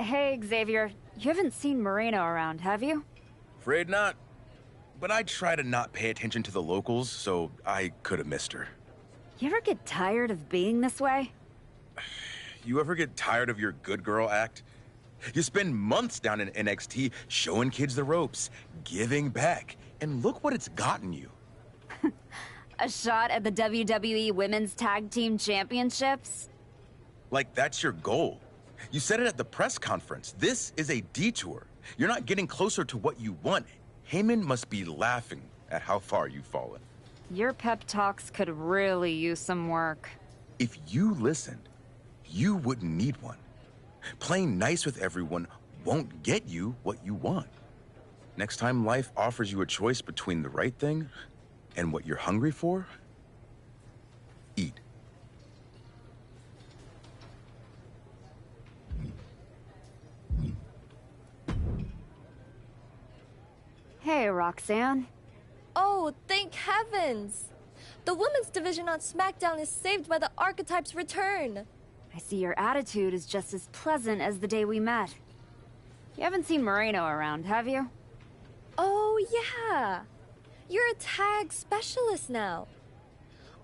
Hey, Xavier. You haven't seen Moreno around, have you? Afraid not. But I try to not pay attention to the locals, so I could have missed her. You ever get tired of being this way? You ever get tired of your good girl act? You spend months down in NXT showing kids the ropes, giving back, and look what it's gotten you. A shot at the WWE Women's Tag Team Championships? Like that's your goal. You said it at the press conference. This is a detour. You're not getting closer to what you want. Heyman must be laughing at how far you've fallen. Your pep talks could really use some work. If you listened, you wouldn't need one. Playing nice with everyone won't get you what you want. Next time life offers you a choice between the right thing and what you're hungry for, eat. Hey, Roxanne. Oh, thank heavens! The women's division on SmackDown is saved by the Archetype's return. I see your attitude is just as pleasant as the day we met. You haven't seen Moreno around, have you? Oh, yeah. You're a tag specialist now.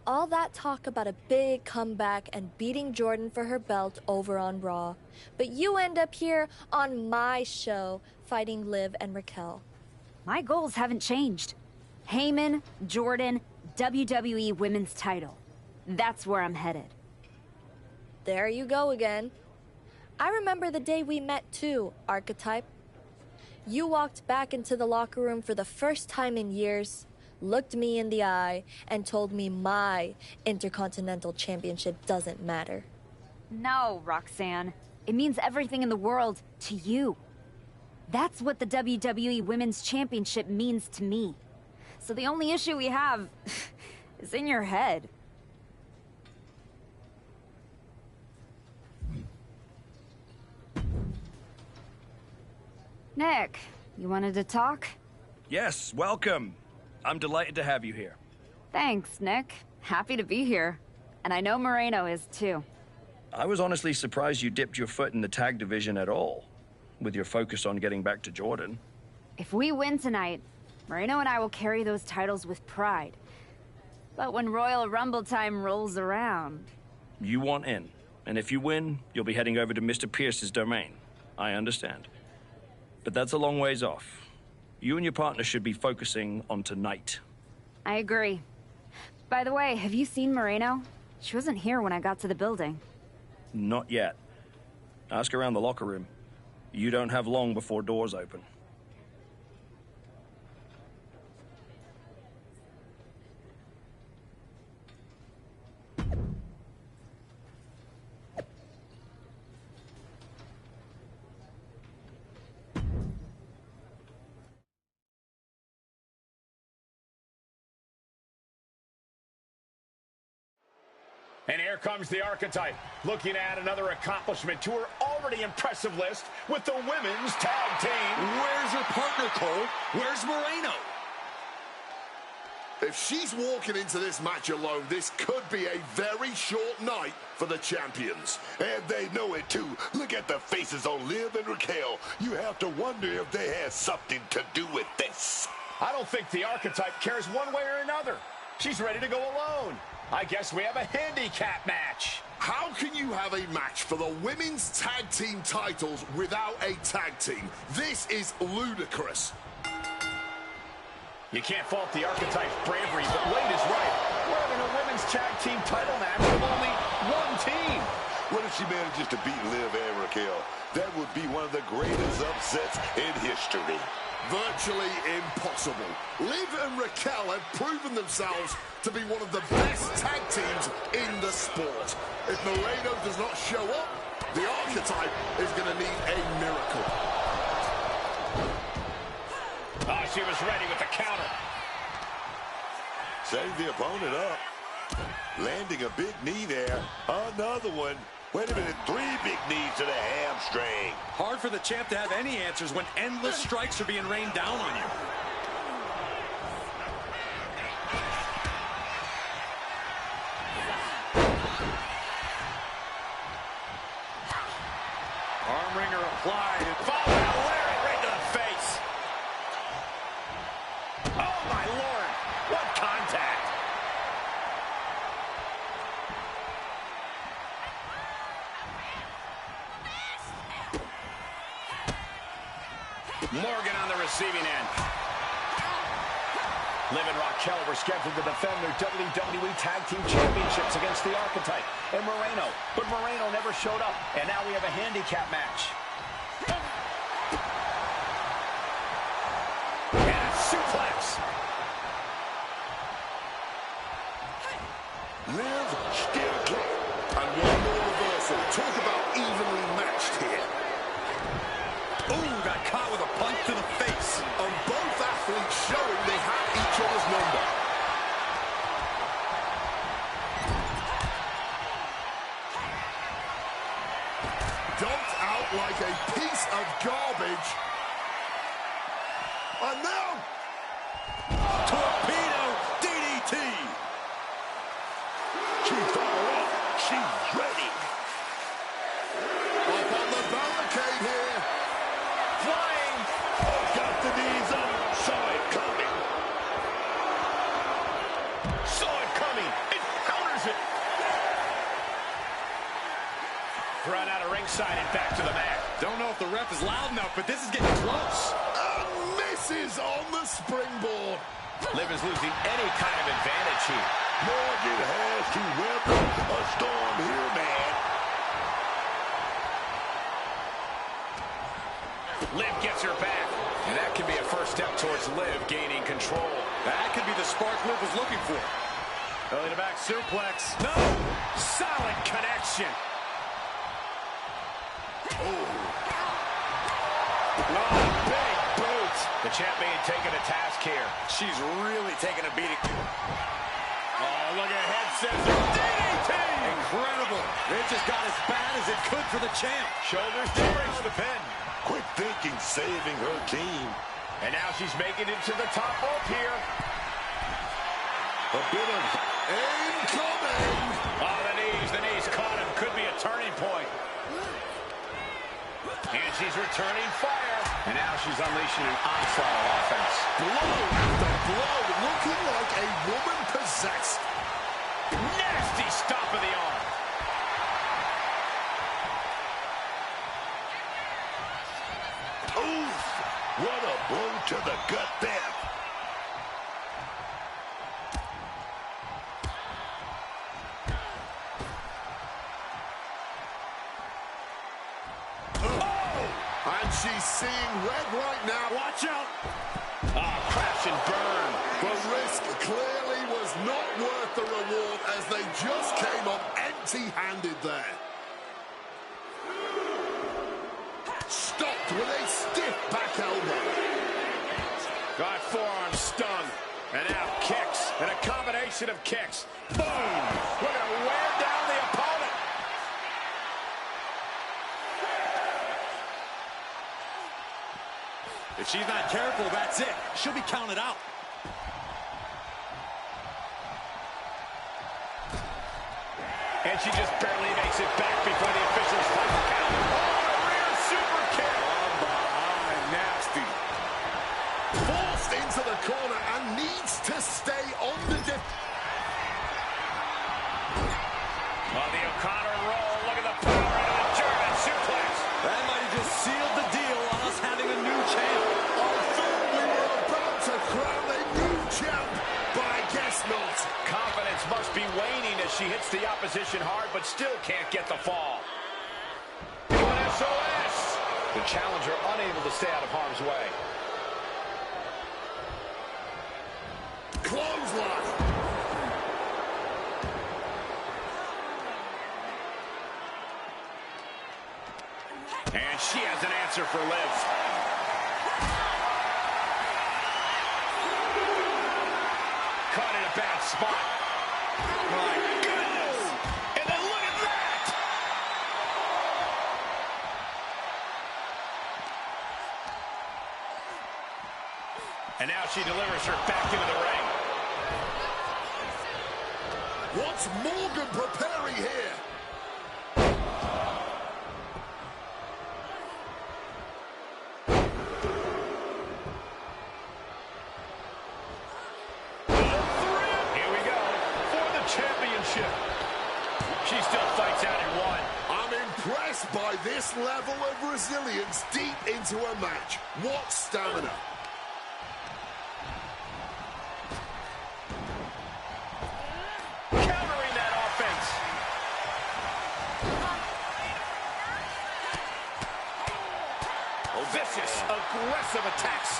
All that talk about a big comeback and beating Jordan for her belt over on Raw. But you end up here on my show fighting Liv and Raquel. My goals haven't changed. Heyman, Jordan, WWE Women's title. That's where I'm headed. There you go again. I remember the day we met too, Archetype. You walked back into the locker room for the first time in years, looked me in the eye, and told me my Intercontinental Championship doesn't matter. No, Roxanne. It means everything in the world to you. That's what the WWE Women's Championship means to me. So the only issue we have is in your head. Nick, you wanted to talk? Yes, welcome. I'm delighted to have you here. Thanks, Nick. Happy to be here. And I know Moreno is too. I was honestly surprised you dipped your foot in the tag division at all, with your focus on getting back to Jordan. If we win tonight, Moreno and I will carry those titles with pride. But when Royal Rumble time rolls around... You want in, and if you win, you'll be heading over to Mr. Pierce's domain. I understand. But that's a long ways off. You and your partner should be focusing on tonight. I agree. By the way, have you seen Moreno? She wasn't here when I got to the building. Not yet. Ask around the locker room. You don't have long before doors open. And here comes the Archetype, looking at another accomplishment to her already impressive list with the women's tag team. Where's her partner, Cole? Where's Moreno? If she's walking into this match alone, this could be a very short night for the champions. And they know it too. Look at the faces on Liv and Raquel. You have to wonder if they had something to do with this. I don't think the Archetype cares one way or another. She's ready to go alone. I guess we have a handicap match. How can you have a match for the women's tag team titles without a tag team? This is ludicrous. You can't fault the Archetype's bravery, but Wade is right. We're having a women's tag team title match with only one team. What if she manages to beat Liv and Raquel? That would be one of the greatest upsets in history. Virtually impossible. Liv and Raquel have proven themselves to be one of the best tag teams in the sport. If Moreno does not show up, the Archetype is going to need a miracle. Oh, she was ready with the counter. Setting the opponent up. Landing a big knee there. Another one. Wait a minute, 3 big knees to the hamstring. Hard for the champ to have any answers when endless strikes are being rained down on you. Arm wringer applied. Followed a lariat right to the face. Oh, my Lord. What contact. Morgan on the receiving end. Liv and Raquel were scheduled to defend their WWE Tag Team Championships against the Archetype and Moreno. But Moreno never showed up, and now we have a handicap match. And a suplex. Liv still clear. And one more reversal. Talk about evenly matched here. Ooh, got caught with a punch to the face. And both athletes showing they have each other's number. Dumped out like a piece of garbage. And now, Torpedo DDT. she's fired up. She's ready. Up on the barricade here. Flying. Got the knees up. Saw it coming. Saw it coming. It counters it. Thrown out of ringside and back to the mat. Don't know if the ref is loud enough, but this is getting close. And misses on the springboard. Liv is losing any kind of advantage here. Morgan has to weather a storm here, man. Liv gets her back. And that could be a first step towards Liv gaining control. That could be the spark Liv was looking for. Belly to back suplex. No! Solid connection. Oh, big boot. The champion taking a task here. She's really taking a beating. Oh, look at head scissor. DDT! Incredible. It just got as bad as it could for the champ. Shoulders to reach the pin. Quick thinking, saving her team. And now she's making it to the top rope here. A bit of incoming. Oh, the knees caught him. Could be a turning point. And she's returning fire. And now she's unleashing an onslaught of offense. Blow after blow, looking like a woman possessed. Nasty stop of the arm. Oof! What a blow to the gut there. And she's seeing red right now. Watch out. Oh, crash and burn. The risk clearly was not worth the reward as they just came up empty-handed there. Stopped with a stiff back elbow. Got forearm stung. And now kicks. And a combination of kicks. Boom. We're going to wear down the opponent. If she's not careful, that's it. She'll be counted out. And she just barely makes it back before the officials fight the count. Oh, a rear super kick. From behind, nasty. Forced into the corner and needs to stay on the Oh, the O'Connor roll. Look at the power into the German suplex. That might have just sealed the deal on us having a new champ. I thought we were about to crown a new champ, but I guess not. Confidence must be waning as she hits the opposition hard, but still can't get the fall. SOS! The challenger unable to stay out of harm's way. Clothesline. And she has an answer for Liv. Caught in a bad spot. My goodness! And then look at that! And now she delivers her back into the ring. What's Morgan preparing here? still fights out and won. I'm impressed by this level of resilience deep into a match. What stamina. Countering that offense. Oh, vicious, aggressive attacks.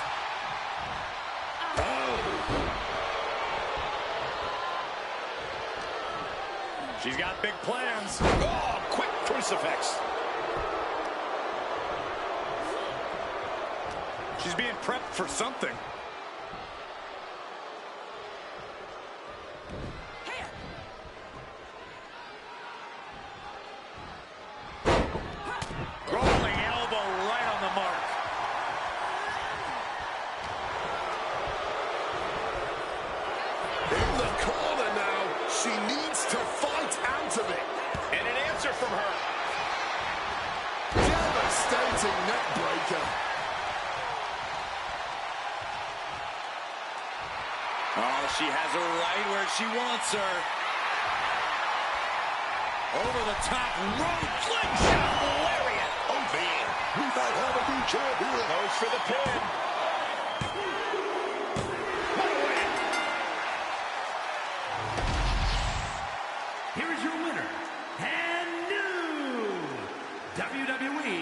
She's got big plans. Oh, quick crucifix. She's being prepped for something. Rolling elbow right on the mark. In the corner now. She needs to fight out of it. And an answer from her. Devastating neck breaker. Oh, she has her right where she wants her. Over the top rope slingshot lariat. Oh man, we might have a new champion. Goes for the pin. What a win. Here is your winner, and new WWE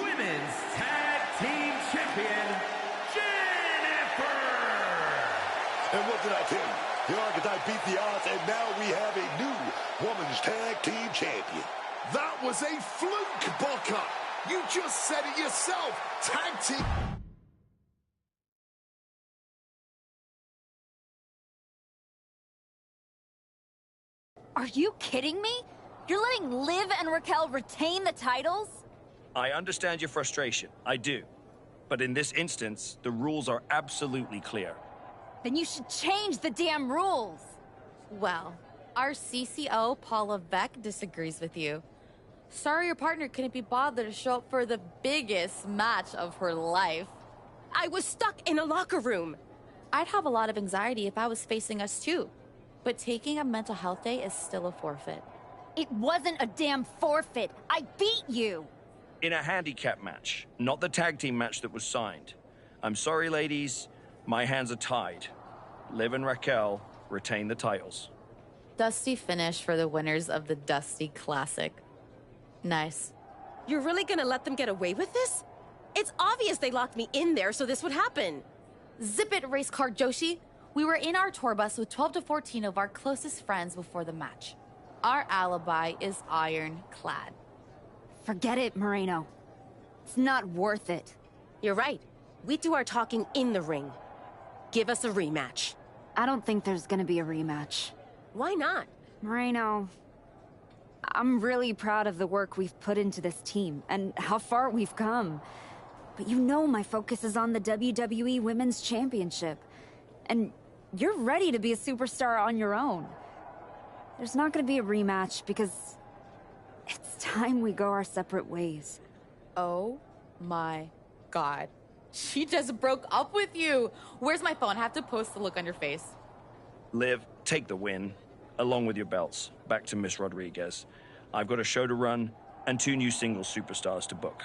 Women's Tag Team Champion, Jennifer! And what did I tell you? The Archetype beat the odds, and now we have a new Women's Tag Team Champion. That was a fluke, Booker. You just said it yourself. Tag team. Are you kidding me? You're letting Liv and Raquel retain the titles? I understand your frustration. I do. But in this instance, the rules are absolutely clear. Then you should change the damn rules. Well, our CCO, Paula Beck, disagrees with you. Sorry your partner couldn't be bothered to show up for the biggest match of her life. I was stuck in a locker room. I'd have a lot of anxiety if I was facing us too. But taking a mental health day is still a forfeit. It wasn't a damn forfeit. I beat you. In a handicap match, not the tag team match that was signed. I'm sorry, ladies. My hands are tied. Liv and Raquel retain the titles. Dusty finish for the winners of the Dusty Classic. Nice. You're really gonna let them get away with this? It's obvious they locked me in there so this would happen. Zip it, race car Joshi. We were in our tour bus with 12 to 14 of our closest friends before the match. Our alibi is ironclad. Forget it, Moreno. It's not worth it. You're right. We do our talking in the ring. Give us a rematch. I don't think there's gonna be a rematch. Why not? Moreno, I'm really proud of the work we've put into this team and how far we've come. But you know my focus is on the WWE Women's Championship. And you're ready to be a superstar on your own. There's not gonna be a rematch because it's time we go our separate ways. Oh my God. She just broke up with you. Where's my phone? I have to post the look on your face. Liv, take the win, along with your belts, back to Miss Rodriguez. I've got a show to run and 2 new singles superstars to book.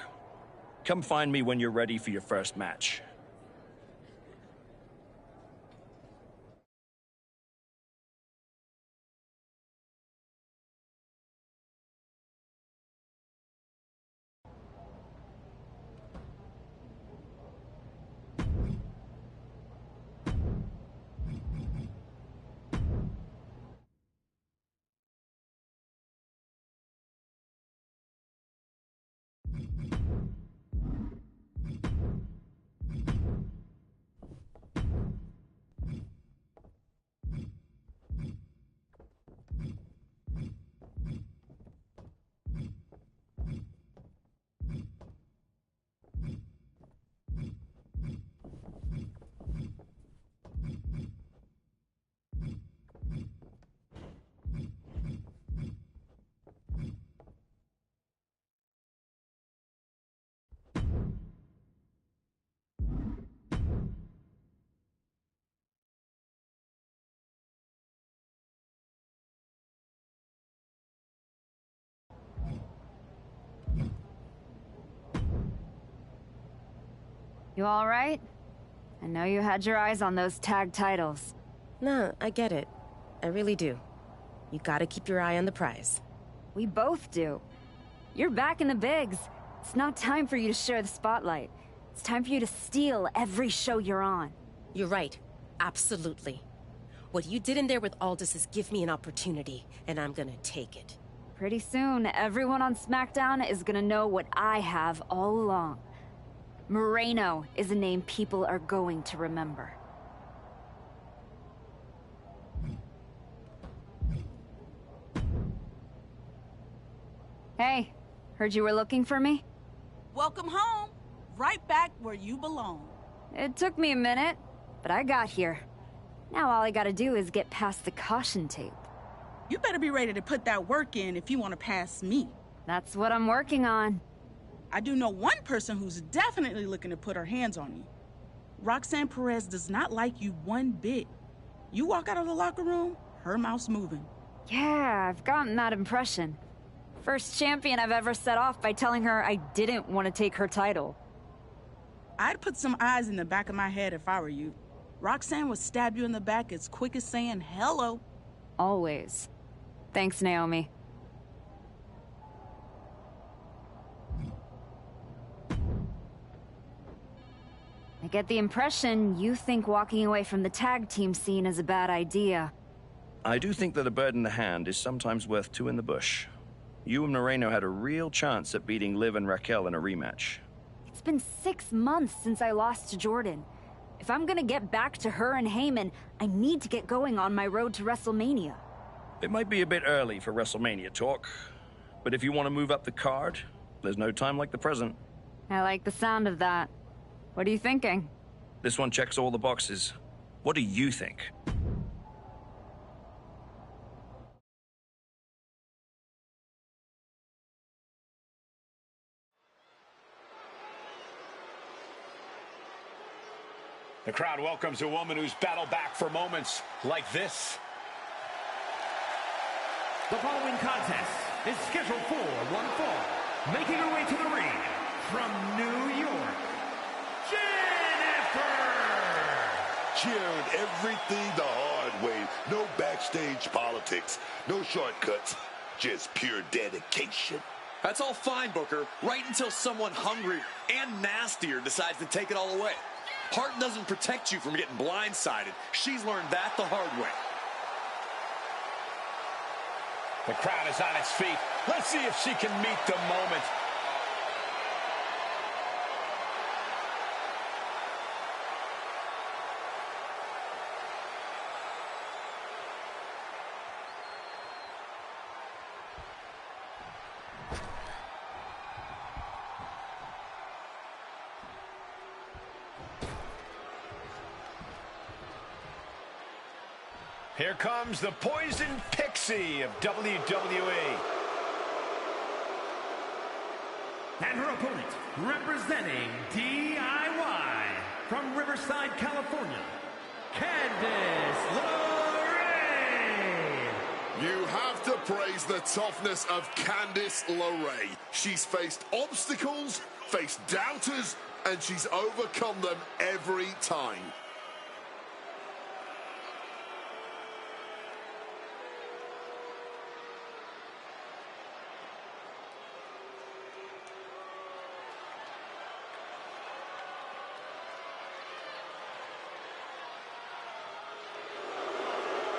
Come find me when you're ready for your first match. You all right? I know you had your eyes on those tag titles. No, I get it. I really do. You gotta keep your eye on the prize. We both do. You're back in the bigs. It's not time for you to share the spotlight. It's time for you to steal every show you're on. You're right. Absolutely. What you did in there with Aldous is give me an opportunity, and I'm gonna take it. Pretty soon, everyone on SmackDown is gonna know what I have all along. Moreno is a name people are going to remember. Hey, heard you were looking for me? Welcome home. Right back where you belong. It took me a minute, but I got here. Now all I gotta do is get past the caution tape. You better be ready to put that work in if you want to pass me. That's what I'm working on. I do know one person who's definitely looking to put her hands on you. Roxanne Perez does not like you one bit. You walk out of the locker room, her mouth's moving. Yeah, I've gotten that impression. First champion I've ever set off by telling her I didn't want to take her title. I'd put some eyes in the back of my head if I were you. Roxanne would stab you in the back as quick as saying hello. Always. Thanks, Naomi. I get the impression you think walking away from the tag team scene is a bad idea. I do think that a bird in the hand is sometimes worth two in the bush. You and Moreno had a real chance at beating Liv and Raquel in a rematch. It's been 6 months since I lost to Jordan. If I'm gonna get back to her and Heyman, I need to get going on my road to WrestleMania. It might be a bit early for WrestleMania talk, but if you want to move up the card, there's no time like the present. I like the sound of that. What are you thinking? This one checks all the boxes. What do you think? The crowd welcomes a woman who's battled back for moments like this. The following contest is scheduled for one fall. Making her way to the ring from New York, Jennifer! She earned everything the hard way. No backstage politics, no shortcuts, just pure dedication. That's all fine, Booker, right until someone hungrier and nastier decides to take it all away. Heart doesn't protect you from getting blindsided. She's learned that the hard way. The crowd is on its feet. Let's see if she can meet the moment. Here comes the Poison Pixie of WWE. And her opponent, representing DIY from Riverside, California, Candice LeRae. You have to praise the toughness of Candice LeRae. She's faced obstacles, faced doubters, and she's overcome them every time.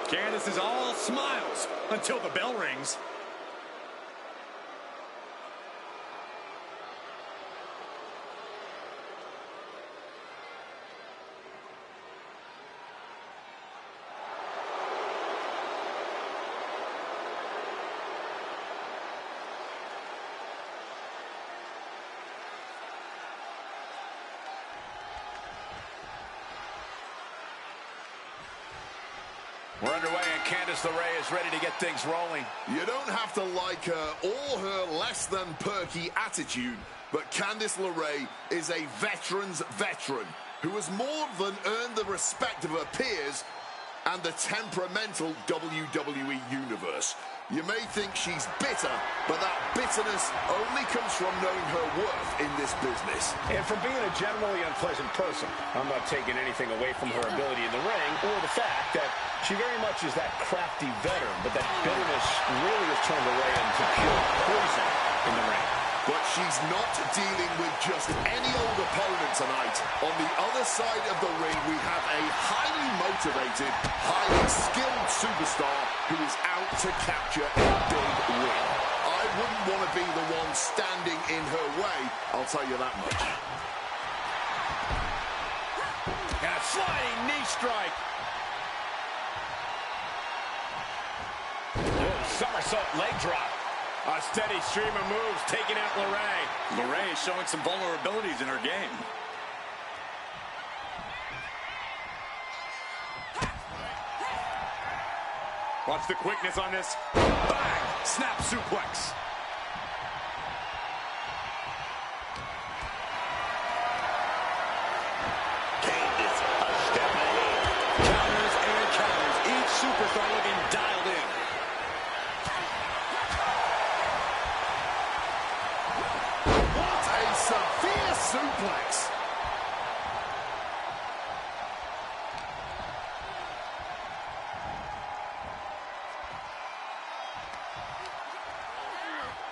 Candice is all smiles until the bell rings. We're underway and Candice LeRae is ready to get things rolling. You don't have to like her or her less than perky attitude, but Candice LeRae is a veteran's veteran who has more than earned the respect of her peers and the temperamental WWE universe. You may think she's bitter, but that bitterness only comes from knowing her worth in this this business. And from being a generally unpleasant person, I'm not taking anything away from her ability in the ring or the fact that she very much is that crafty veteran, but that bitterness really has turned away into pure poison in the ring. But she's not dealing with just any old opponent tonight. On the other side of the ring, we have a highly motivated, highly skilled superstar who is out to capture a big win. I wouldn't want to be the one standing in her way, I'll tell you that much. And a sliding knee strike. Oh, somersault leg drop. A steady stream of moves taking out LeRae. LeRae is showing some vulnerabilities in her game. Watch the quickness on this. Bang! Snap suplex. Candace, a step ahead. Counters and counters. Each superstar looking dialed in. What a severe suplex.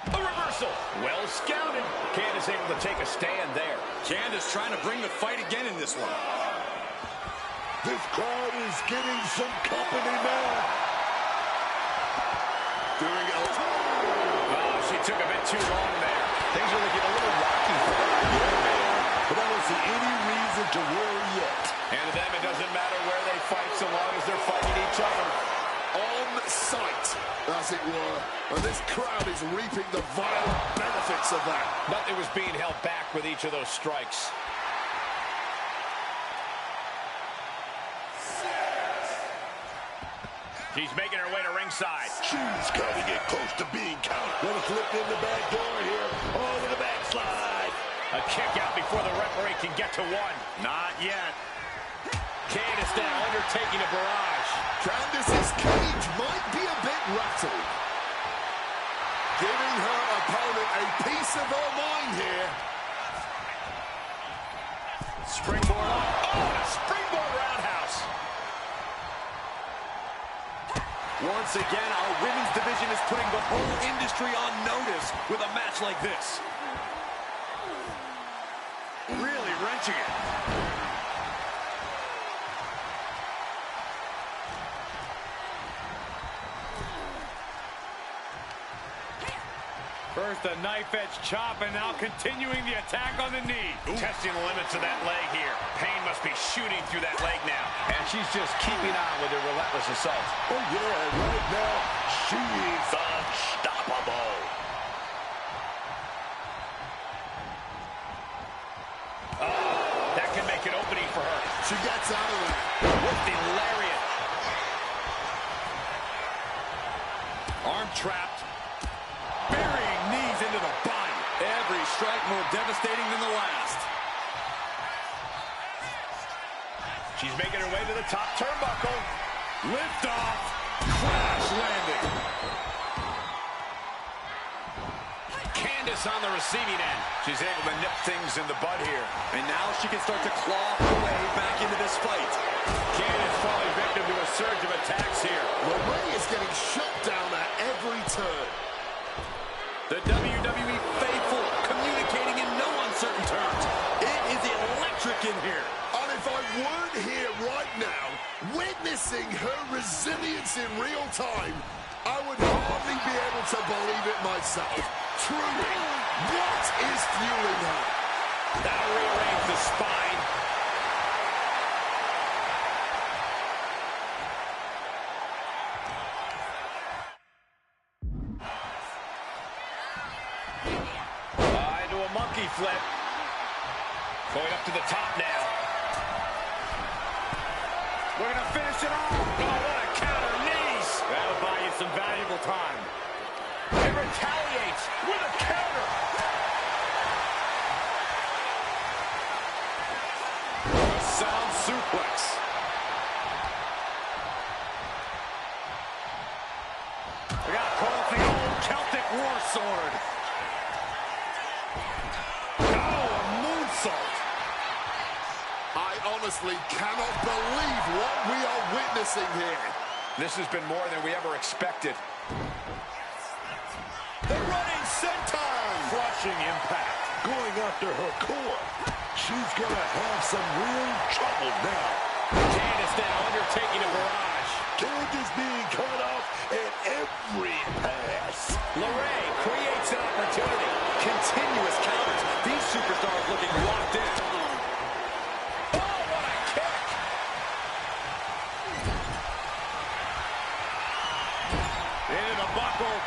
A reversal. Well scouted. Candace able to take a stand there. Candace trying to bring the fight again in this one. This crowd is getting some company now. Doing it. Oh, she took a bit too long there. Things are looking a little rocky for her. Yeah, man. But I don't see any reason to worry yet. And to them, it doesn't matter where they fight so long as they're fighting each other. On sight, as it were. And this crowd is reaping the violent benefits of that. Nothing was being held back with each of those strikes. She's making her way to ringside. She's got to get close to being counted. Gonna flip in the back door here. Oh, to the backslide. A kick out before the referee can get to one. Not yet. Candace now undertaking a barrage. Candace's cage might be a bit rattled. Giving her opponent a piece of her mind here. Springboard up. Oh, and a springboard roundhouse. Once again, our women's division is putting the whole industry on notice with a match like this. Really wrenching it. First a knife-edge chop, and now continuing the attack on the knee. Ooh. Testing the limits of that leg here. Pain must be shooting through that leg now. And she's just keeping on with her relentless assault. Oh, yeah, right now, she's unstoppable. Oh, that can make an opening for her. She gets out of it. With the lariat. Arm trapped. Burying knees into the body. Every strike more devastating than the last. She's making her way to the top turnbuckle. Lift off. Crash landing. Candace on the receiving end. She's able to nip things in the bud here. And now she can start to claw her way back into this fight. Candace falling victim to a surge of attacks here. LeRae is getting shut down at every turn. The WWE faithful communicating in no uncertain terms. It is electric in here. And if I weren't here right now, witnessing her resilience in real time, I would hardly be able to believe it myself. Truly, what is fueling her? That'll rearrange the spine. Into a monkey flip. Going up to the top now. We're going to finish it off. Oh, what a counter knees. That'll buy you some valuable time. It retaliates with a counter. A sound suplex. We got to pull off the old Celtic war sword. Oh, honestly cannot believe what we are witnessing here. This has been more than we ever expected. The running senton. Crushing impact. Going after her core. She's going to have some real trouble now. Candice now undertaking a barrage. Candice being cut off at every pass. LeRae creates an opportunity. Continuous counters. These superstars looking locked in. Oh, what a kick! Into the buckle.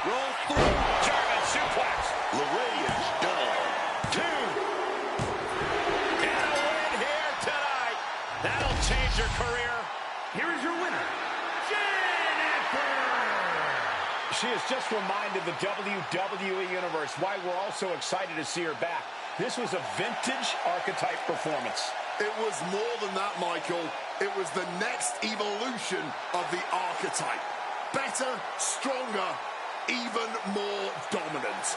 Roll through. German suplex. LeRae is done. 2. And a win here tonight. That'll change your career. Here is your winner, Jennifer! She has just reminded the WWE Universe why we're all so excited to see her back. This was a vintage Archetype performance. It was more than that, Michael. It was the next evolution of the Archetype. Better, stronger, even more dominant.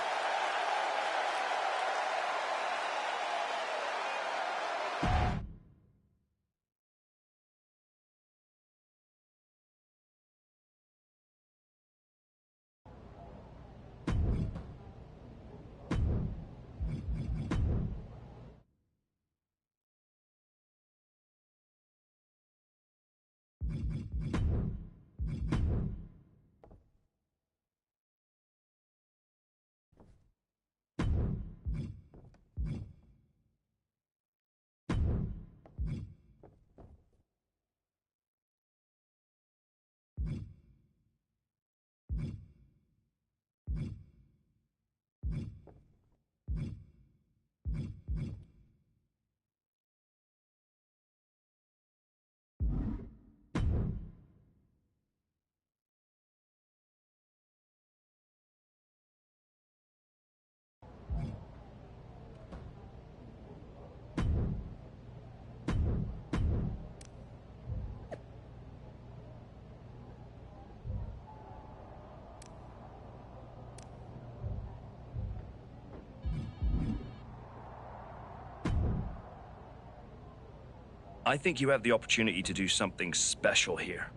I think you have the opportunity to do something special here.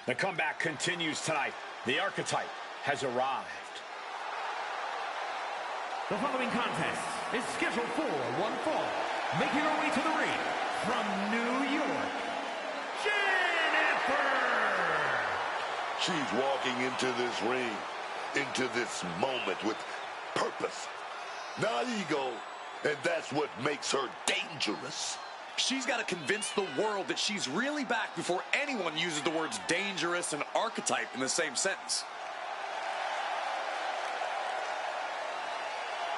The comeback continues tonight. The Archetype has arrived. The following contest is scheduled for one fall. Making her way to the ring from New York, Jennifer! She's walking into this ring, into this moment with purpose, not ego, and that's what makes her dangerous. She's got to convince the world that she's really back before anyone uses the words dangerous and Archetype in the same sentence.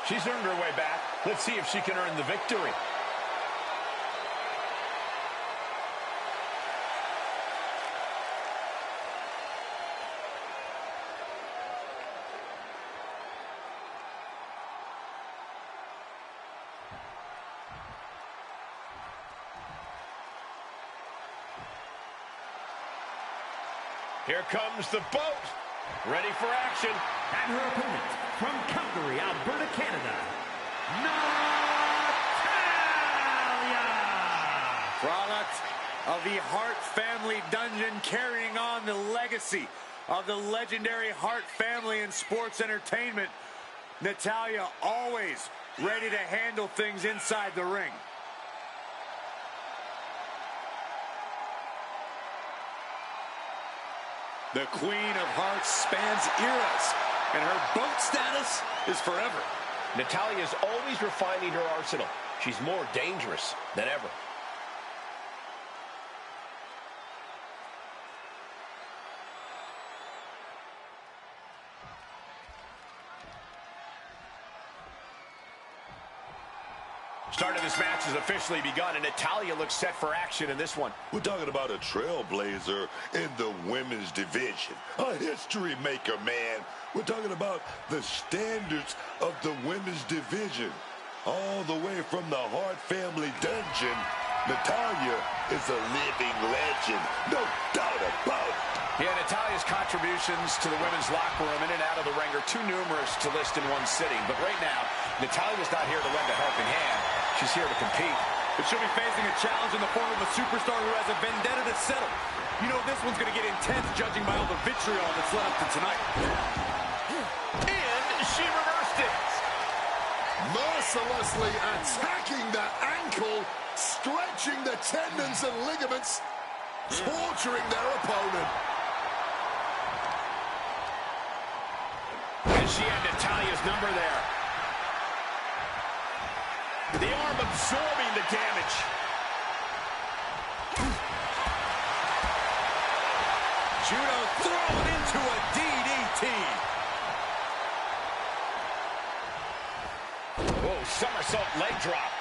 She's earned her way back. Let's see if she can earn the victory. Here comes the boat. Ready for action. And her opponent from Calgary, Alberta, Canada, Natalya! Product of the Hart family dungeon, carrying on the legacy of the legendary Hart family in sports entertainment. Natalya always ready to handle things inside the ring. The Queen of Hearts spans eras, and her boat status is forever. Natalya's always refining her arsenal. She's more dangerous than ever. Start of this match has officially begun, and Natalya looks set for action in this one. We're talking about a trailblazer in the women's division. A history maker, man. We're talking about the standards of the women's division. All the way from the Hart family dungeon Natalya is a living legend, no doubt about it. Yeah, Natalya's contributions to the women's locker room in and out of the ring are too numerous to list in one sitting. But right now, Natalya's not here to lend a helping hand. She's here to compete. But she'll be facing a challenge in the form of a superstar who has a vendetta to settle. You know this one's going to get intense, judging by all the vitriol that's led up to tonight. And she reversed it. Mercilessly attacking the ankle, stretching the tendons and ligaments, torturing their opponent. And she had Natalya's number there. The arm absorbing the damage. Judo thrown into a DDT. Whoa, somersault leg drop.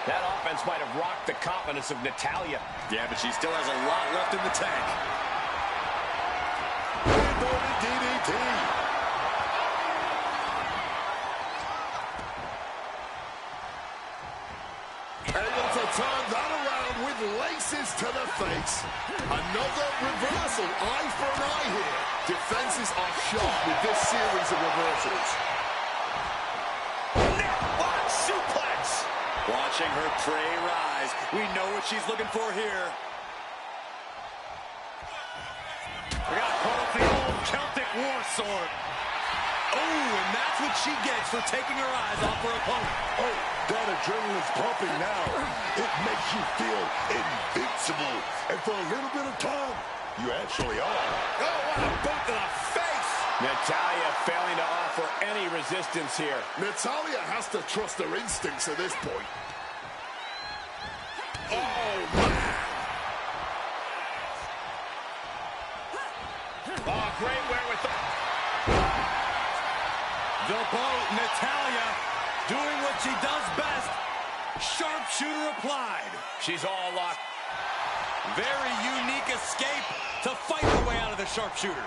That offense might have rocked the confidence of Natalya. Yeah, but she still has a lot left in the tank. Inverted DDT. Able to turn that around with laces to the face. Another reversal. Eye for an eye here. Defenses are sharp with this series of reversals. Neckbot suplex. Watching her prey rise. We know what she's looking for here. We got caught up the old Celtic war sword. Oh, and that's what she gets for taking her eyes off her opponent. Oh, that adrenaline's pumping now. It makes you feel invincible. And for a little bit of time, you actually are. Oh, what a boot to the face. Natalya failing to offer any resistance here. Natalya has to trust her instincts at this point. Oh, man. Oh, great wherewithal. The boat, Natalya, doing what she does best. Sharpshooter applied. She's all locked. Very unique escape to fight her way out of the sharpshooter.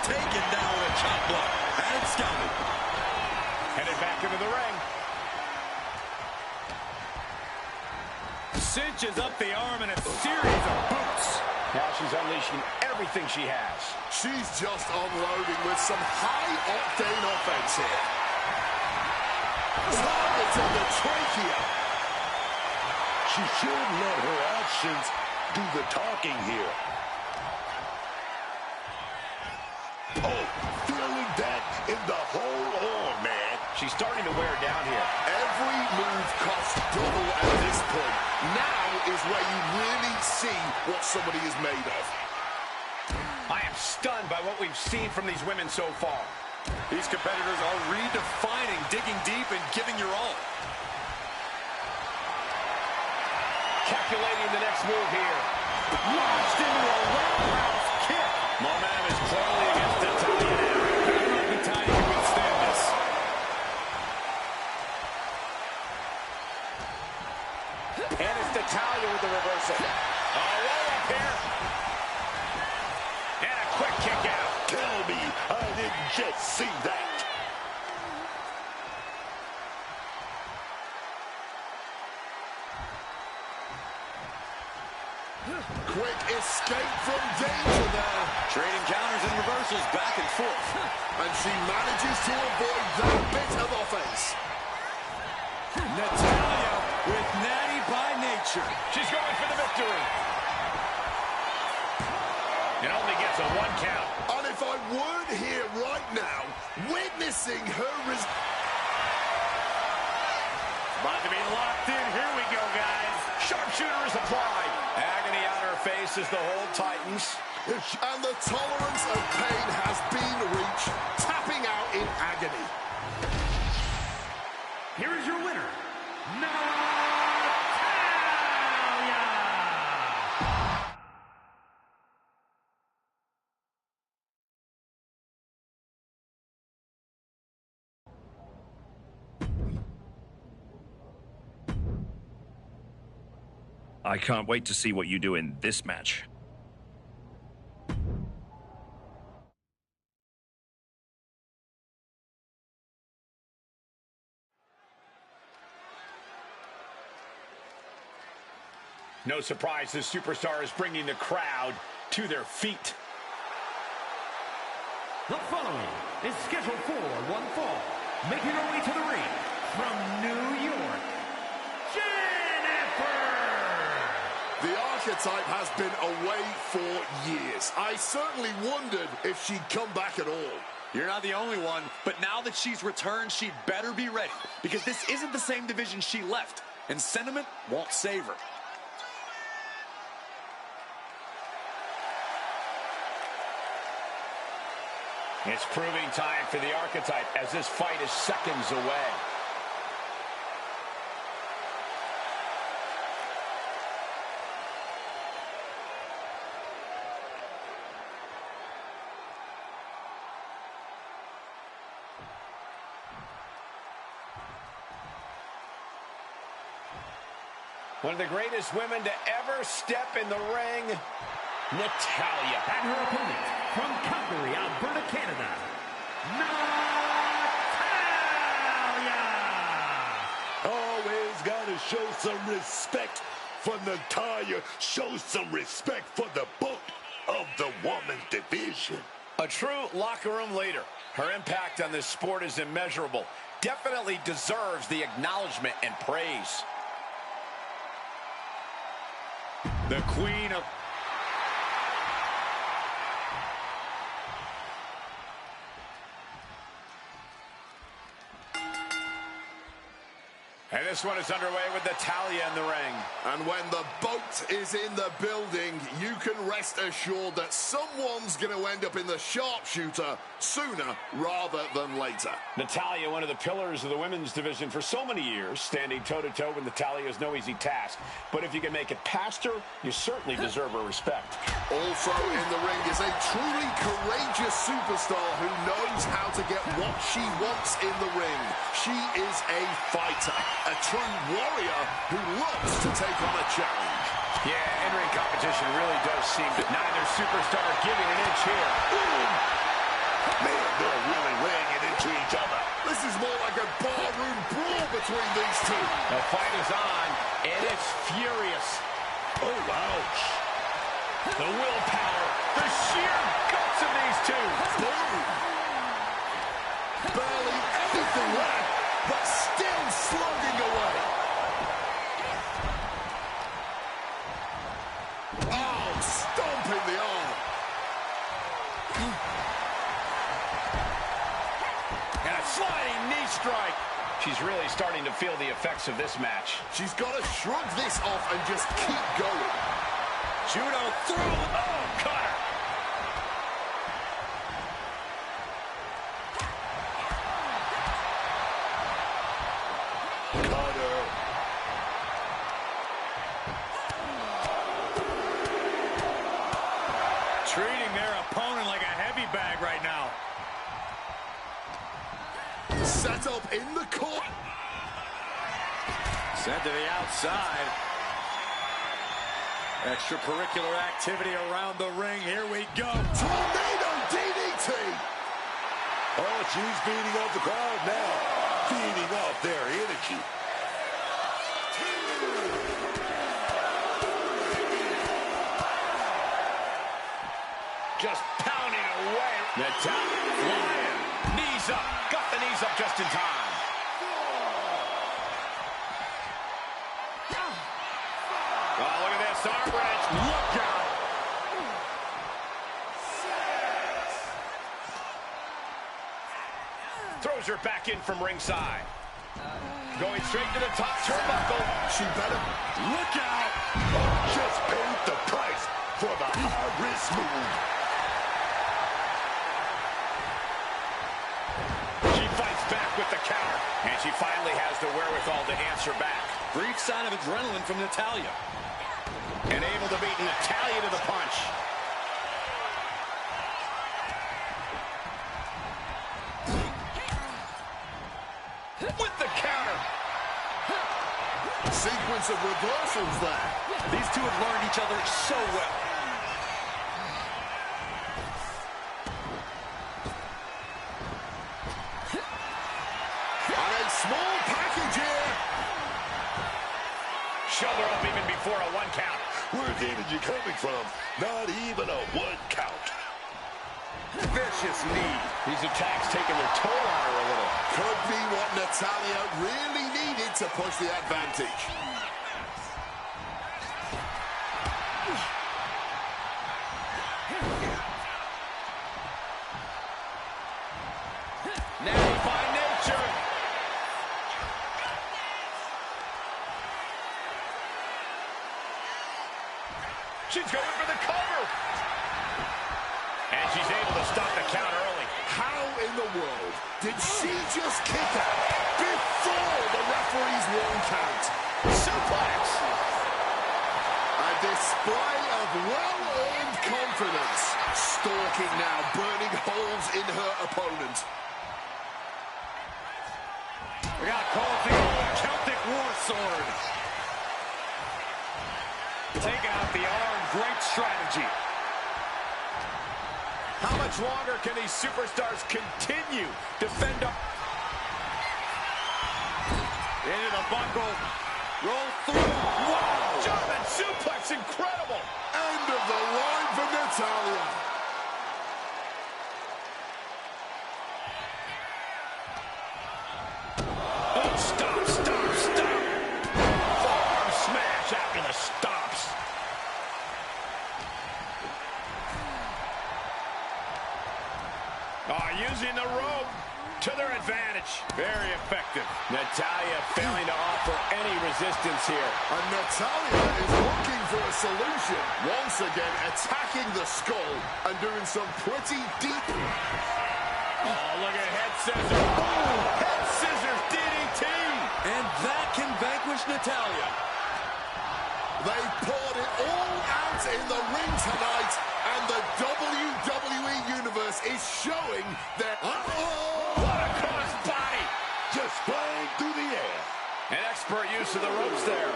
Taken down with a chop block. And scouted. Headed back into the ring. Cinches up the arm in a series of boots. Now she's unleashing everything she has. She's just unloading with some high-octane offense here. Targeting the trachea. She should let her actions do the talking here. Oh, feeling that in the whole arm, man. She's starting to wear down here. Every move costs double at this point. Now is where you really see what somebody is made of. I am stunned by what we've seen from these women so far. These competitors are redefining digging deep and giving your all. Calculating the next move here. Launched into a roundhouse kick. Momentum is clearly against Natalya now. I don't know if Natalya can withstand this. And it's Natalya with the reversal. Oh, way up here. And a quick kick out. Tell me I didn't just see that. Quick escape from danger there. Trading counters and reversals back and forth. And she manages to avoid that bit of offense. Natalya with natty by nature. She's going for the victory. It only gets a 1 count. And if I weren't here right now, witnessing her About to be locked in. Here we go, guys. Sharpshooter is applied. Agony on her face as the hold tightens. and the tolerance of pain has been reached, tapping out in agony. Here is your winner, Natalya! I can't wait to see what you do in this match. No surprise, this superstar is bringing the crowd to their feet. The following is scheduled for one fall, making her way to the ring from New York, Jennifer! The archetype has been away for years. I certainly wondered if she'd come back at all. You're not the only one, but now that she's returned, she'd better be ready, because this isn't the same division she left, and sentiment won't save her. It's proving time for the archetype as this fight is seconds away. One of the greatest women to ever step in the ring, Natalya. And her opponent, from Calgary, Alberta, Canada, Natalya! Always gotta show some respect for Natalya. Show some respect for the book of the women's division. A true locker room leader. Her impact on this sport is immeasurable. Definitely deserves the acknowledgement and praise. The queen of... And this one is underway with Natalya in the ring. And when the boat is in the building, you can rest assured that someone's going to end up in the sharpshooter sooner rather than later. Natalya, one of the pillars of the women's division for so many years, standing toe-to-toe with Natalya is no easy task. But if you can make it past her, you certainly deserve her respect. Also in the ring is a truly courageous superstar who knows how to get what she wants in the ring. She is a fighter. A true warrior who loves to take on a challenge. Yeah, in-ring competition really does seem to... Neither superstar giving an inch here. Boom! Man, they're really laying it into each other. This is more like a barroom brawl between these two. The fight is on, and it's furious. Oh, ouch. The willpower, the sheer guts of these two. Boom! Barely anything left, but still slugging away. Oh, stomping the arm. And a sliding knee strike. She's really starting to feel the effects of this match. She's got to shrug this off and just keep going. Judo throw. Oh, cutter. treating their opponent like a heavy bag right now. Set up in the court. Sent to the outside. Extracurricular activity around the ring. Here we go. Tornado DDT. Oh, she's beating up the crowd now. Feeding off their energy. Just pounding away. Natalya flying. Knees up. Got the knees up just in time. Oh, look at this. Arm wrench. Look out. Throws her back in from ringside. Going straight to the top turnbuckle. She better look out. Just paid the price for the high-risk move. She fights back with the counter. And she finally has the wherewithal to answer back. Brief sign of adrenaline from Natalya. And able to beat Natalya to the punch. With the counter. Sequence sequence of reversals there. These two have learned each other so well. And a small package here. Shoulder up even before a 1 count. Where did you coming from? Not even a 1 count. Vicious knee. These attacks taking their toll on her a little. Could be what Natalya really needed to push the advantage. Natty by nature. She's going for the cover. And she's able to stop the count early. How in the world did she just kick out before the referee's 1 count? Suplex. A display of well-earned confidence. Stalking now, burning holes in her opponent. We got called the old Celtic war sword. Taking out the arm, great strategy. How much longer can these superstars continue to fend up? Into the buckle. Roll through. Wow! German suplex, incredible! End of the line for Natalya. Oh, stop, stop, stop! Forearm smash after the stops. Using the rope to their advantage. Very effective. Natalya failing to offer any resistance here. And Natalya is looking for a solution. Once again, attacking the skull and doing some pretty deep... Oh, look at head scissors. Boom! Head scissors DDT. And that can vanquish Natalya. They poured it all out in the ring tonight, and the WWE Universe is showing their... What a cross body! Just flying through the air. An expert use of the ropes there.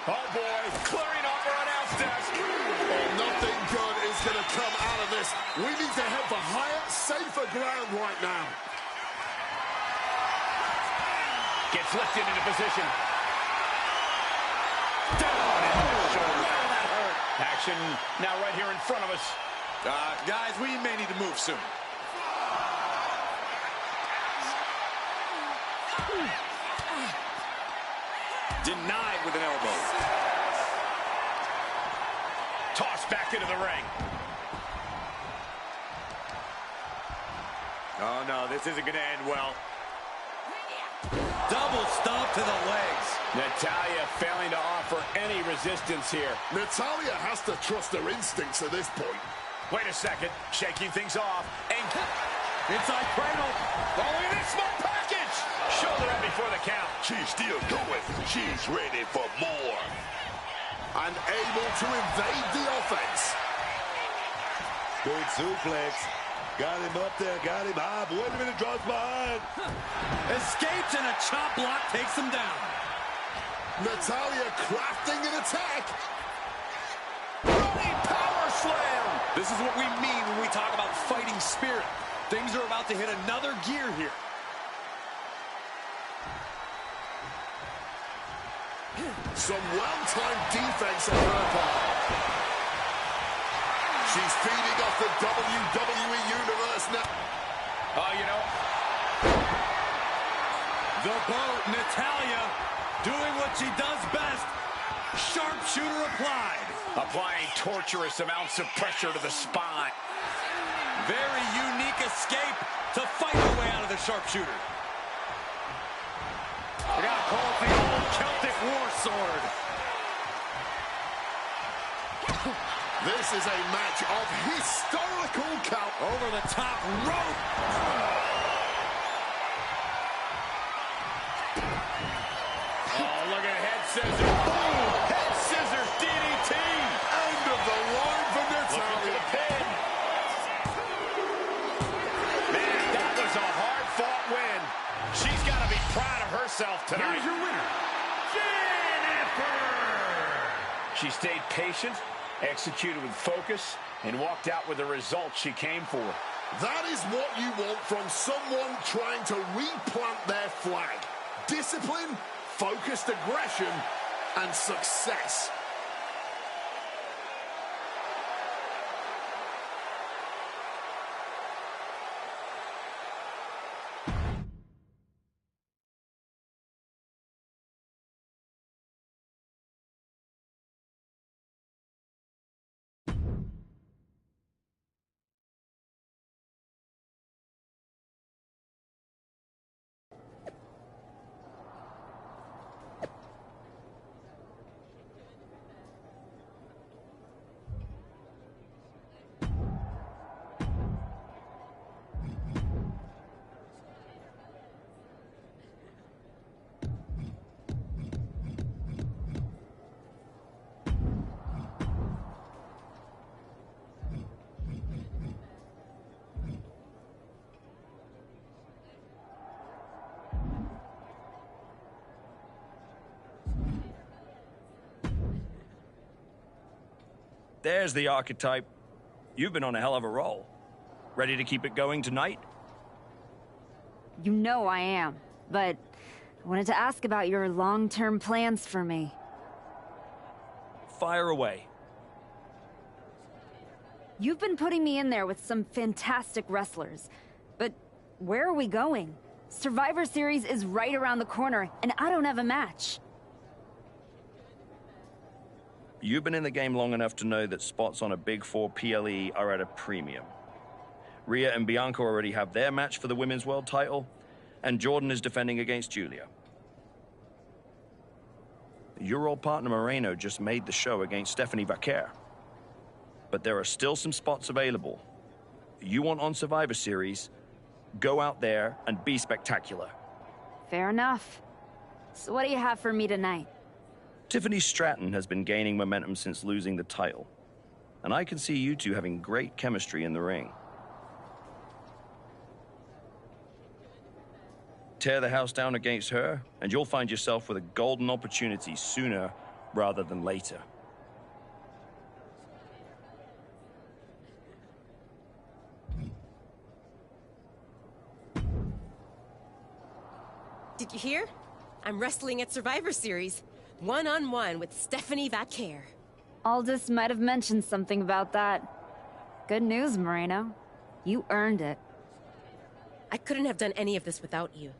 Oh, boy. Clearing off our announce desk. Oh, nothing good is going to come out of this. We need to head for higher, safer ground right now. Gets lifted into position. Down into the shoulder. Wow, that hurt. Action now right here in front of us. Guys, we may need to move soon. Denied with an elbow. Tossed back into the ring. Oh, no, this isn't going to end well. Double stomp to the legs. Natalya failing to offer any resistance here. Natalya has to trust her instincts at this point. Wait a second. Shaking things off. And inside cradle. Oh, look at this small package. Shoulder up before the count. She's still going. She's ready for more. And able to evade the offense. Big suplex. Got him up there, got him high. Wait a minute, draws behind. Escapes and a chop block takes him down. Natalya crafting an attack. Running power slam. This is what we mean when we talk about fighting spirit. Things are about to hit another gear here. Some well-timed defense on her part. She's feeding off the WWE Universe now. Oh, you know. The boat, Natalya, doing what she does best. Sharpshooter applied. Applying torturous amounts of pressure to the spine. Very unique escape to fight her way out of the sharpshooter. We got to call it the old Celtic war sword. This is a match of historical count. Over the top rope. Oh, look at head scissors. Boom! Head scissors DDT. End of the line for Natalya. The pin. Man, that was a hard-fought win. She's got to be proud of herself tonight. Here's your winner, Jen after She stayed patient, executed with focus, and walked out with the results she came for. That is what you want from someone trying to replant their flag. Discipline, focused aggression, and success. There's the archetype. You've been on a hell of a roll. Ready to keep it going tonight? You know I am, but I wanted to ask about your long-term plans for me. Fire away. You've been putting me in there with some fantastic wrestlers, but where are we going? Survivor Series is right around the corner, and I don't have a match. You've been in the game long enough to know that spots on a Big 4 PLE are at a premium. Rhea and Bianca already have their match for the Women's World title, and Jordan is defending against Julia. Your old partner Moreno just made the show against Stephanie Vaquer. But there are still some spots available. You want on Survivor Series, go out there and be spectacular. Fair enough. So what do you have for me tonight? Tiffany Stratton has been gaining momentum since losing the title, and I can see you two having great chemistry in the ring. Tear the house down against her, and you'll find yourself with a golden opportunity sooner rather than later. Did you hear? I'm wrestling at Survivor Series. One-on-one with Stephanie Vaquer. Aldous might have mentioned something about that. Good news, Moreno. You earned it. I couldn't have done any of this without you.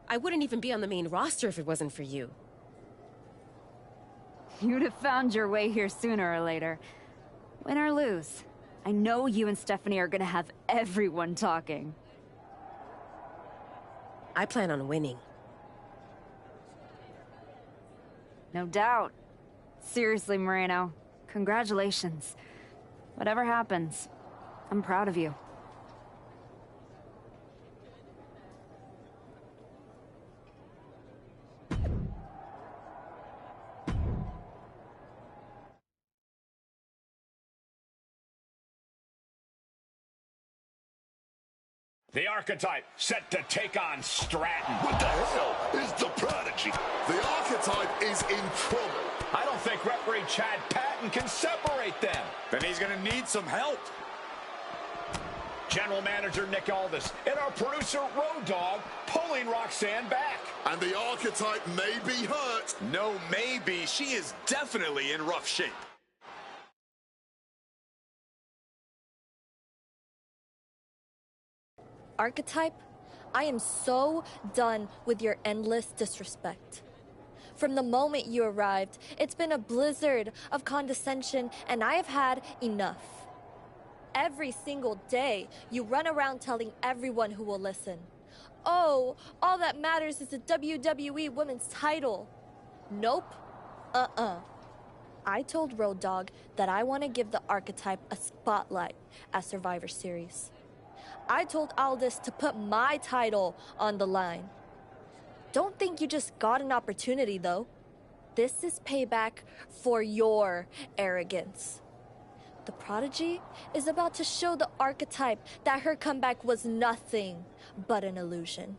I wouldn't even be on the main roster if it wasn't for you. You'd have found your way here sooner or later. Win or lose, I know you and Stephanie are gonna have everyone talking. I plan on winning. No doubt. Seriously, Moreno, congratulations. Whatever happens, I'm proud of you. The archetype set to take on Stratton. What the hell is the prodigy? The archetype is in trouble. I don't think referee Chad Patton can separate them. Then he's going to need some help. General Manager Nick Aldis and our producer Road Dogg pulling Roxanne back. And the archetype may be hurt. No, maybe. She is definitely in rough shape. Archetype, I am so done with your endless disrespect. From the moment you arrived, it's been a blizzard of condescension, and I have had enough. Every single day, you run around telling everyone who will listen, "Oh, all that matters is the WWE Women's title." Nope. I told Road Dogg that I want to give the archetype a spotlight at Survivor Series. I told Aldis to put my title on the line. Don't think you just got an opportunity, though. This is payback for your arrogance. The prodigy is about to show the archetype that her comeback was nothing but an illusion.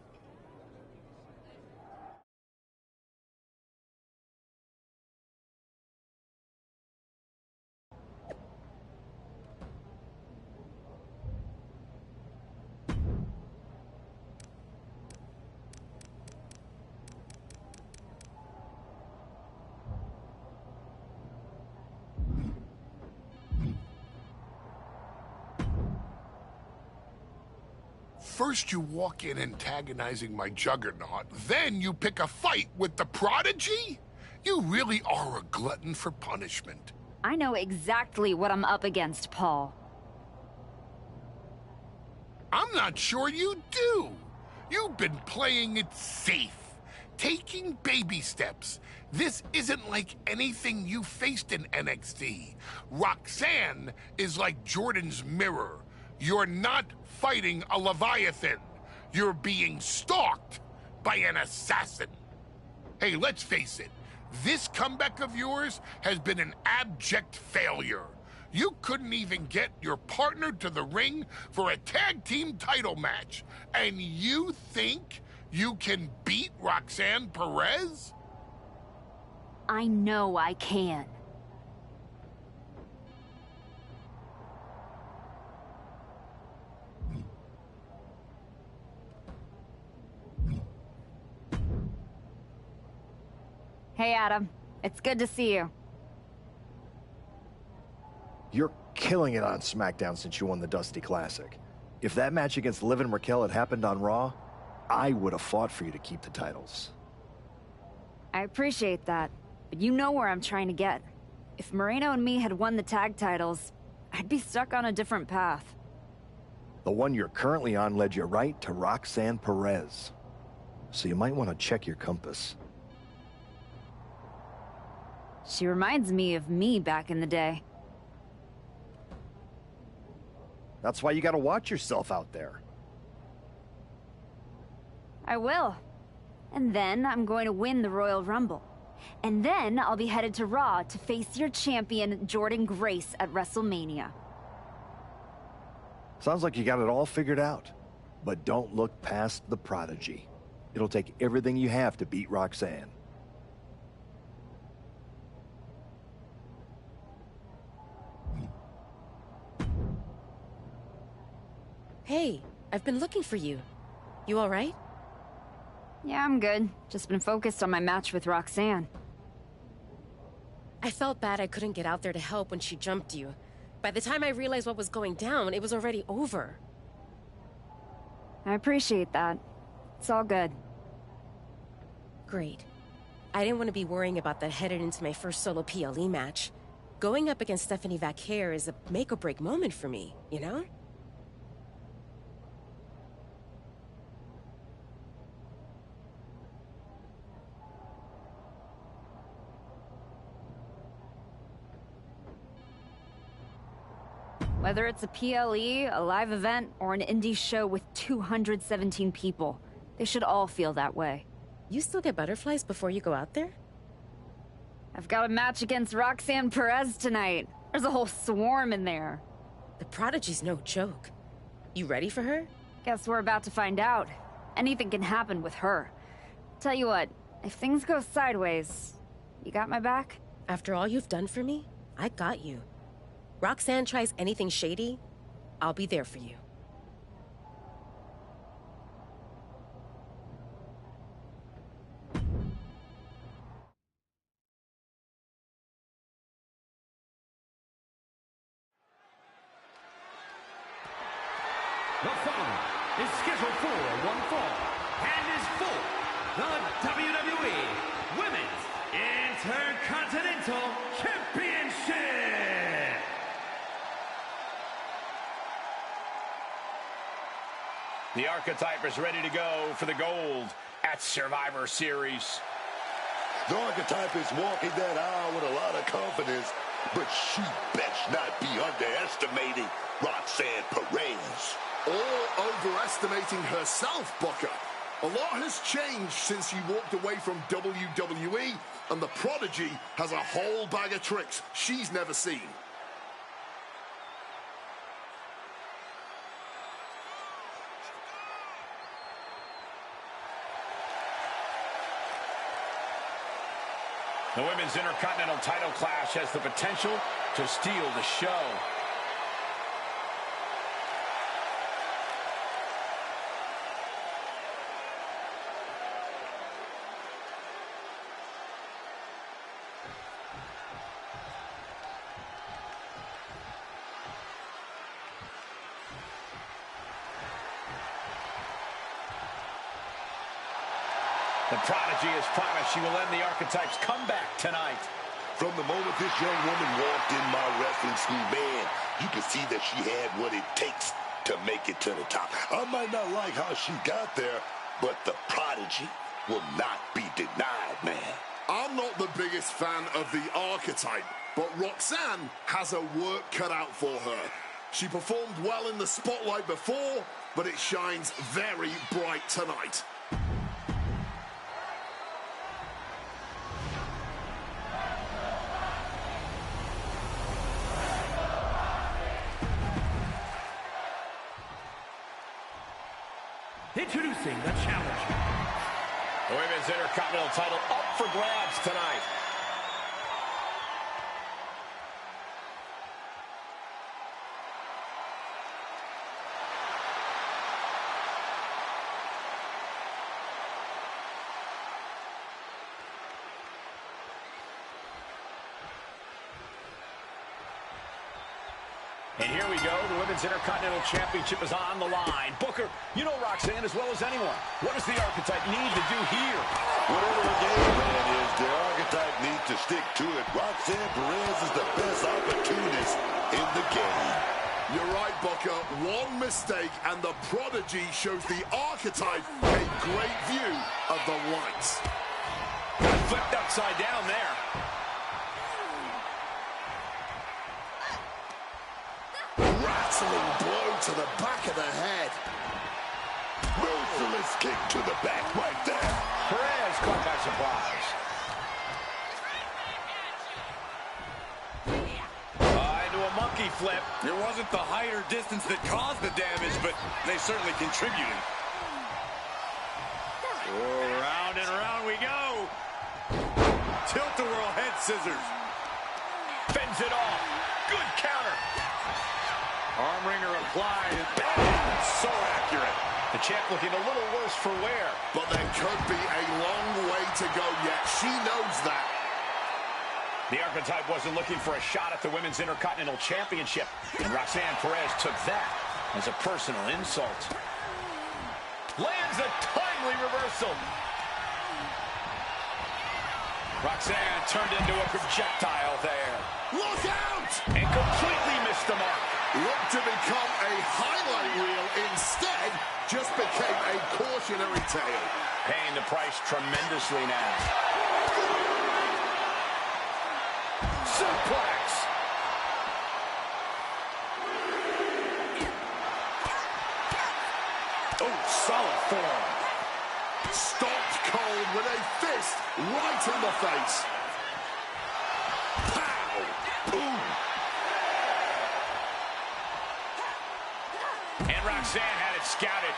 First you walk in antagonizing my juggernaut, then you pick a fight with the prodigy? You really are a glutton for punishment. I know exactly what I'm up against, Paul. I'm not sure you do. You've been playing it safe, taking baby steps. This isn't like anything you faced in NXT. Roxanne is like Jordan's mirror. You're not fighting a Leviathan. You're being stalked by an assassin. Hey, let's face it. This comeback of yours has been an abject failure. You couldn't even get your partner to the ring for a tag team title match. And you think you can beat Roxanne Perez? I know I can. Hey, Adam. It's good to see you. You're killing it on SmackDown since you won the Dusty Classic. If that match against Liv and Raquel had happened on Raw, I would have fought for you to keep the titles. I appreciate that, but you know where I'm trying to get. If Moreno and me had won the tag titles, I'd be stuck on a different path. The one you're currently on led you right to Roxanne Perez. So you might want to check your compass. She reminds me of me back in the day. That's why you gotta watch yourself out there. I will. And then I'm going to win the Royal Rumble. And then I'll be headed to Raw to face your champion, Jordan Grace, at WrestleMania. Sounds like you got it all figured out. But don't look past the prodigy. It'll take everything you have to beat Roxanne. Hey, I've been looking for you. You all right? Yeah, I'm good. Just been focused on my match with Roxanne. I felt bad I couldn't get out there to help when she jumped you. By the time I realized what was going down, it was already over. I appreciate that. It's all good. Great. I didn't want to be worrying about that headed into my first solo PLE match. Going up against Stephanie Vaquer is a make-or-break moment for me, you know? Whether it's a PLE, a live event, or an indie show with 217 people, they should all feel that way. You still get butterflies before you go out there? I've got a match against Roxanne Perez tonight. There's a whole swarm in there. The Prodigy's no joke. You ready for her? Guess we're about to find out. Anything can happen with her. Tell you what, if things go sideways, you got my back? After all you've done for me, I got you. Roxanne tries anything shady, I'll be there for you. The following is scheduled for one fall and is for the WWE Women's Intercontinental Championship. The Archetype is ready to go for the gold at Survivor Series. The Archetype is walking that aisle with a lot of confidence, but she best not be underestimating Roxanne Perez. Or overestimating herself, Booker. A lot has changed since you walked away from WWE, and the Prodigy has a whole bag of tricks she's never seen. The Women's Intercontinental title clash has the potential to steal the show. The Prodigy has promised she will end the Archetype's comeback tonight. From the moment this young woman walked in my wrestling school, man, you could see that she had what it takes to make it to the top. I might not like how she got there, but the Prodigy will not be denied, man. I'm not the biggest fan of the Archetype, but Roxanne has her work cut out for her. She performed well in the spotlight before, but it shines very bright tonight. Introducing the challenger. The Women's Intercontinental title up for grabs tonight. And here we go. The Women's Intercontinental Championship is on the line. Booker, you know Roxanne as well as anyone. What does the Archetype need to do here? Whatever the game plan is, the Archetype needs to stick to it. Roxanne Perez is the best opportunist in the game. You're right, Booker. One mistake, and the Prodigy shows the Archetype a great view of the lights. Got flipped upside down there. Rattling blow to the back of the head. Merciless kick to the back right there. Perez caught by surprise. Into a monkey flip. It wasn't the height or distance that caused the damage, but they certainly contributed. Oh, round and round we go. Tilt-a-whirl head scissors. Fends it off. Good counter. Arm wringer applied. Bam! So accurate. The champ looking a little worse for wear. But there could be a long way to go yet. She knows that. The Archetype wasn't looking for a shot at the Women's Intercontinental Championship, and Roxanne Perez took that as a personal insult. Lands a timely reversal. Roxanne turned into a projectile there. Look out! And completely missed the mark. Looked to become a highlight reel. Instead, just became a cautionary tale. Paying the price tremendously now. Suplex. Oh, solid form. Stopped cold with a fist right in the face. Pow! Ooh. And Roxanne had it scouted.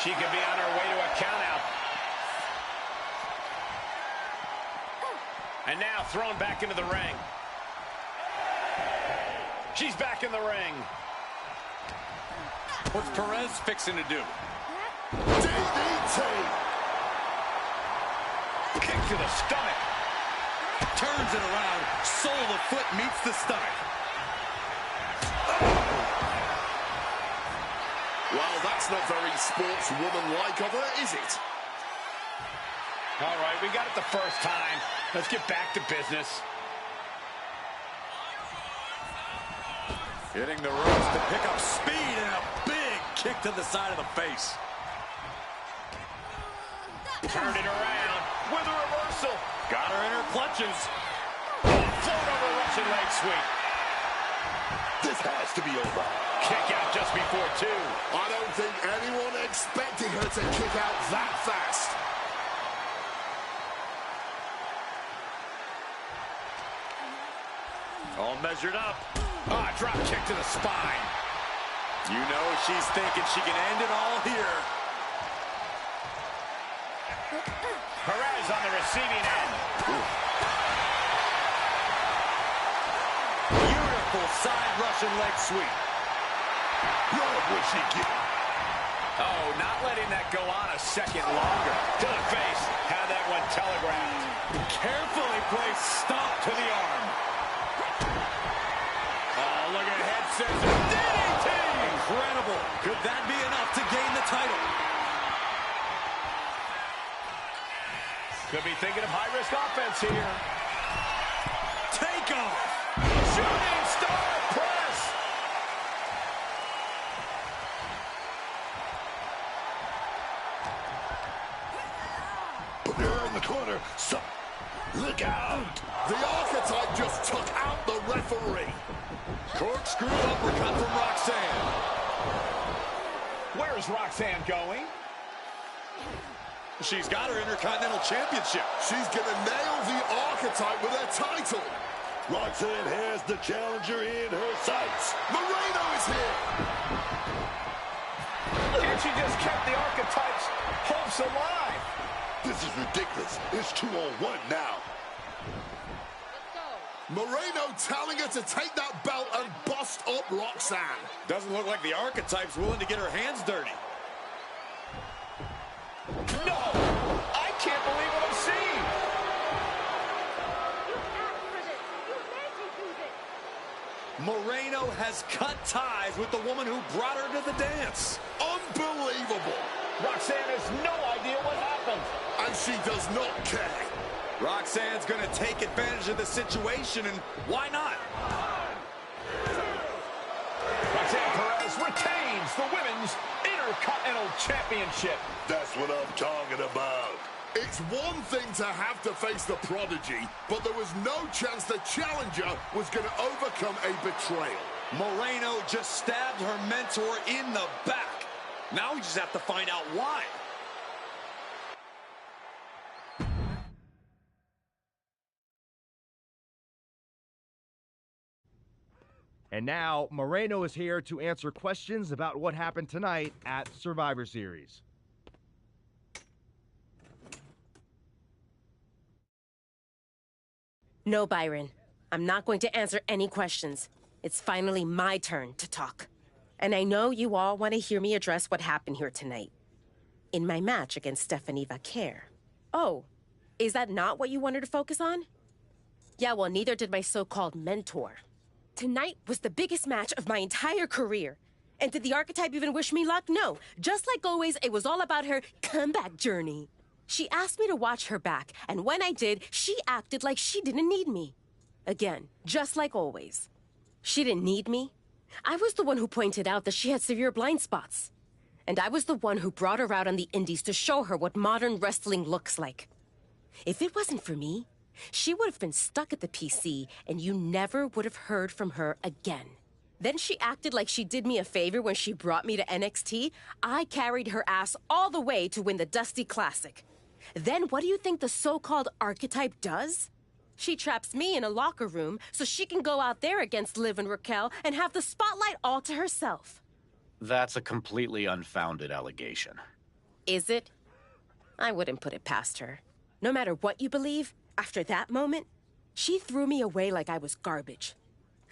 She could be on her way to a countout. And now thrown back into the ring. She's back in the ring. What's Perez fixing to do? DDT! Kick to the stomach. Turns it around. Sole of the foot meets the stomach. Well, that's not very sportswoman-like of her, is it? All right, we got it the first time. Let's get back to business. Hitting the ropes to pick up speed and a big kick to the side of the face. Turned it around with a reversal. Got her in her clutches. Float over Russian leg sweep. This has to be over. Kick out just before two. I don't think anyone expected her to kick out that fast. All measured up. Drop kick to the spine. You know she's thinking she can end it all here. Perez on the receiving end. Beautiful side Russian leg sweep. Lord, what's she get? Oh, not letting that go on a second longer. To the face. Had that one telegraphed. Carefully placed stop to the arm. Oh, look at head scissors. DDT! Incredible. Could that be enough to gain the title? Could be thinking of high-risk offense here. Take off. Shooting star press. They're in the corner. So, look out. The Archetype just took out the referee. Corkscrew uppercut from Roxanne. Where's Roxanne going? She's got her Intercontinental Championship. She's gonna nail the Archetype with her title. Roxanne has the challenger in her sights. Moreno is here. And she just kept the Archetype's hopes alive. This is ridiculous. It's 2-on-1 now. Moreno telling her to take that belt and bust up Roxanne. Doesn't look like the Archetype's willing to get her hands dirty. No! I can't believe what I'm seeing! Moreno has cut ties with the woman who brought her to the dance. Unbelievable. Roxanne has no idea what happened. And she does not care. Roxanne's going to take advantage of the situation, and why not? Roxanne Perez retains the Women's Intercontinental Championship. That's what I'm talking about. It's one thing to have to face the Prodigy, but there was no chance the challenger was going to overcome a betrayal. Moreno just stabbed her mentor in the back. Now we just have to find out why. And now, Moreno is here to answer questions about what happened tonight at Survivor Series. No, Byron. I'm not going to answer any questions. It's finally my turn to talk. And I know you all want to hear me address what happened here tonight. In my match against Stephanie Vaquer. Oh, is that not what you wanted to focus on? Yeah, well, neither did my so-called mentor. Tonight was the biggest match of my entire career. And did the Archetype even wish me luck? No. Just like always, it was all about her comeback journey. She asked me to watch her back, and when I did, she acted like she didn't need me. Again, just like always. She didn't need me. I was the one who pointed out that she had severe blind spots. And I was the one who brought her out on the indies to show her what modern wrestling looks like. If it wasn't for me, she would have been stuck at the PC, and you never would have heard from her again. Then she acted like she did me a favor when she brought me to NXT. I carried her ass all the way to win the Dusty Classic. Then what do you think the so-called Archetype does? She traps me in a locker room so she can go out there against Liv and Raquel and have the spotlight all to herself. That's a completely unfounded allegation. Is it? I wouldn't put it past her. No matter what you believe, after that moment, she threw me away like I was garbage.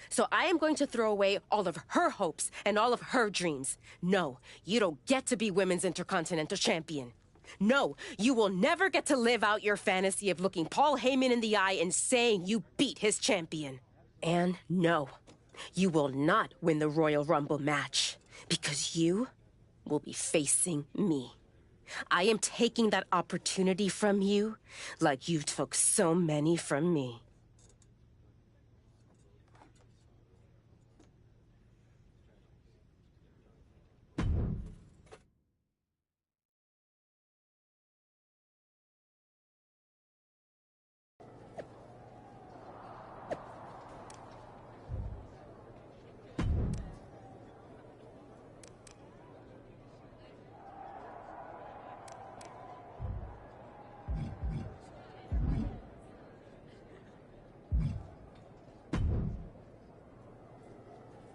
So I am going to throw away all of her hopes and all of her dreams. No, you don't get to be Women's Intercontinental Champion. No, you will never get to live out your fantasy of looking Paul Heyman in the eye and saying you beat his champion. And no, you will not win the Royal Rumble match because you will be facing me. I am taking that opportunity from you like you took so many from me.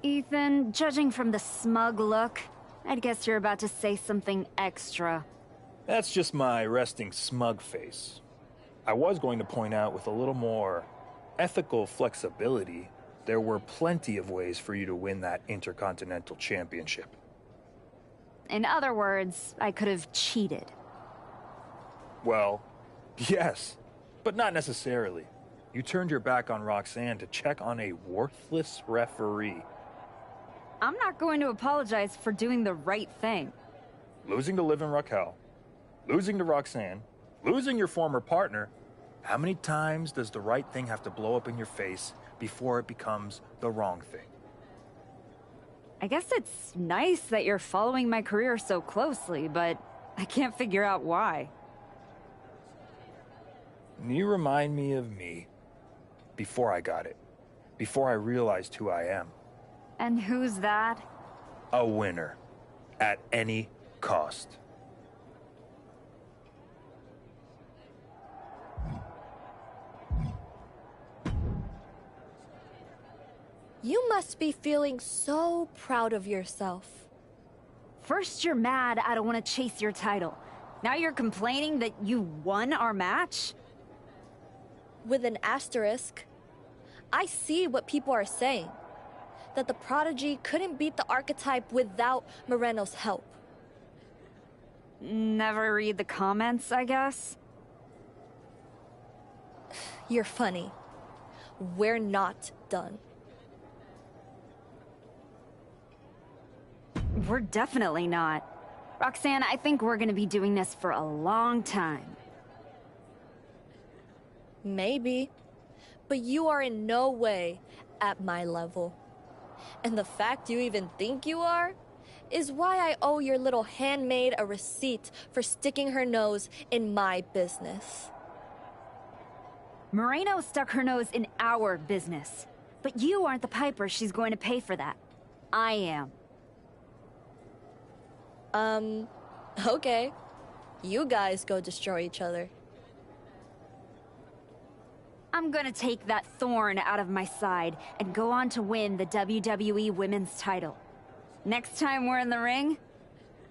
Ethan, judging from the smug look, I'd guess you're about to say something extra. That's just my resting smug face. I was going to point out with a little more ethical flexibility, there were plenty of ways for you to win that Intercontinental Championship. In other words, I could have cheated. Well, yes, but not necessarily. You turned your back on Roxanne to check on a worthless referee. I'm not going to apologize for doing the right thing. Losing to Liv and Raquel, losing to Roxanne, Losing your former partner, how many times does the right thing have to blow up in your face before it becomes the wrong thing? I guess it's nice that you're following my career so closely, but I can't figure out why. You remind me of me before I got it, before I realized who I am. And who's that? A winner, at any cost. You must be feeling so proud of yourself. First you're mad I don't want to chase your title. Now you're complaining that you won our match? With an asterisk. I see what people are saying. That the Prodigy couldn't beat the Archetype without Moreno's help. Never read the comments, I guess? You're funny. We're not done. We're definitely not. Roxanne, I think we're gonna be doing this for a long time. Maybe. But you are in no way at my level. And the fact you even think you are is why I owe your little handmaid a receipt for sticking her nose in my business. Moreno stuck her nose in our business. But you aren't the piper she's going to pay for that. I am. Okay. You guys go destroy each other. I'm gonna take that thorn out of my side and go on to win the WWE Women's title. Next time we're in the ring,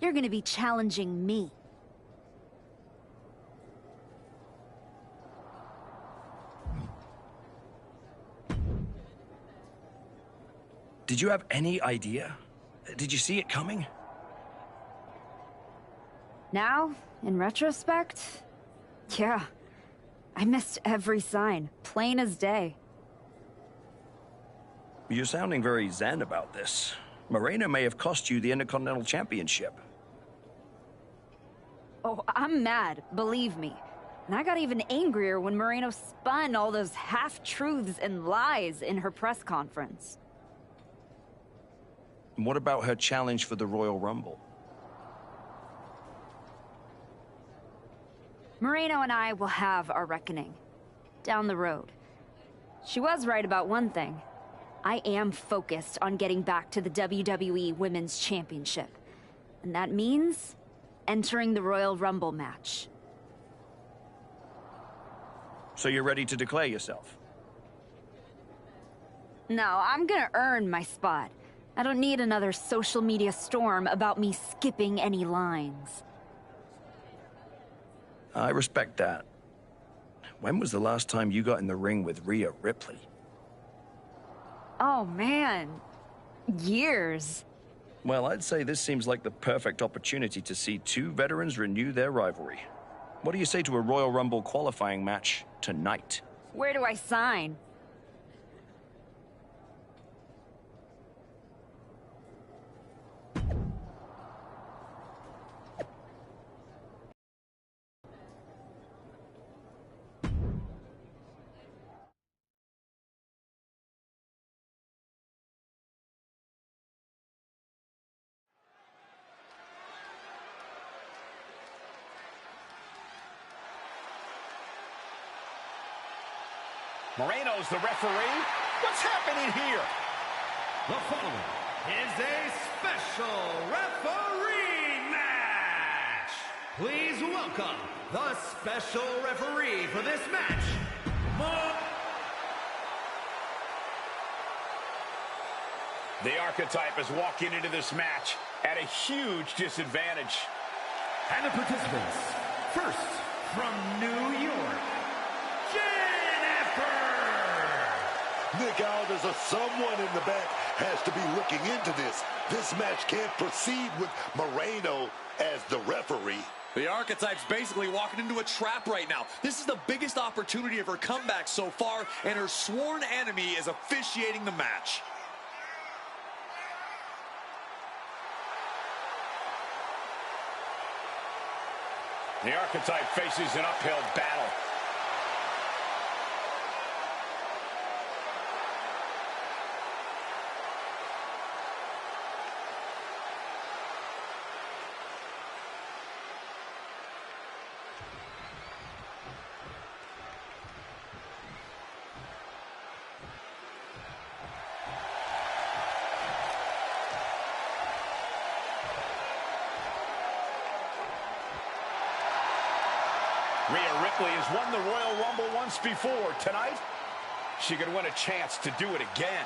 you're gonna be challenging me. Did you have any idea? Did you see it coming? Now, in retrospect, yeah. I missed every sign, plain as day. You're sounding very zen about this. Moreno may have cost you the Intercontinental Championship. Oh, I'm mad, believe me. And I got even angrier when Moreno spun all those half-truths and lies in her press conference. And what about her challenge for the Royal Rumble? Moreno and I will have our reckoning. Down the road. She was right about one thing. I am focused on getting back to the WWE Women's Championship. And that means entering the Royal Rumble match. So you're ready to declare yourself? No, I'm gonna earn my spot. I don't need another social media storm about me skipping any lines. I respect that. When was the last time you got in the ring with Rhea Ripley? Oh, man. Years. Well, I'd say this seems like the perfect opportunity to see two veterans renew their rivalry. What do you say to a Royal Rumble qualifying match tonight? Where do I sign? Moreno's the referee. What's happening here? The following is a special referee match. Please welcome the special referee for this match, The Archetype is walking into this match at a huge disadvantage. And the participants, first from New York, Nick Aldis, or someone in the back, has to be looking into this. This match can't proceed with Moreno as the referee. The Archetype's basically walking into a trap right now. This is the biggest opportunity of her comeback so far, and her sworn enemy is officiating the match. The Archetype faces an uphill battle. Rhea Ripley has won the Royal Rumble once before. Tonight, she could win a chance to do it again.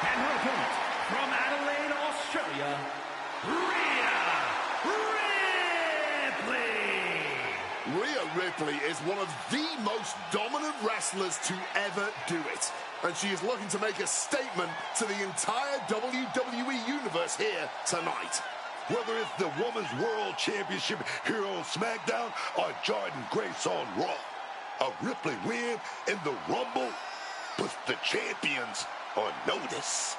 And her opponent, from Adelaide, Australia, Rhea Ripley. Rhea Ripley is one of the most dominant wrestlers to ever do it. And she is looking to make a statement to the entire WWE Universe here tonight. Whether it's the Women's World Championship here on SmackDown or Jordan Grace on Raw, a Ripley win in the Rumble puts the champions on notice.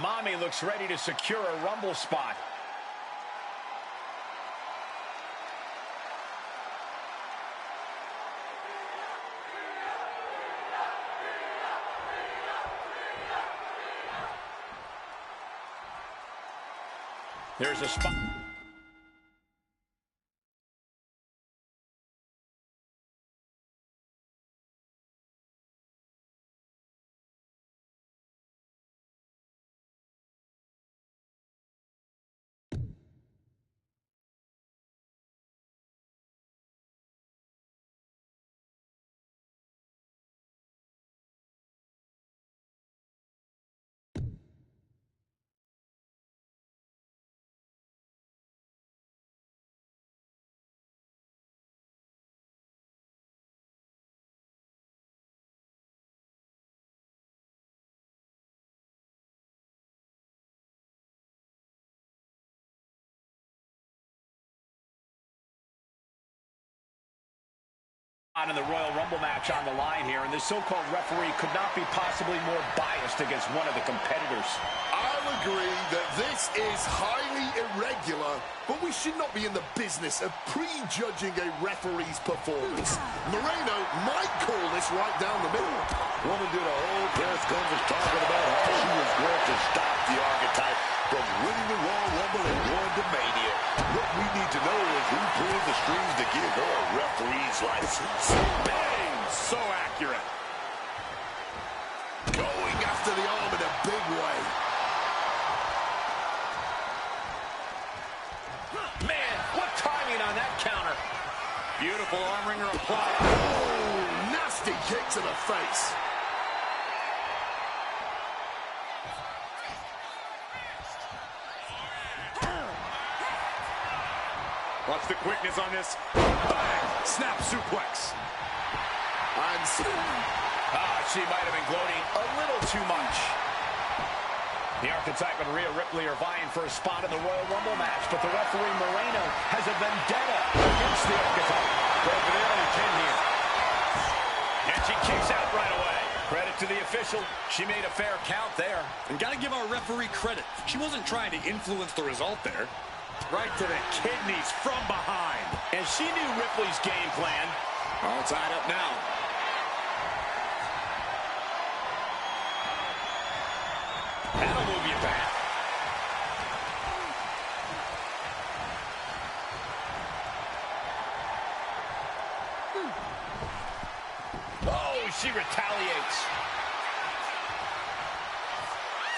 Mommy looks ready to secure a Rumble spot. There's a spot. In the Royal Rumble match on the line here, and the so-called referee could not be possibly more biased against one of the competitors. I'll agree that this is highly irregular, but we should not be in the business of prejudging a referee's performance. Moreno might call this right down the middle. Woman did a whole press conference talking about how she was going to stop the Archetype from winning the Royal Rumble and going to Mania. What we need to know is who pulled the strings to give her a referee's license. Bang! So accurate. Going after the arm in a big way. Man, what timing on that counter. Beautiful arm wringer applied. Oh, nasty kick to the face. Watch the quickness on this. Bang! Snap suplex. She might have been gloating a little too much. The Archetype and Rhea Ripley are vying for a spot in the Royal Rumble match, but the referee Moreno has a vendetta against the Archetype. Going for the early pin here. And she kicks out right away. Credit to the official. She made a fair count there. And gotta give our referee credit. She wasn't trying to influence the result there. Right to the kidneys from behind. And she knew Ripley's game plan. All tied up now. That'll move you back. Oh, she retaliates.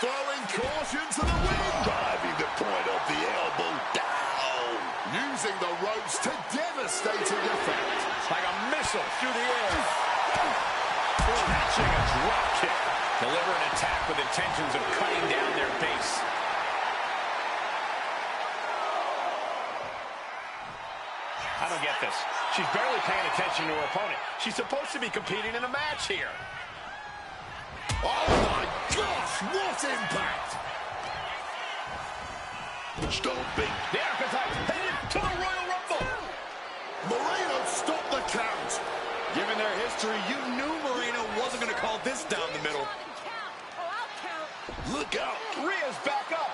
Throwing caution to the wind. Driving the point of the elbow down. Using the ropes to devastating effect. Like a missile through the air. Catching a drop kick. Deliver an attack with intentions of cutting down their base. I don't get this. She's barely paying attention to her opponent. She's supposed to be competing in a match here. Oh my gosh, what impact! Stomping. The archetype headed to the Royal Rumble. Moreno stopped the count. Given their history, you knew Moreno wasn't going to call this down the middle. Look out. Rhea's back up.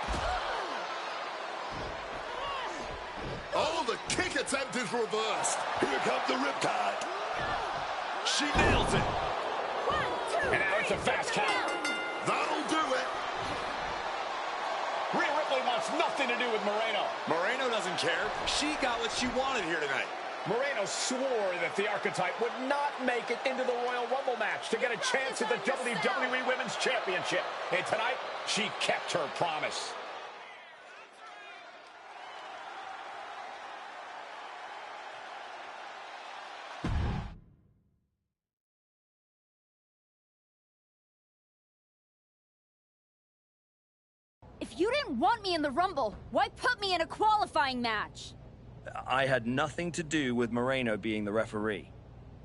Oh, the kick attempt is reversed. Here comes the riptide. She nails it. And now it's a fast count. That'll do it. Rhea Ripley wants nothing to do with Moreno. Moreno doesn't care. She got what she wanted here tonight. Moreno swore that the archetype would not make it into the Royal Rumble match to get a chance at the WWE Women's Championship. And tonight, she kept her promise. If you didn't want me in the Rumble, why put me in a qualifying match? I had nothing to do with Moreno being the referee.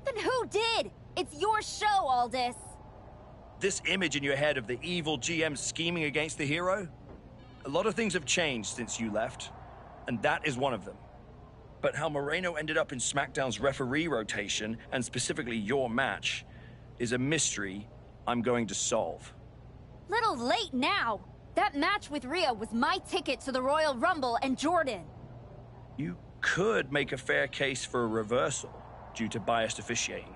Then who did? It's your show, Aldous. This image in your head of the evil GM scheming against the hero? A lot of things have changed since you left, and that is one of them. But how Moreno ended up in SmackDown's referee rotation, and specifically your match, is a mystery I'm going to solve. Little late now. That match with Rhea was my ticket to the Royal Rumble and Jordan. You could make a fair case for a reversal due to biased officiating.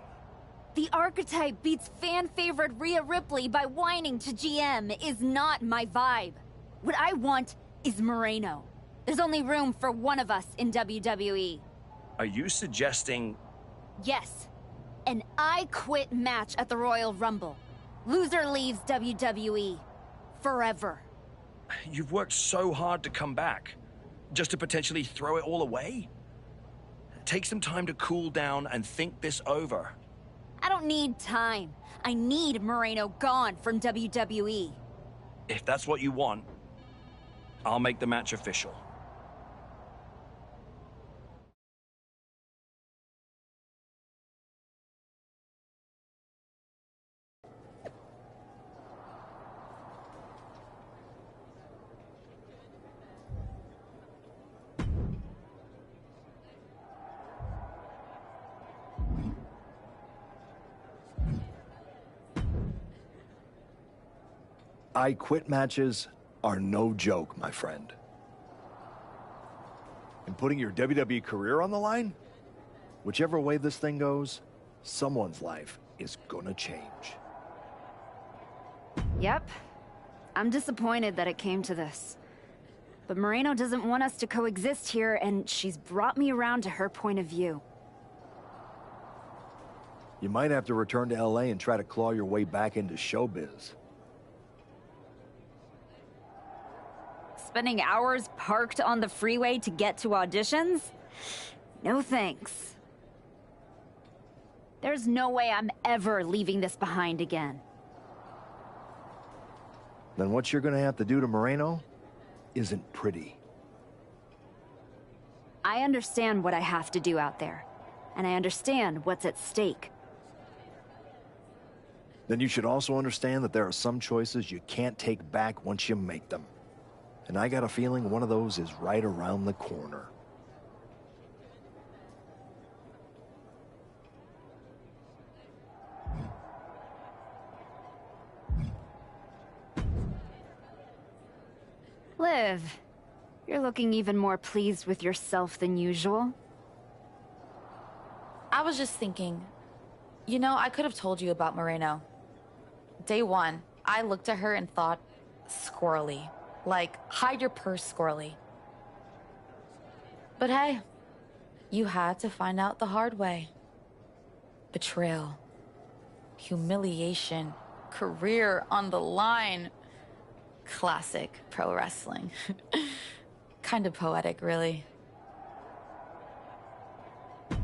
The archetype beats fan-favorite Rhea Ripley by whining to GM is not my vibe. What I want is Moreno. There's only room for one of us in WWE. Are you suggesting... Yes. An I Quit match at the Royal Rumble. Loser leaves WWE. Forever. You've worked so hard to come back, just to potentially throw it all away? Take some time to cool down and think this over. I don't need time. I need Moreno gone from WWE. If that's what you want, I'll make the match official. I Quit matches are no joke, my friend. And putting your WWE career on the line? Whichever way this thing goes, someone's life is gonna change. Yep. I'm disappointed that it came to this. But Moreno doesn't want us to coexist here, and she's brought me around to her point of view. You might have to return to LA and try to claw your way back into showbiz. Spending hours parked on the freeway to get to auditions? No thanks. There's no way I'm ever leaving this behind again. Then what you're gonna have to do to Moreno isn't pretty. I understand what I have to do out there, and I understand what's at stake. Then you should also understand that there are some choices you can't take back once you make them. And I got a feeling one of those is right around the corner. Liv, you're looking even more pleased with yourself than usual. I was just thinking, you know, I could have told you about Moreno. Day one, I looked at her and thought, squirrely. Like, hide your purse, squirrely. But hey, you had to find out the hard way. Betrayal, humiliation, career on the line. Classic pro wrestling. Kind of poetic, really.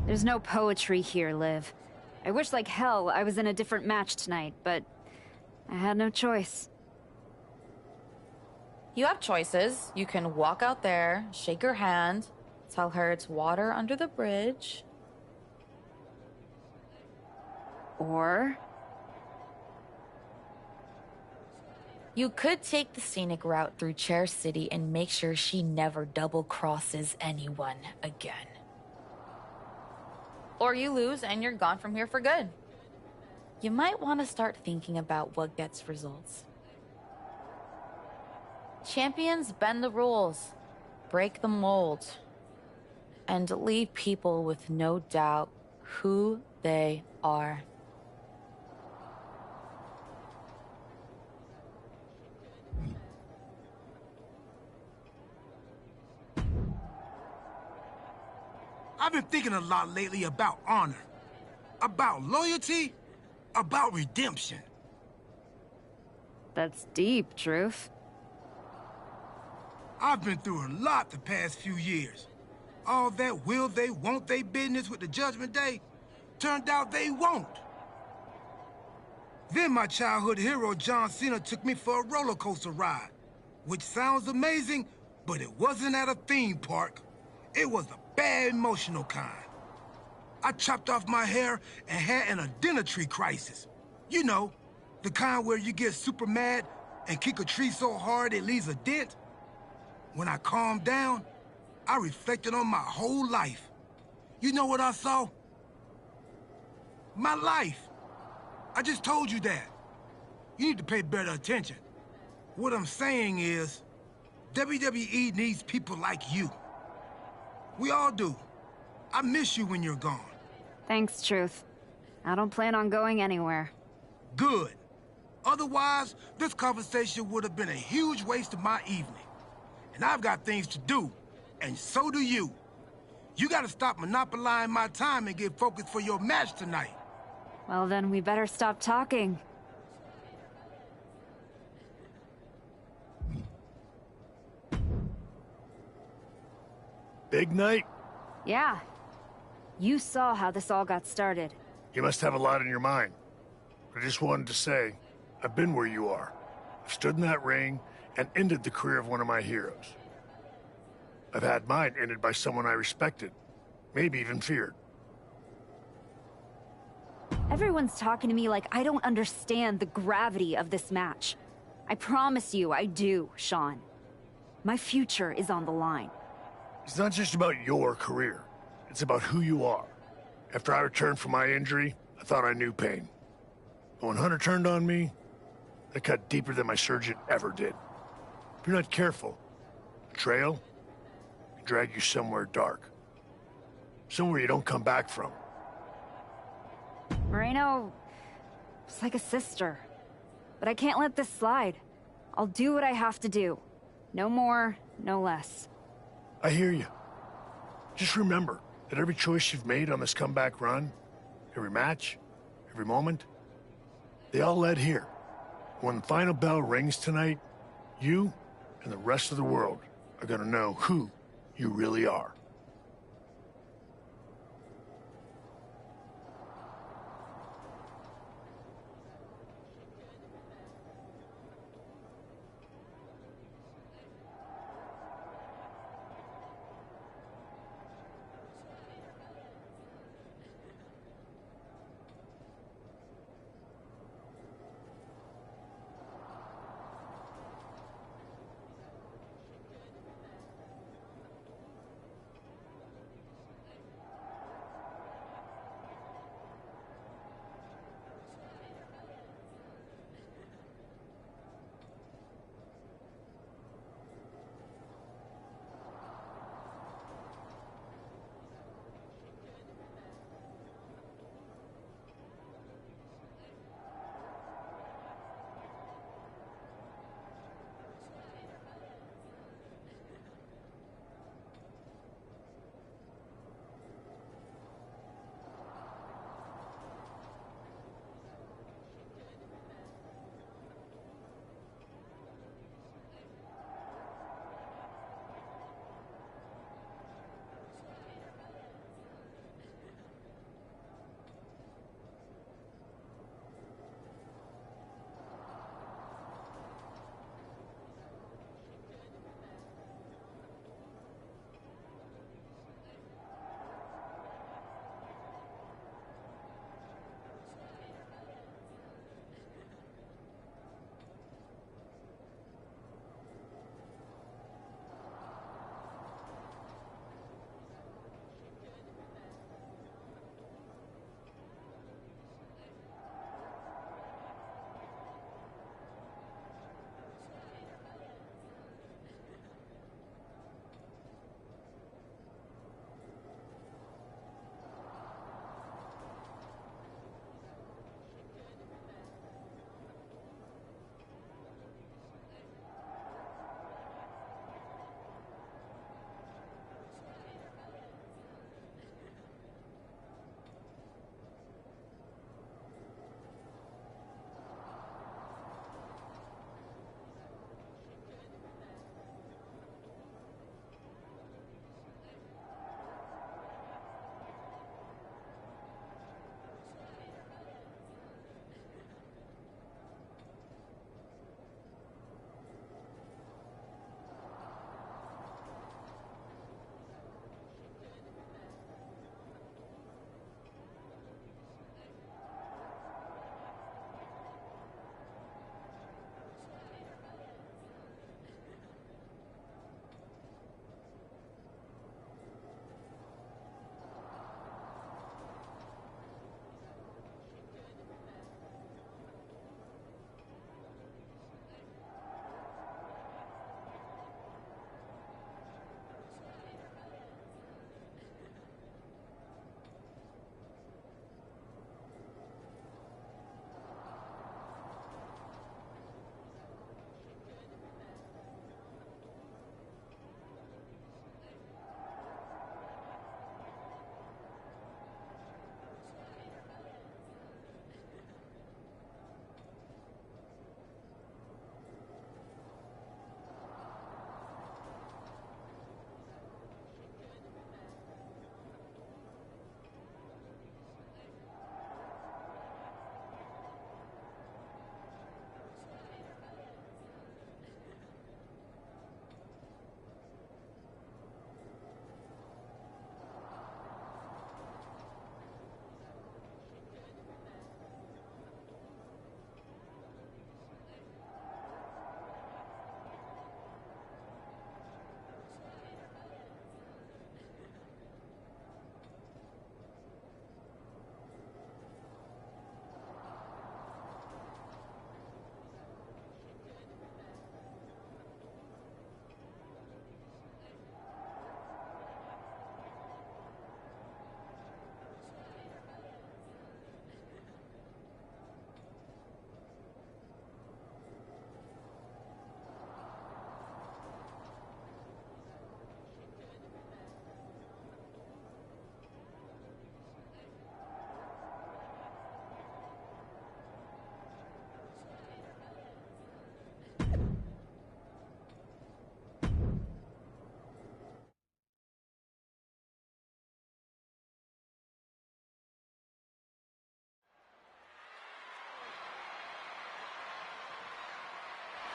There's no poetry here, Liv. I wish like hell I was in a different match tonight, but I had no choice. You have choices. You can walk out there, shake her hand, tell her it's water under the bridge. Or... you could take the scenic route through Chair City and make sure she never double-crosses anyone again. Or you lose and you're gone from here for good. You might want to start thinking about what gets results. Champions bend the rules, break the mold, and leave people with no doubt who they are. I've been thinking a lot lately about honor, about loyalty, about redemption. That's deep, Truth. I've been through a lot the past few years. All that will they, won't they business with the Judgment Day turned out they won't. Then my childhood hero John Cena took me for a roller coaster ride, which sounds amazing, but it wasn't at a theme park. It was the bad emotional kind. I chopped off my hair and had an identity crisis. You know, the kind where you get super mad and kick a tree so hard it leaves a dent. When I calmed down, I reflected on my whole life. You know what I saw? My life. I just told you that. You need to pay better attention. What I'm saying is, WWE needs people like you. We all do. I miss you when you're gone. Thanks, Truth. I don't plan on going anywhere. Good. Otherwise, this conversation would have been a huge waste of my evening. And I've got things to do, and so do you. You gotta stop monopolizing my time and get focused for your match tonight. Well, then we better stop talking. Big night? Yeah. You saw how this all got started. You must have a lot in your mind. I just wanted to say, I've been where you are. I've stood in that ring and ended the career of one of my heroes. I've had mine ended by someone I respected, maybe even feared. Everyone's talking to me like I don't understand the gravity of this match. I promise you I do, Sean. My future is on the line. It's not just about your career. It's about who you are. After I returned from my injury, I thought I knew pain. But when Hunter turned on me, that cut deeper than my surgeon ever did. If you're not careful, the trail can drag you somewhere dark. Somewhere you don't come back from. Moreno is like a sister. But I can't let this slide. I'll do what I have to do. No more, no less. I hear you. Just remember that every choice you've made on this comeback run, every match, every moment, they all led here. When the final bell rings tonight, you and the rest of the world are gonna know who you really are.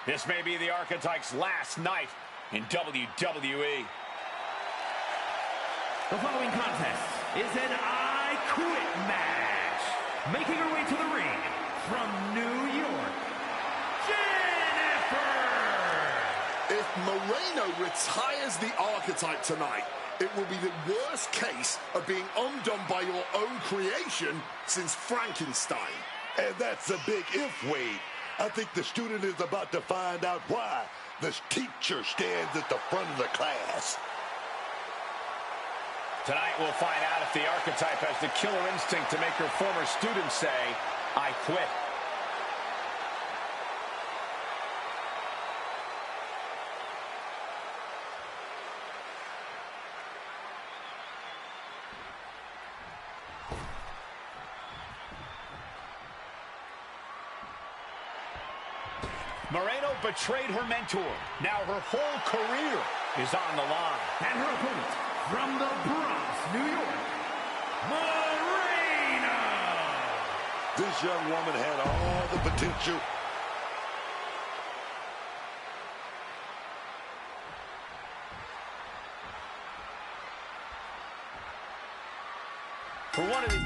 This may be the Archetype's last night in WWE. The following contest is an I Quit match. Making her way to the ring from New York, Jennifer! If Moreno retires the Archetype tonight, it will be the worst case of being undone by your own creation since Frankenstein. And that's a big if, Wade. I think the student is about to find out why this teacher stands at the front of the class. Tonight we'll find out if the Archetype has the killer instinct to make her former students say, I quit. Moreno betrayed her mentor. Now her whole career is on the line. And her opponent from the Bronx, New York, Moreno! This young woman had all the potential. For one of the...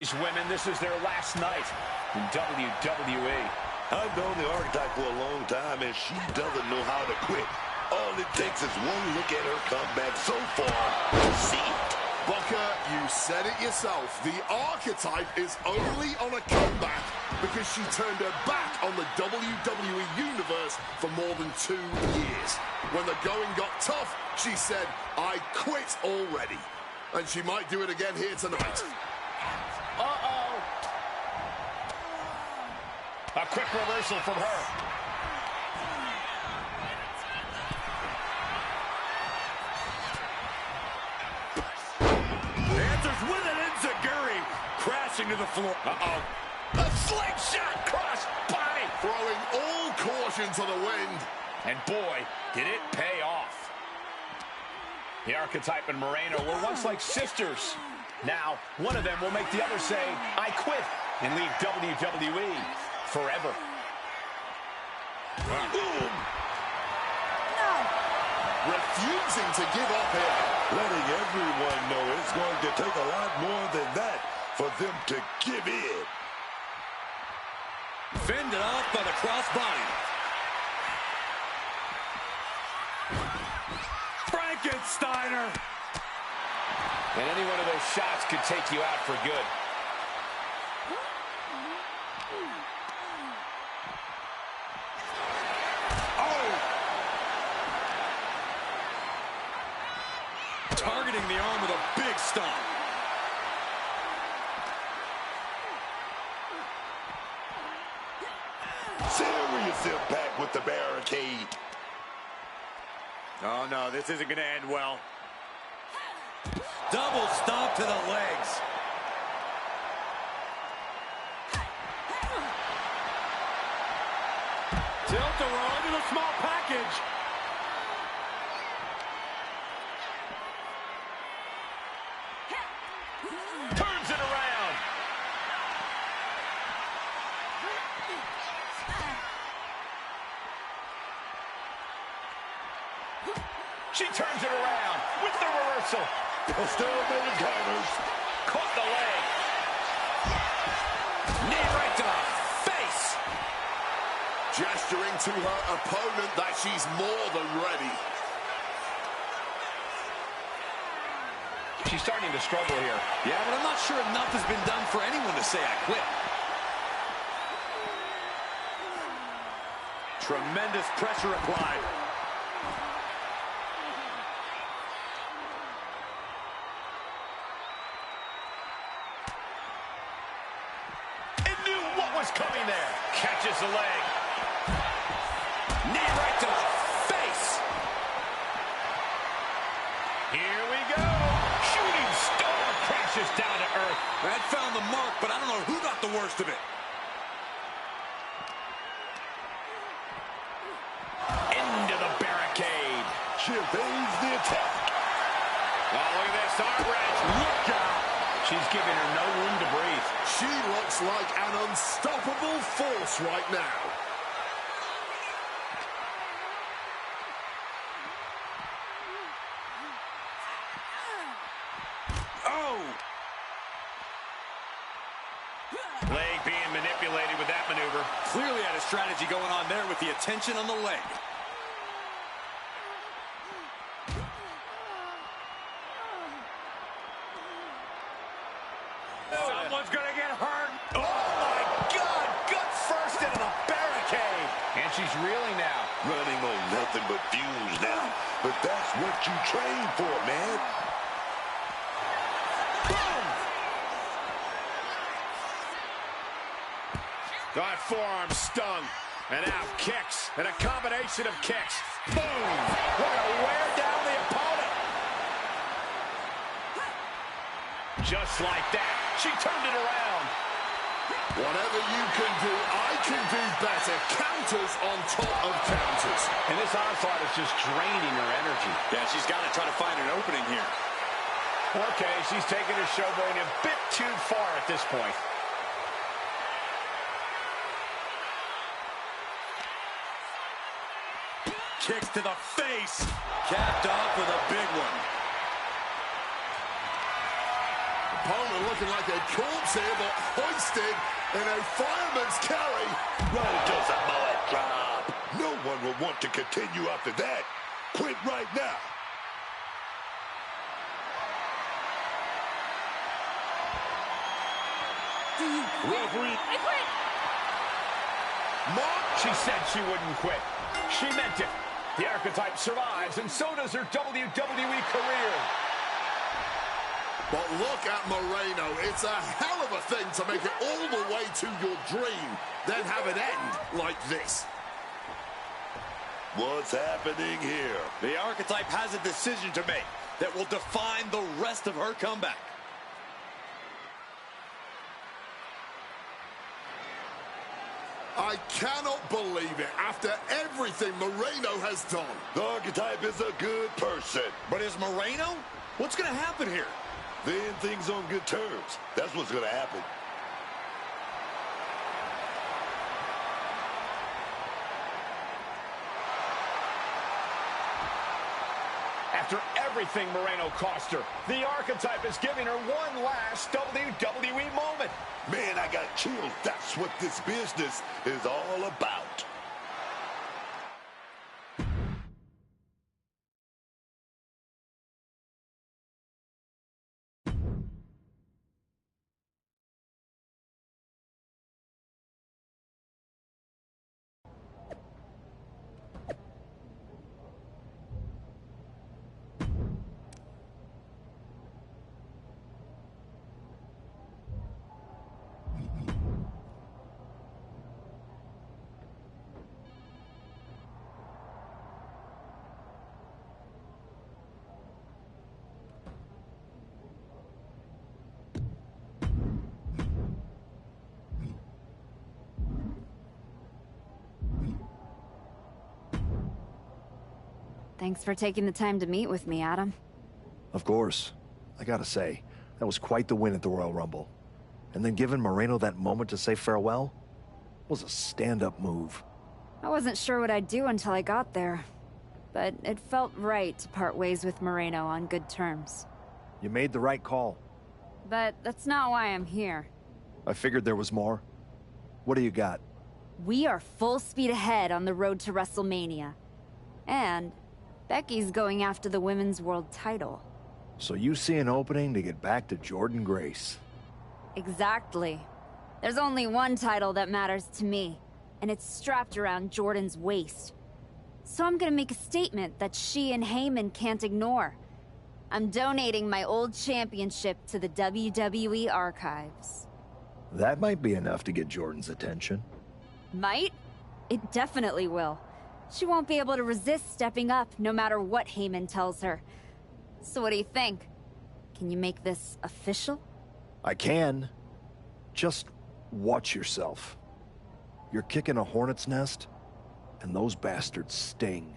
These women, this is their last night in WWE. I've known the Archetype for a long time, and she doesn't know how to quit. All it takes is one look at her comeback so far to see it. Booker, you said it yourself. The Archetype is only on a comeback because she turned her back on the WWE Universe for more than 2 years. When the going got tough, she said, I quit already. And she might do it again here tonight. Uh-oh. A quick reversal from her. Answers with an enziguri, crashing to the floor. Uh-oh. A slingshot cross body. Throwing all caution to the wind. And boy, did it pay off. The Archetype and Moreno were once like sisters. Now, one of them will make the other say, I quit, and leave WWE forever. Boom. No. Refusing to give up here. Letting everyone know it's going to take a lot more than that for them to give in. Fended off by the crossbody. Frankensteiner. And any one of those shots could take you out for good. Targeting the arm with a big stomp. Serious impact with the barricade. Oh, no, this isn't going to end well. Double stomp to the legs. Tilt-a-whirl into the small package. Turns it around. She turns it around with the reversal. Still many counters. Caught the leg. Knee right to the face. Gesturing to her opponent that she's more than ready. She's starting to struggle here. Yeah, but I'm not sure enough has been done for anyone to say I quit. Tremendous pressure applied. And knew what was coming there. Catches the leg. Knee right to the face. Here we go. Shooting star crashes down to earth. That found the mark, but I don't know who got the worst of it. Into the barricade. She evades the attack. Oh, look at this. Arm wrench. Look out. She's giving her no room to breathe. She looks like an unstoppable force right now. Oh! Leg being manipulated with that maneuver. Clearly had a strategy going on there with the attention on the leg. Someone's gonna get hurt. Oh, my God! Gut first into the barricade. And she's reeling now. Running on nothing but fumes now. But that's what you train for, man. Boom! That forearm stung. And now kicks. And a combination of kicks. Boom! We're going to wear down the opponent. Just like that. She turned it around. Whatever you can do, I can do better. Counters on top of counters. And this onslaught is just draining her energy. Yeah, she's got to try to find an opening here. Okay, she's taking her showboating a bit too far at this point. Kicks to the face. Capped off with a big one. Opponent looking like a corpse here, but hoisted in a fireman's carry. Right into the mullet drop. No one will want to continue after that. Quit right now. Referee. I quit! Mark. She said she wouldn't quit. She meant it. The archetype survives, and so does her WWE career. But look at Moreno. It's a hell of a thing to make it all the way to your dream, then have it end like this. What's happening here? The archetype has a decision to make that will define the rest of her comeback. I cannot believe it. After everything Moreno has done. The archetype is a good person. But is Moreno? What's going to happen here? Then things on good terms. That's what's going to happen. After everything Moreno cost her, the archetype is giving her one last WWE moment. Man, I got chills. That's what this business is all about. Thanks for taking the time to meet with me, Adam. Of course. I gotta say, that was quite the win at the Royal Rumble. And then giving Moreno that moment to say farewell was a stand-up move. I wasn't sure what I'd do until I got there. But it felt right to part ways with Moreno on good terms. You made the right call. But that's not why I'm here. I figured there was more. What do you got? We are full speed ahead on the road to WrestleMania. And Becky's going after the Women's World title. So you see an opening to get back to Jordan Grace. Exactly. There's only one title that matters to me, and it's strapped around Jordan's waist. So I'm gonna make a statement that she and Heyman can't ignore. I'm donating my old championship to the WWE archives. That might be enough to get Jordan's attention. Might? It definitely will. She won't be able to resist stepping up no matter what Heyman tells her. So what do you think? Can you make this official? I can. Just watch yourself. You're kicking a hornet's nest, and those bastards sting.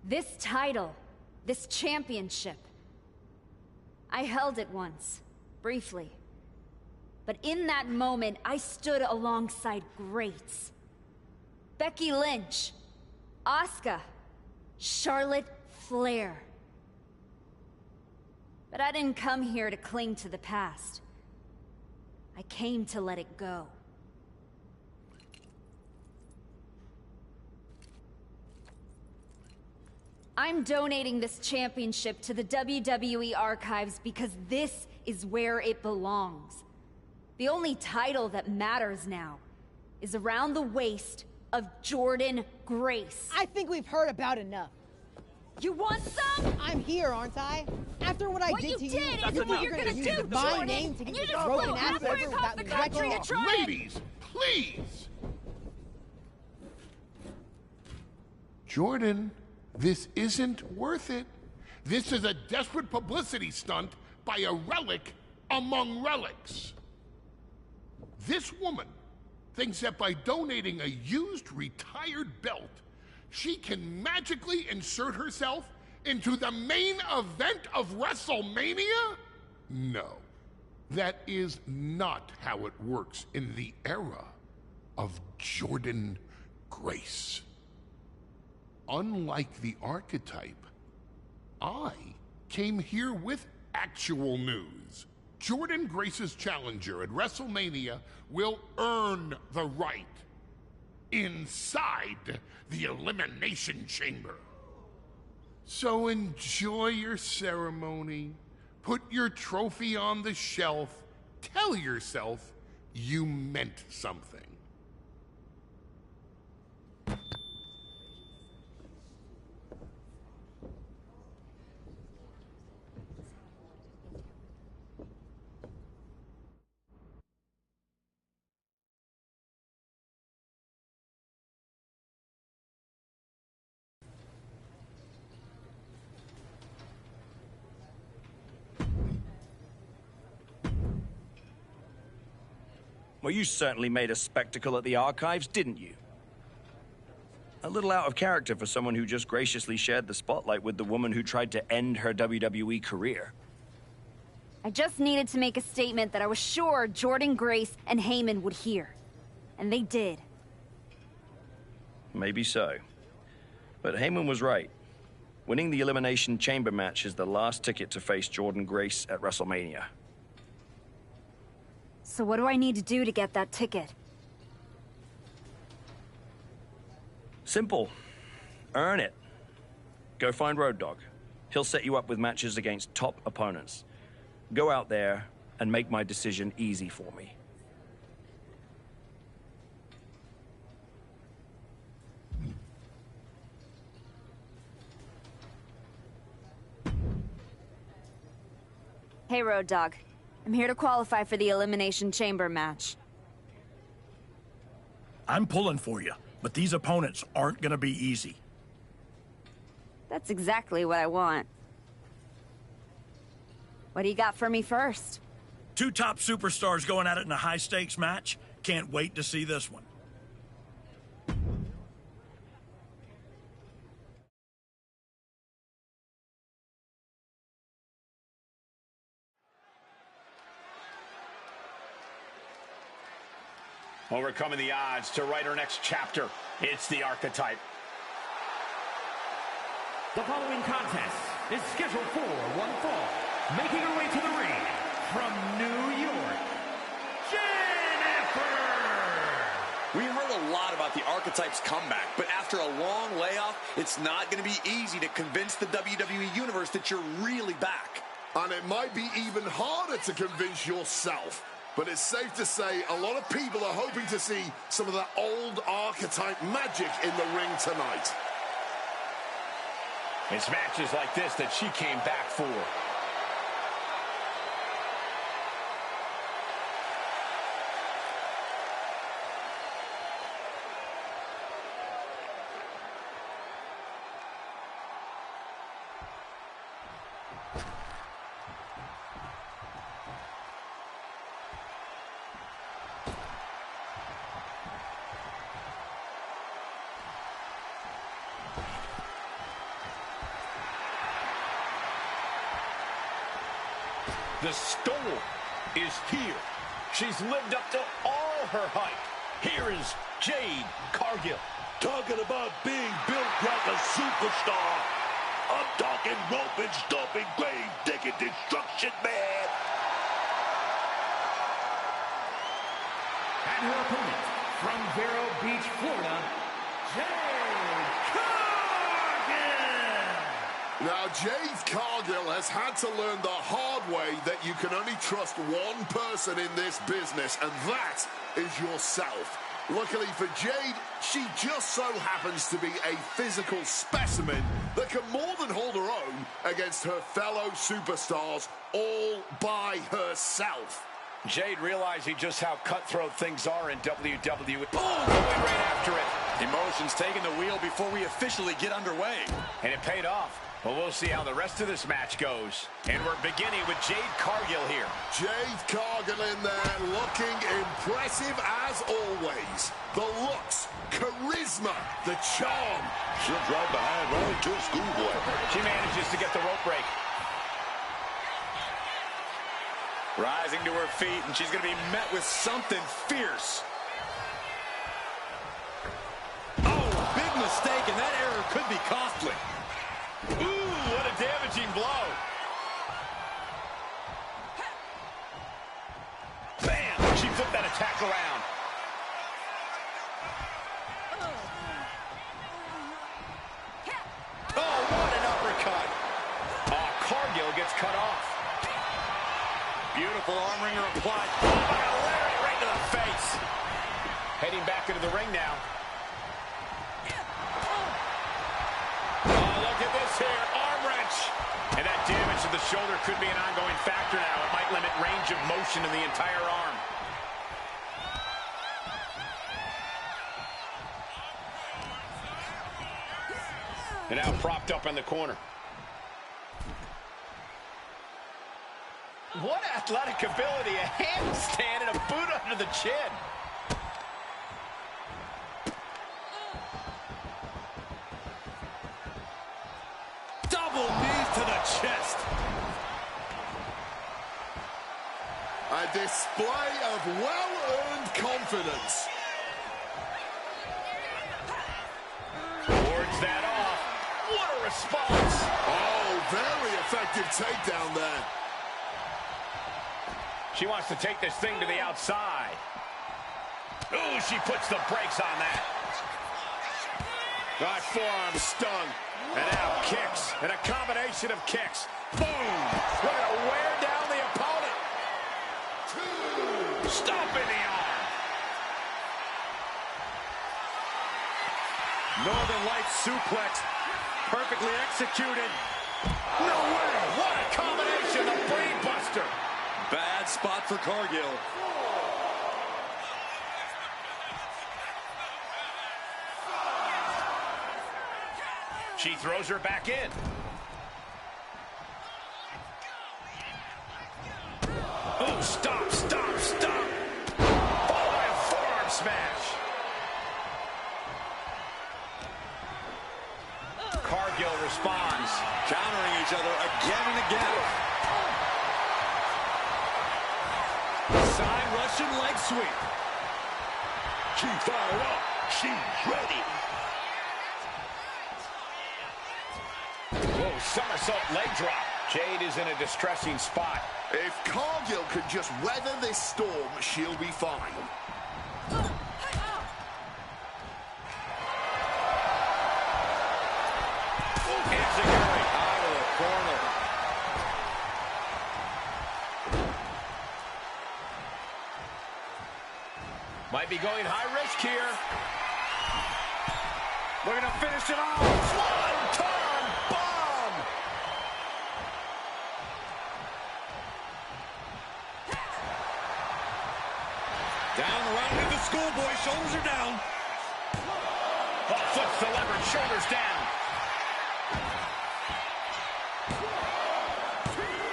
This title, this championship. I held it once, briefly. But in that moment, I stood alongside greats. Becky Lynch, Asuka, Charlotte Flair. But I didn't come here to cling to the past. I came to let it go. I'm donating this championship to the WWE archives because this is where it belongs. The only title that matters now is around the waist of Jordan Grace. I think we've heard about enough. You want some? I'm here, aren't I? After what I did to you, is what you're gonna do, my Jordan. name to get You your just broken flew ass halfway over across without the me country to try and... Ladies, please! Jordan, this isn't worth it. This is a desperate publicity stunt by a relic among relics. This woman thinks that by donating a used retired belt, she can magically insert herself into the main event of WrestleMania? No, that is not how it works in the era of Jordan Grace. Unlike the archetype, I came here with actual news. Jordan Grace's challenger at WrestleMania will earn the right inside the Elimination Chamber. So enjoy your ceremony, put your trophy on the shelf, tell yourself you meant something. Well, you certainly made a spectacle at the archives, didn't you? A little out of character for someone who just graciously shared the spotlight with the woman who tried to end her WWE career. I just needed to make a statement that I was sure Jordan Grace and Heyman would hear. And they did. Maybe so. But Heyman was right. Winning the Elimination Chamber match is the last ticket to face Jordan Grace at WrestleMania. So what do I need to do to get that ticket? Simple. Earn it. Go find Road Dogg. He'll set you up with matches against top opponents. Go out there and make my decision easy for me. Hey, Road Dogg. I'm here to qualify for the Elimination Chamber match. I'm pulling for you, but these opponents aren't gonna be easy. That's exactly what I want. What do you got for me first? Two top superstars going at it in a high-stakes match. Can't wait to see this one. Overcoming the odds to write her next chapter. It's the Archetype. The following contest is scheduled for one fall. Making her way to the ring from New York, Jennifer! We heard a lot about the Archetype's comeback, but after a long layoff, it's not going to be easy to convince the WWE Universe that you're really back. And it might be even harder to convince yourself. But it's safe to say a lot of people are hoping to see some of that old Archetype magic in the ring tonight. It's matches like this that she came back for. The storm is here. She's lived up to all her hype. Here is Jade Cargill. Talking about being built like a superstar. I'm talking roping, stomping, grave digging, destruction, man. And her opponent from Vero Beach, Florida, Jade Cargill! Now, Jade Cargill has had to learn the hard way that you can only trust one person in this business, and that is yourself. Luckily for Jade, she just so happens to be a physical specimen that can more than hold her own against her fellow superstars all by herself. Jade realizing just how cutthroat things are in WWE. Boom! Going right after it. Emotions taking the wheel before we officially get underway. And it paid off. Well, we'll see how the rest of this match goes. And we're beginning with Jade Cargill here. Jade Cargill in there, looking impressive as always. The looks, charisma, the charm. She'll drive behind right into a schoolboy. She manages to get the rope break. Rising to her feet, and she's going to be met with something fierce. Oh, big mistake, and that error could be costly. Ooh, what a damaging blow. Bam! She flipped that attack around. Oh, what an uppercut. Oh, Cargill gets cut off. Beautiful arm wringer applied. Oh, a lariat right to the face. Heading back into the ring now. Oh, look at this here. Arm wrench. And that damage to the shoulder could be an ongoing factor now. It might limit range of motion in the entire arm. And now propped up in the corner. What athletic ability, a handstand and a boot under the chin. Double knees to the chest. A display of well-earned confidence. Wards that off. What a response. Oh, very effective takedown there. She wants to take this thing to the outside. Ooh, she puts the brakes on that. Got forearm stung. And now kicks. And a combination of kicks. Boom! We're going to wear down the opponent. Two. Stomp in the arm. Northern Lights suplex. Perfectly executed. No way! What a combination. The brain buster. Bad spot for Cargill. She throws her back in. Oh, stop, stop, stop. Followed by a forearm smash. Cargill responds. Countering each other again and again. Side Russian leg sweep. She's fired up. She's ready. Whoa, somersault leg drop. Jade is in a distressing spot. If Cargill can just weather this storm, she'll be fine. Enziguri out of the corner. Might be going high risk here. Looking to finish it off. Swanton bomb. Down around into the schoolboy. Shoulders are down. Oh, flips the lever. Shoulders down.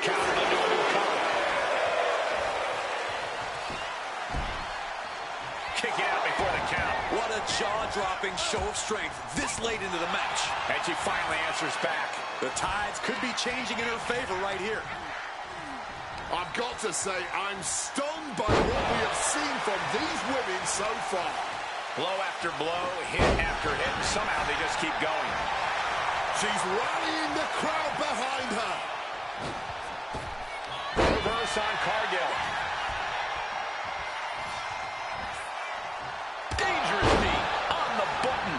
Countered into a new cover. Kicking out before the count. What a jaw-dropping show of strength this late into the match. And she finally answers back. The tides could be changing in her favor right here. I've got to say, I'm stunned by what we have seen from these women so far. Blow after blow, hit after hit, and somehow they just keep going. She's rallying the crowd behind her. Reverse on Cargill. Dangerous knee on the button.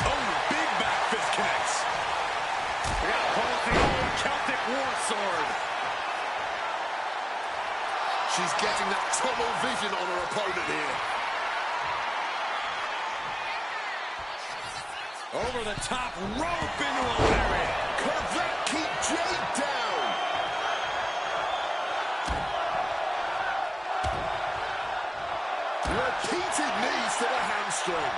Oh, big back fist connects. We got both the old Celtic war sword. She's getting that tunnel vision on her opponent here. Over the top rope into a lariat. Could that keep Jade down? Repeated knees to the hamstring.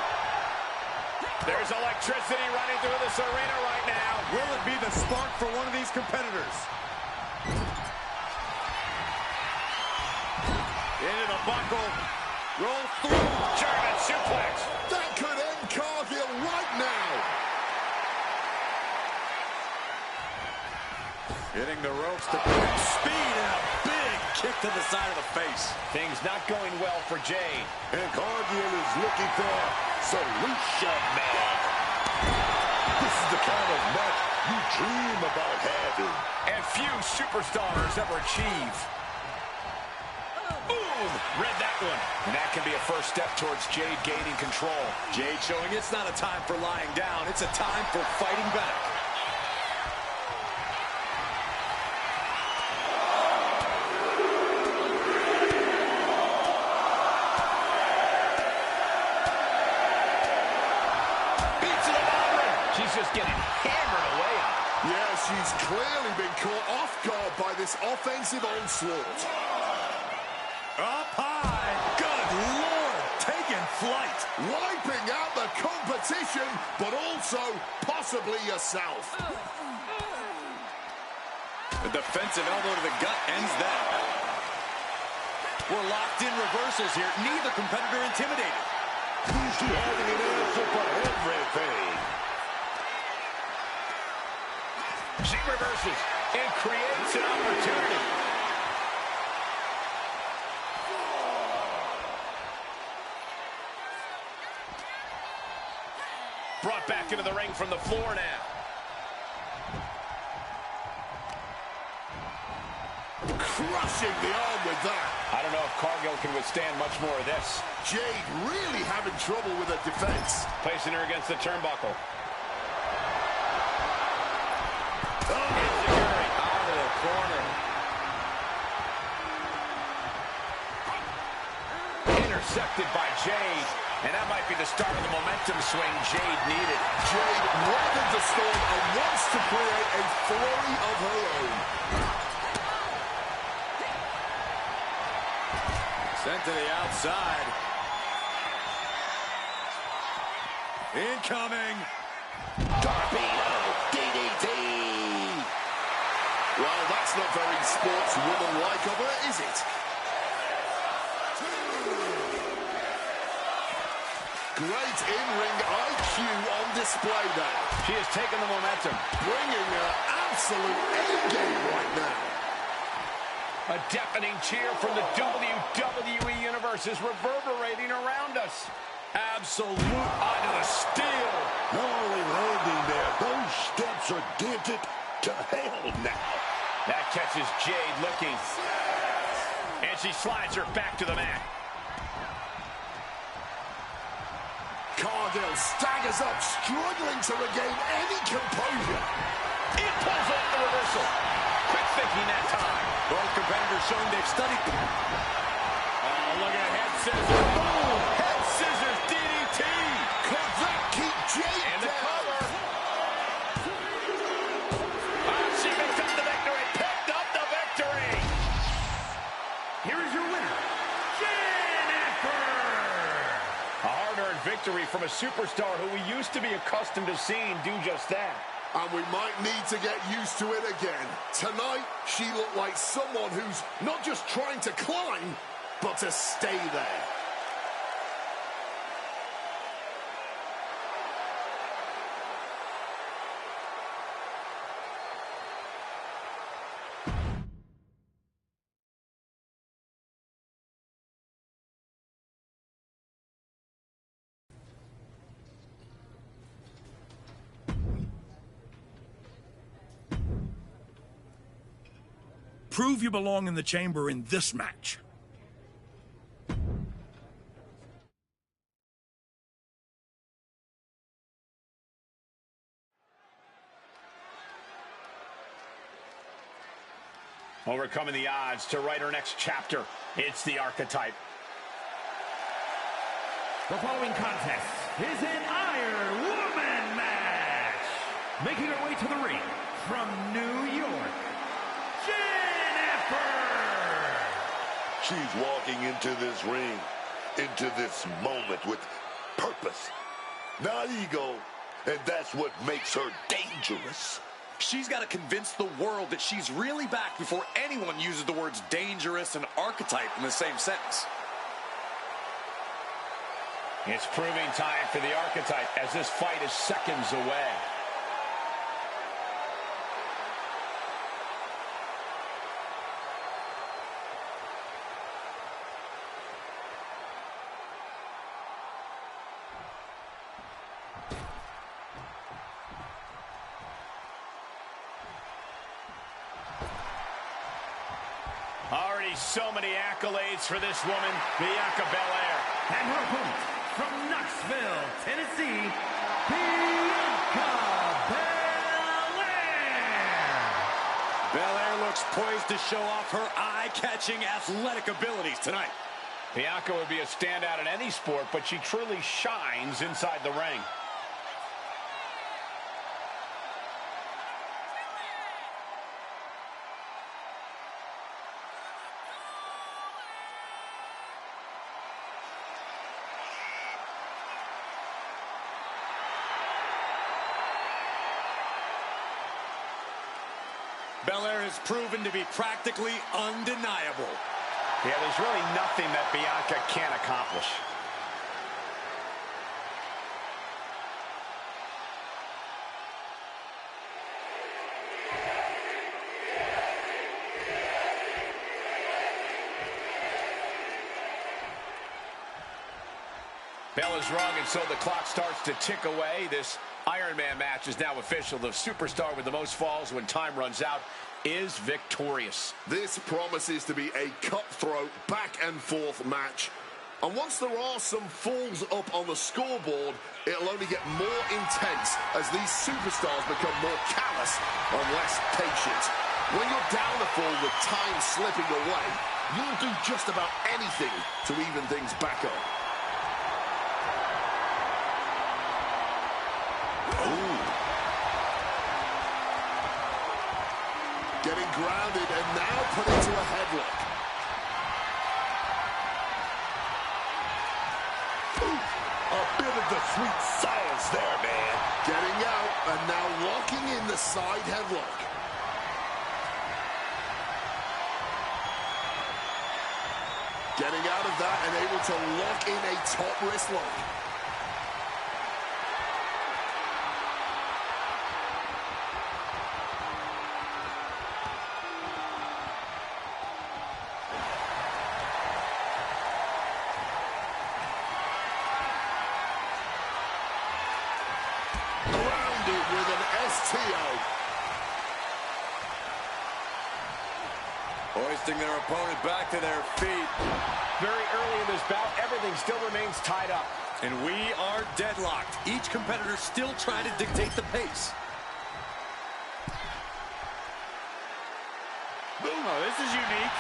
There's electricity running through this arena right now. Will it be the spark for one of these competitors? Into the buckle. Roll through. German suplex. That could end Cargill right now. Hitting the ropes to quick speed and a big kick to the side of the face. Things not going well for Jade. And Cargill is looking for Solution Man. This is the kind of match you dream about having. And few superstars ever achieve. Boom! Read that one. And that can be a first step towards Jade gaining control. Jade showing it's not a time for lying down. It's a time for fighting back. She's just getting hammered away. Yeah, she's clearly been caught off guard by this offensive onslaught. Up high. Good Lord. Taking flight. Wiping out the competition, but also possibly yourself. The defensive elbow to the gut ends that. We're locked in reversals here. Neither competitor intimidated. Used to having an answer for everything. She reverses and creates an opportunity. Brought back into the ring from the floor now. Crushing the arm with that. I don't know if Cargill can withstand much more of this. Jade really having trouble with her defense. Placing her against the turnbuckle. Corner. Intercepted by Jade. And that might be the start of the momentum swing Jade needed. Jade weathered the storm and wants to create a flurry of her own. Sent to the outside. Incoming. Torpedo DDT. Well, that's not very sportswoman-like of her, is it? Great in-ring IQ on display there. She has taken the momentum. Bringing her absolute A-game right now. A deafening cheer from the WWE Universe is reverberating around us. Absolute onto the steel. Not only landing there, those steps are dented to hell now. That catches Jade looking. And she slides her back to the mat. Cargill staggers up, struggling to regain any composure. It pulls off the reversal. Quick thinking that time. Both competitors showing they've studied. Oh, look at head scissors. Boom! Head scissors DDT. Could that keep Jade and the down? cover. She picked up the victory. Picked up the victory. Here is your winner, Jennifer. A hard-earned victory from a superstar who we used to be accustomed to seeing do just that. And we might need to get used to it again. Tonight, she looked like someone who's not just trying to climb, but to stay there. Prove you belong in the chamber in this match. Overcoming the odds to write her next chapter. It's the Archetype. The following contest is an Iron Woman match. Making her way to the ring from New York, Jennifer. She's walking into this ring, into this moment with purpose, not ego, and that's what makes her dangerous. She's got to convince the world that she's really back before anyone uses the words dangerous and archetype in the same sentence. It's proving time for the Archetype as this fight is seconds away. Already so many accolades for this woman, Bianca Belair. And her opponent from Knoxville, Tennessee, Bianca Belair. Belair looks poised to show off her eye-catching athletic abilities tonight. Bianca would be a standout in any sport, but she truly shines inside the ring. Belair has proven to be practically undeniable. Yeah, there's really nothing that Bianca can't accomplish. Bell is rung, and so the clock starts to tick away. This Iron Man match is now official. The superstar with the most falls when time runs out is victorious. This promises to be a cutthroat back-and-forth match. And once there are some falls up on the scoreboard, it'll only get more intense as these superstars become more callous and less patient. When you're down a fall with time slipping away, you'll do just about anything to even things back up. Getting grounded and now put into a headlock. Ooh, a bit of the sweet science there, man. Getting out and now locking in the side headlock. Getting out of that and able to lock in a top wrist lock. Hoisting their opponent back to their feet. Very early in this bout, everything still remains tied up. And we are deadlocked. Each competitor still trying to dictate the pace. Oh, this is unique.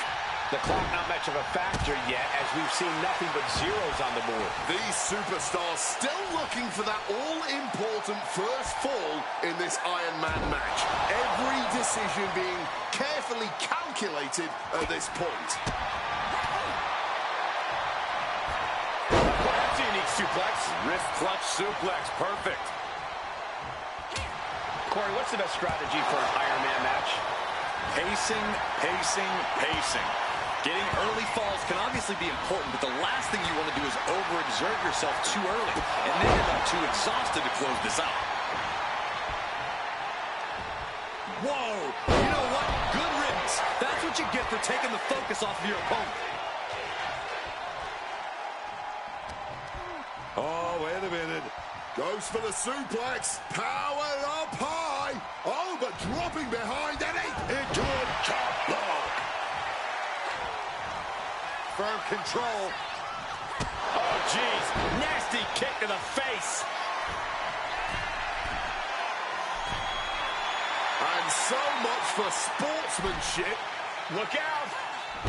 The clock not much of a factor yet, as we've seen nothing but zeros on the board. These superstars still looking for that all-important first fall in this Iron Man match. Every decision being carefully calculated at this point. That's a unique suplex. Wrist clutch suplex. Perfect. Corey, what's the best strategy for an Iron Man match? Pacing, pacing, pacing. Getting early falls can obviously be important, but the last thing you want to do is overexert yourself too early and then end up too exhausted to close this out. Whoa! You know what? Good riddance. That's what you get for taking the focus off of your opponent. Oh, wait a minute. Goes for the suplex. Powered up high. Oh, but dropping behind Eddie into a top block. Firm control. Oh, jeez. Nasty kick to the face. And so much for sportsmanship. Look out.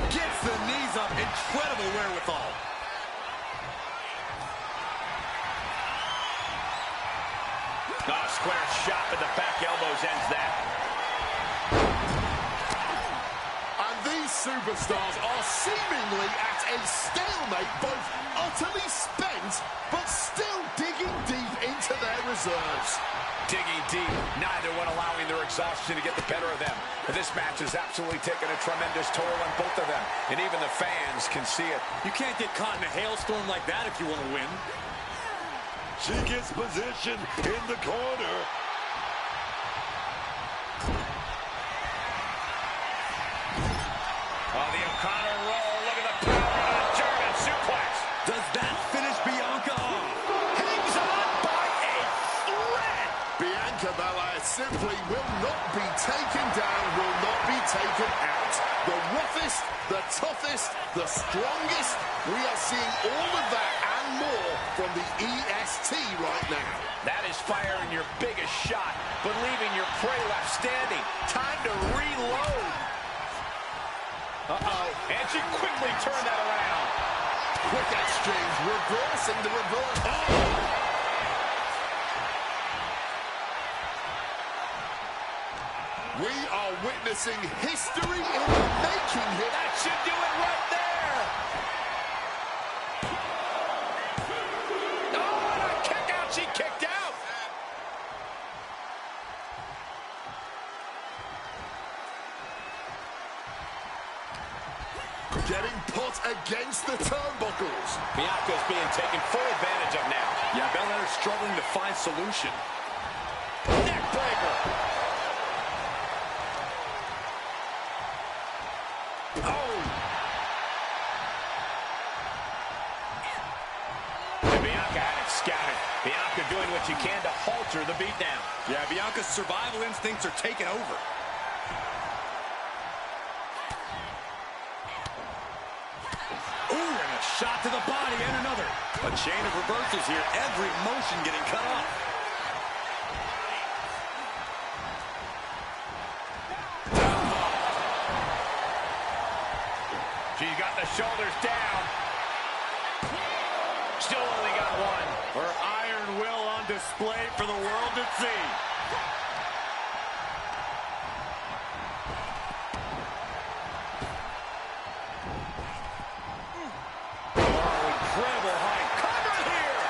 Gets the knees up. Incredible wherewithal. Oh, square shot with the back elbows ends that. And these superstars are seemingly at a stalemate, both utterly spent, but still digging deep into their reserves. Digging deep, neither one allowing their exhaustion to get the better of them. But this match has absolutely taken a tremendous toll on both of them, and even the fans can see it. You can't get caught in a hailstorm like that if you want to win. She gets position in the corner. Oh, the O'Connor roll. Look at the power of the German suplex. Does that finish Bianca off? Hangs on by a thread. Bianca Belair simply will not be taken down, will not be taken out. The roughest, the toughest, the strongest. We are seeing all of that and more from the EST right now. That is firing your biggest shot, but leaving your prey left standing. Time to reload. Uh-oh, and she quickly turned that around. Quick exchange, reversing the reverse. Oh! We are witnessing history in the making here. That should do it right there. Oh, and a kick out. She kicked out. Getting put against the turnbuckles. Bianca's being taken full advantage of now. Yeah, Belair's struggling to find solution. Neck breaker. Oh! And Bianca had it scouted. Bianca doing what she can to halter the beatdown. Yeah, Bianca's survival instincts are taking over. Ooh, and a shot to the body and another. A chain of reversals here. Every motion getting cut off. She's got the shoulders down. Still only got one. Her iron will on display for the world to see. Oh, incredible height. Cover here.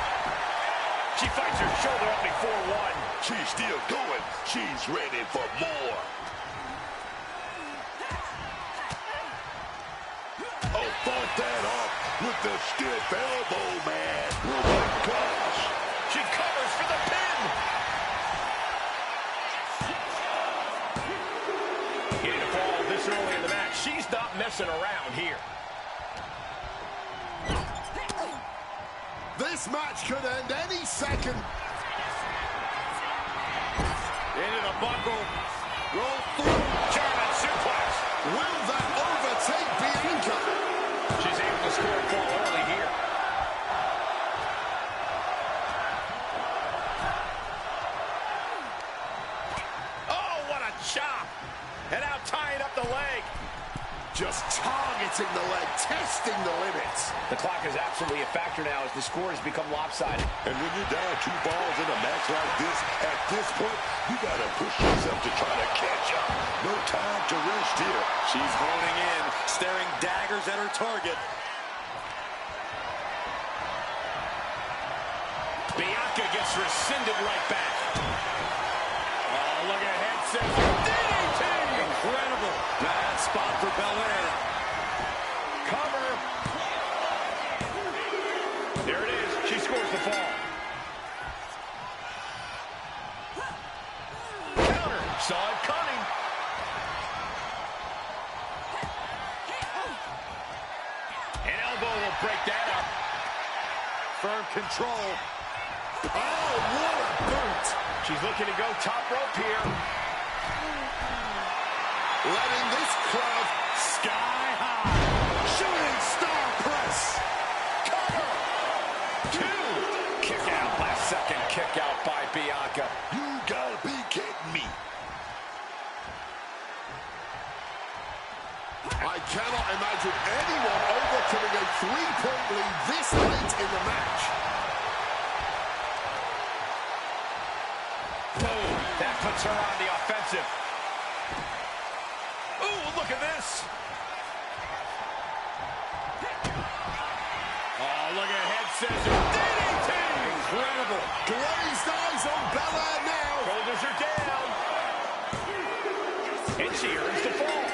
She fights her shoulder up before one. She's still going. She's ready for more. Oh, fought that off with the stiff elbow, man. Oh, my gosh. She covers for the pin. Getting a fall this early in the match. She's not messing around here. This match could end any second. Into the buckle. Roll through. German suplex. Will that overtake Planting the leg, testing the limits. The clock is absolutely a factor now as the score has become lopsided. And when you're down 2 balls in a match like this, at this point, you got to push yourself to try to catch up. No time to rest here. She's honing in, staring daggers at her target. Bianca gets rescinded right back. Oh, look ahead, scissor. DDT! Incredible. Bad spot for Belair. Cover. There it is. She scores the fall. Counter. Saw it coming. An elbow will break that up. Firm control. Oh, what a boot. She's looking to go top rope here. Letting this crowd sky high. Shooting star press. Cover. 2. Kick out. Last second kick out by Bianca. You gotta be kidding me. I cannot imagine anyone overcoming a 3-point lead this late in the match. Boom. That puts her on the offensive. Ooh, look at this. Oh, look at head scissor. DDT! Incredible. Glazed eyes on Belair now. Shoulders are down. And she earns the fall.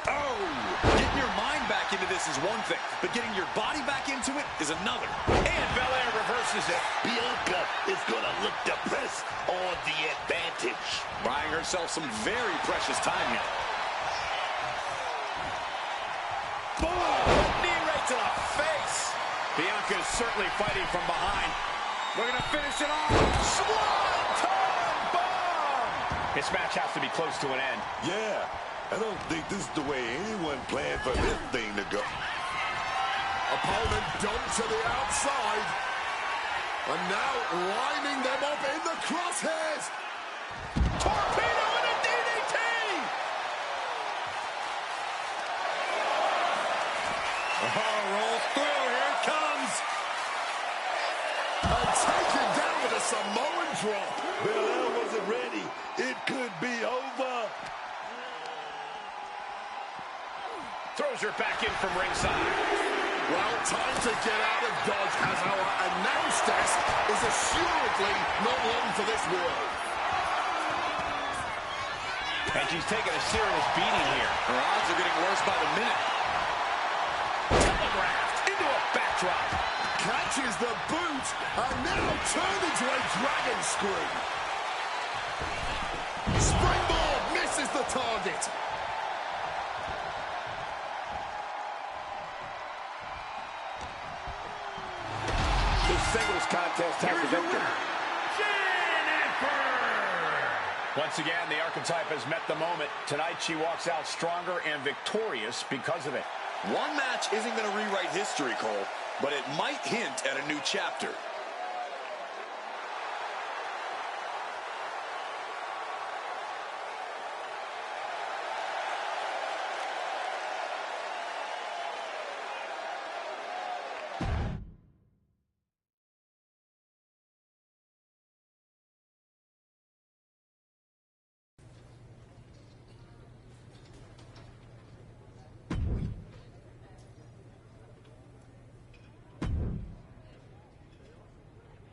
Oh! Getting your mind back into this is one thing, but getting your body back into it is another. And Belair reverses it. Bianca is gonna look to press on the advantage. Buying herself some very precious time here. Boom! Knee right to the face. Bianca is certainly fighting from behind. Looking to finish it off. Swanton bomb! This match has to be close to an end. Yeah, I don't think this is the way anyone planned for this thing to go. Opponent dumped to the outside. And now lining them up in the crosshairs. Torpedo and a DDT! Oh, roll through. Here it comes. And taken down with a Samoan drop. Belair wasn't ready. It could be over. Throws her back in from ringside. Well, time to get out of Dodge as our announce desk is assuredly not long for this world. And she's taking a serious beating here. Her odds are getting worse by the minute. Telegraphed into a backdrop. Catches the boot and now turned into a dragon screw. Springboard misses the target. Singles contest has the victor. Once again, the archetype has met the moment. Tonight, she walks out stronger and victorious because of it. One match isn't going to rewrite history, Cole, but it might hint at a new chapter.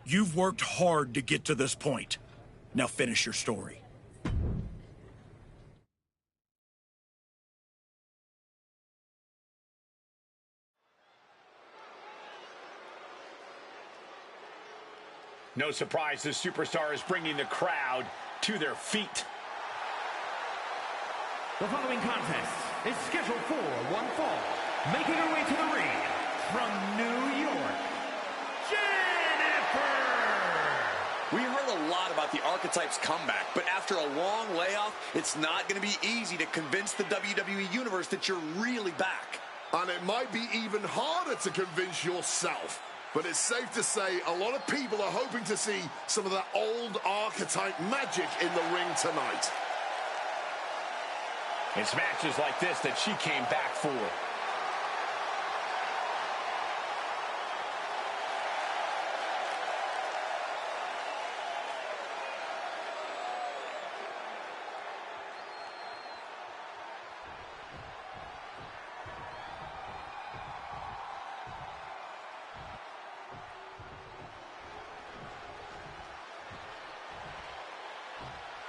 You've worked hard to get to this point. Now finish your story. No surprise, this superstar is bringing the crowd to their feet. The following contest is scheduled for one fall. Making her way to the ring from New York, Jennifer! We heard a lot about the Archetype's comeback, but after a long layoff, it's not going to be easy to convince the WWE Universe that you're really back. And it might be even harder to convince yourself. But it's safe to say a lot of people are hoping to see some of that old Archetype magic in the ring tonight. It's matches like this that she came back for.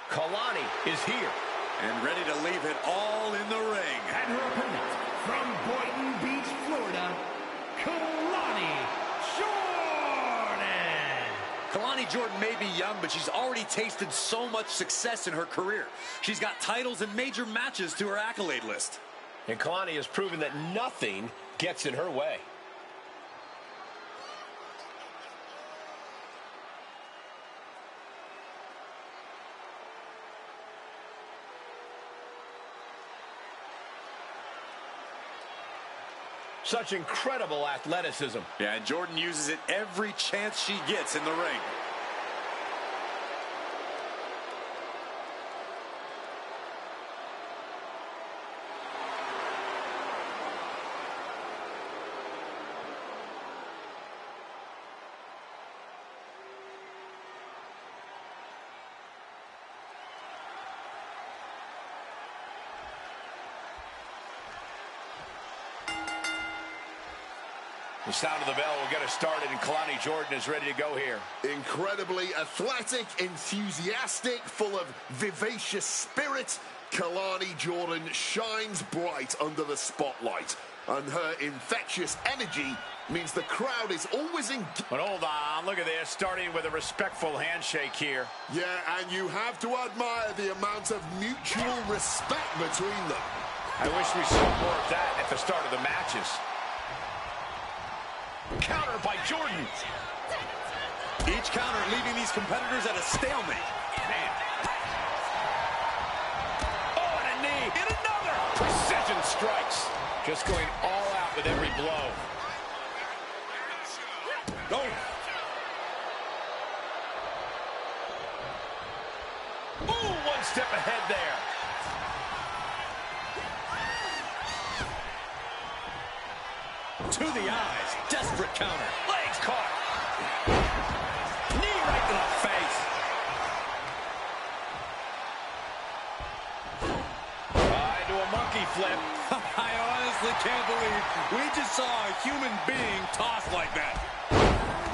Kalani is here. And ready to leave it all in the ring. And her opponent, from Boynton Beach, Florida, Kalani Jordan. Kalani Jordan may be young, but she's already tasted so much success in her career. She's got titles and major matches to her accolade list. And Kalani has proven that nothing gets in her way. Such incredible athleticism. Yeah, and Jordan uses it every chance she gets in the ring. The sound of the bell will get us started, and Kalani Jordan is ready to go here. Incredibly athletic, enthusiastic, full of vivacious spirit, Kalani Jordan shines bright under the spotlight. And her infectious energy means the crowd is always engaged. But hold on, look at this, starting with a respectful handshake here. Yeah, and you have to admire the amount of mutual respect between them. I wish we saw more of that at the start of the matches. Counter by Jordan. Each counter leaving these competitors at a stalemate. Man. Oh, and a knee. And another. Precision strikes. Just going all out with every blow. Oh. Ooh, one step ahead there. To the eyes. Desperate counter. Legs caught. Knee right to the face. Into a monkey flip. I honestly can't believe we just saw a human being tossed like that.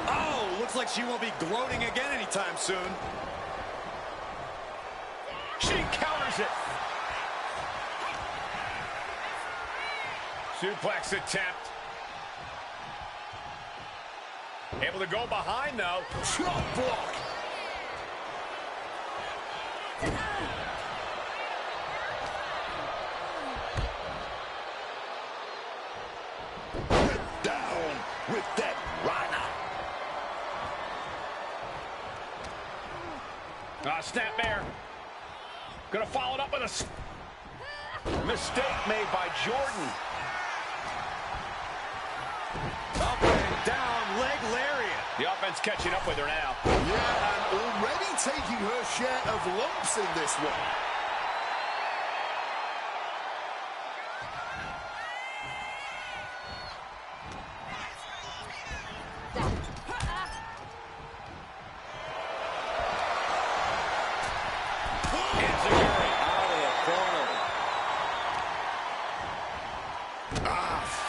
Oh, looks like she won't be gloating again anytime soon. She counters it. Suplex attempt. Able to go behind, though. Chop block. Get down with that Rana. Snapmare. Gonna follow it up with a mistake made by Jordan. Up and down, leg lariat. The offense catching up with her now. Yeah, and already taking her share of lumps in this one.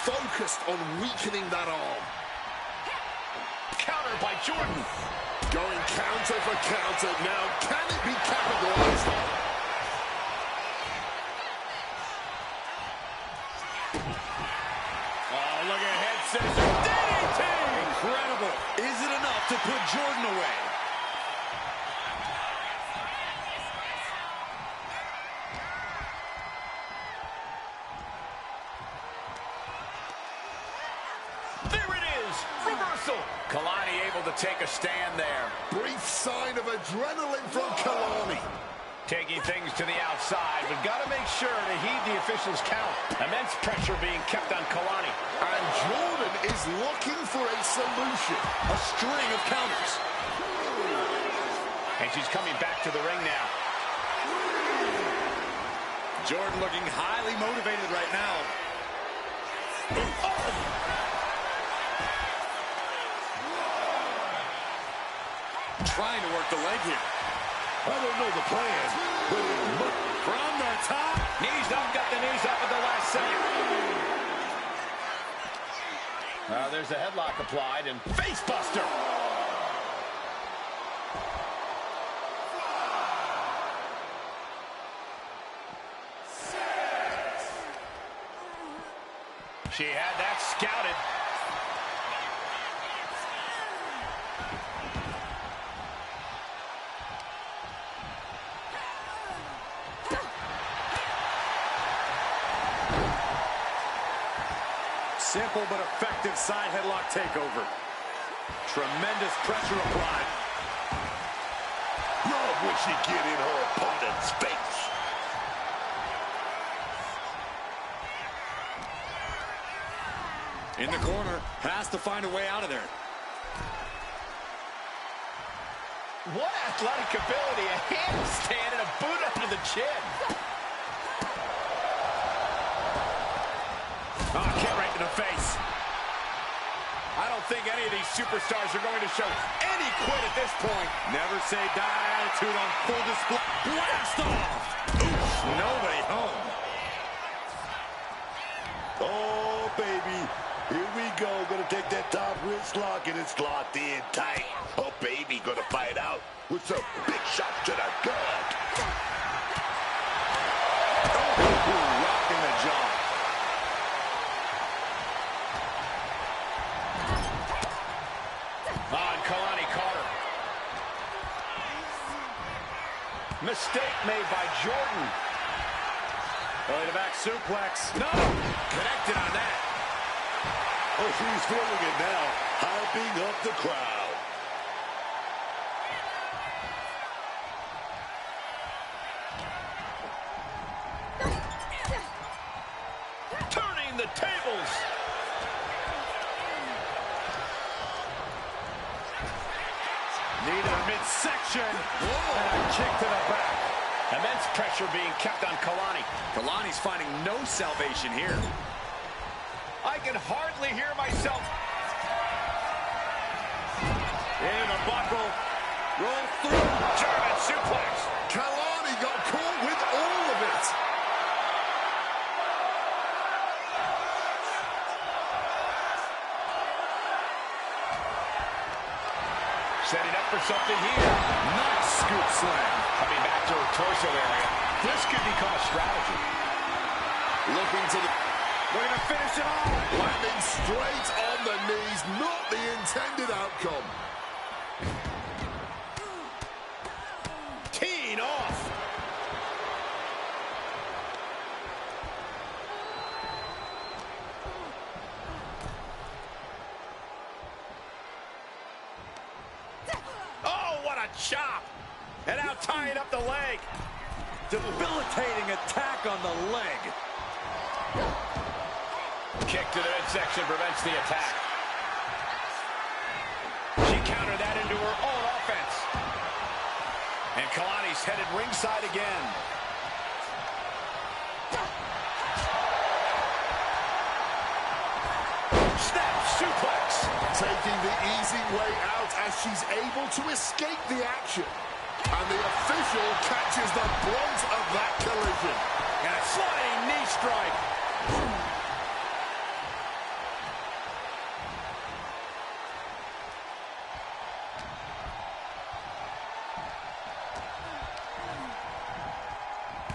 Focused on weakening that arm. Counter by Jordan. Going counter for counter. Now, can it be capitalized on? Oh, look at head scissors. DDT! Incredible. Is it enough to put Jordan away? Kalani able to take a stand there. Brief sign of adrenaline from Kalani. Taking things to the outside, but got to make sure to heed the officials' count. Immense pressure being kept on Kalani. And Jordan is looking for a solution. A string of counters. And she's coming back to the ring now. Jordan looking highly motivated right now. Trying to work the leg here. I don't know the plan, but it from the top. Knees up, got the knees up at the last second. There's a headlock applied and face buster. She had that scouted. Simple but effective side headlock takeover. Tremendous pressure applied. love when she get in her opponent's face. In the corner, has to find a way out of there. What athletic ability, a handstand and a boot under the chin. Oh, kick right in the face. I don't think any of these superstars are going to show any quit at this point. Never say die attitude on full display. Blast off! Oof, nobody home. Oh, baby. Here we go. Gonna take that top wrist lock, and it's locked in tight. Oh, baby. Gonna fight out with some big shots to the gut. Oh, rocking the jaw. Kalani caught her. Mistake made by Jordan. Belly to back suplex. No! Connected on that. Oh, she's feeling it now. Hyping up the crowd. Turning the tables. Knee to the midsection. And a kick to the back. Immense pressure being kept on Kalani. Kalani's finding no salvation here. I can hardly hear myself. In the buckle. Roll through. German suplex. Kalani got caught with all of it. Setting up for something here. Nice scoop slam. Coming back to her torso area. This could become a strategy. Looking to the... Looking to finish it off. Landing straight on the knees. Not the intended outcome. Teeing off. Oh, what a chop. And now tying up the leg. Debilitating attack on the leg. Kick to the midsection prevents the attack. She countered that into her own offense. And Kalani's headed ringside again. Snap suplex. Taking the easy way out as she's able to escape the action. And the official catches the brunt of that collision. And a sliding knee strike.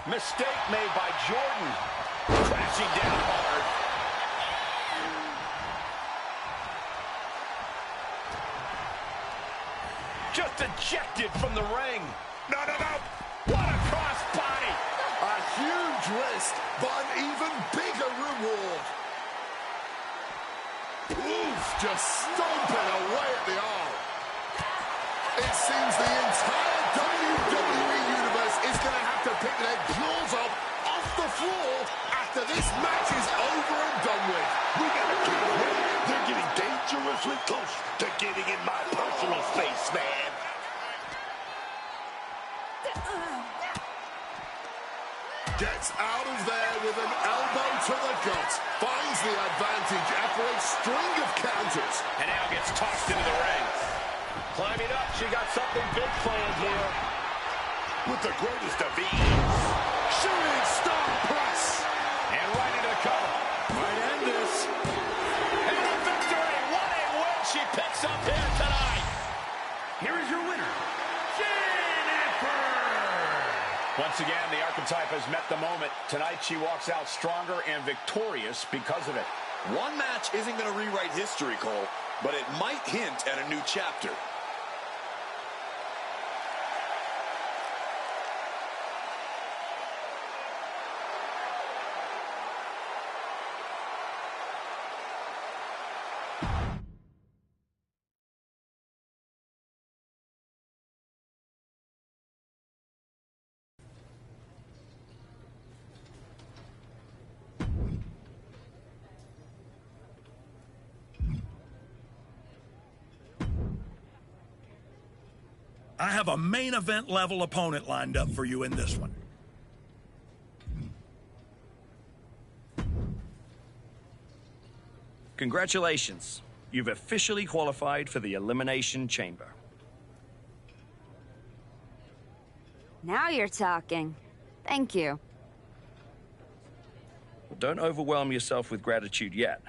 Mistake made by Jordan. Crashing down hard. Just ejected from the ring. No, no, no. What a cross body. A huge risk, but an even bigger reward. Oof, just stomping away at the arm. It seems the entire WWE Universe is going to have to pick their jaws up off the floor after this match is over and done with. We gotta get away. They're getting dangerously close to getting in my personal space, man. Gets gets out of there with an elbow to the gut. Finds the advantage after a string of counters. And now gets tossed into the ring. Climbing up, she got something big planned here. With the greatest of ease. Shooting star press. And right into the cover. Might end this. And a victory. What a win she picks up here tonight. Here is your winner, Jennifer. Once again, the archetype has met the moment. Tonight, she walks out stronger and victorious because of it. One match isn't going to rewrite history, Cole, but it might hint at a new chapter. I have a main event level opponent lined up for you in this one. Congratulations. You've officially qualified for the Elimination Chamber. Now you're talking. Thank you. Don't overwhelm yourself with gratitude yet.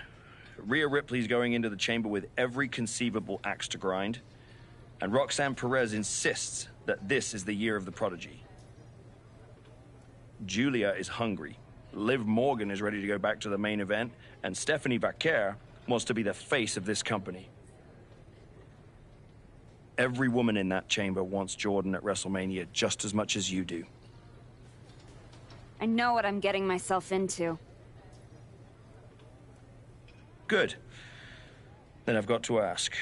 Rhea Ripley's going into the chamber with every conceivable axe to grind. And Roxanne Perez insists that this is the year of the prodigy. Julia is hungry. Liv Morgan is ready to go back to the main event. And Stephanie Vaquer wants to be the face of this company. Every woman in that chamber wants Jordan at WrestleMania just as much as you do. I know what I'm getting myself into. Good. Then I've got to ask.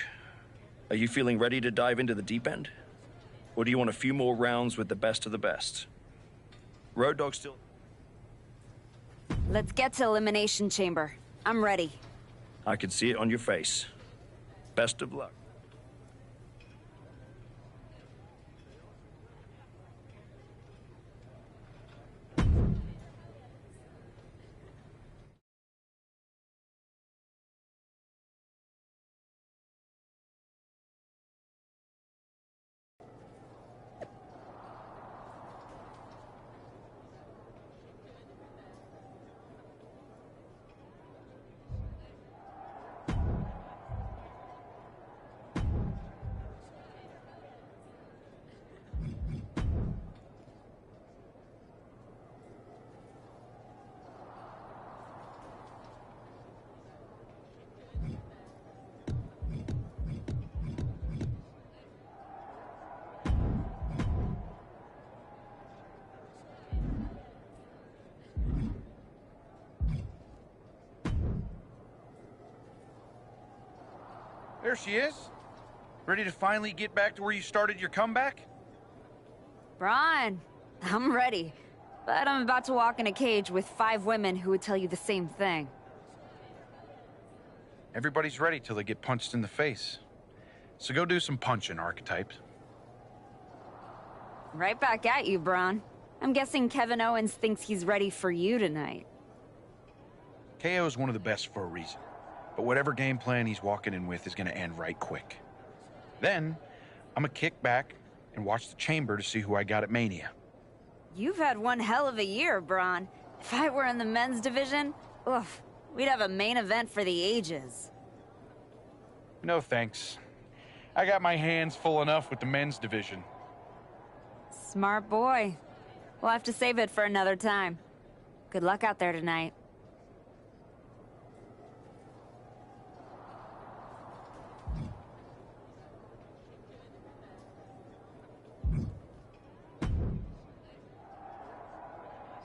Are you feeling ready to dive into the deep end? Or do you want a few more rounds with the best of the best? Road Dogg still... Let's get to Elimination Chamber. I'm ready. I can see it on your face. Best of luck. There she is. Ready to finally get back to where you started your comeback? Braun, I'm ready. But I'm about to walk in a cage with 5 women who would tell you the same thing. Everybody's ready till they get punched in the face. So go do some punching, Archetype. Right back at you, Braun. I'm guessing Kevin Owens thinks he's ready for you tonight. KO is one of the best for a reason. But whatever game plan he's walking in with is going to end right quick. Then, I'm going to kick back and watch the chamber to see who I got at Mania. You've had one hell of a year, Braun. If I were in the men's division, oof, we'd have a main event for the ages. No thanks. I got my hands full enough with the men's division. Smart boy. We'll have to save it for another time. Good luck out there tonight.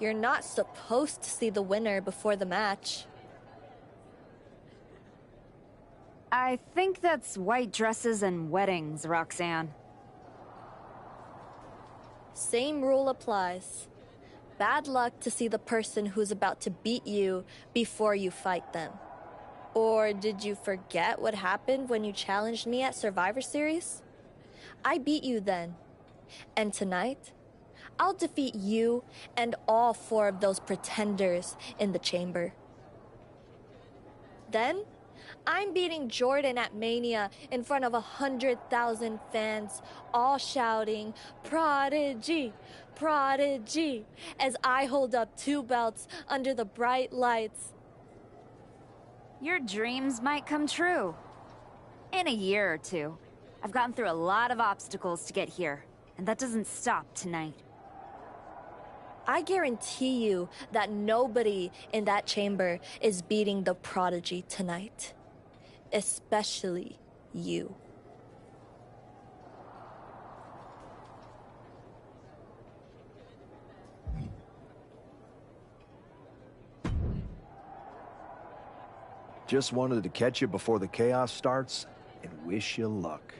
You're not supposed to see the winner before the match. I think that's white dresses and weddings, Roxanne. Same rule applies. Bad luck to see the person who's about to beat you before you fight them. Or did you forget what happened when you challenged me at Survivor Series? I beat you then. And tonight, I'll defeat you and all 4 of those pretenders in the chamber. Then, I'm beating Jordan at Mania in front of 100,000 fans, all shouting, "Prodigy, Prodigy," as I hold up 2 belts under the bright lights. Your dreams might come true. In a year or 2. I've gotten through a lot of obstacles to get here, and that doesn't stop tonight. I guarantee you that nobody in that chamber is beating the Prodigy tonight. Especially you. Just wanted to catch you before the chaos starts and wish you luck.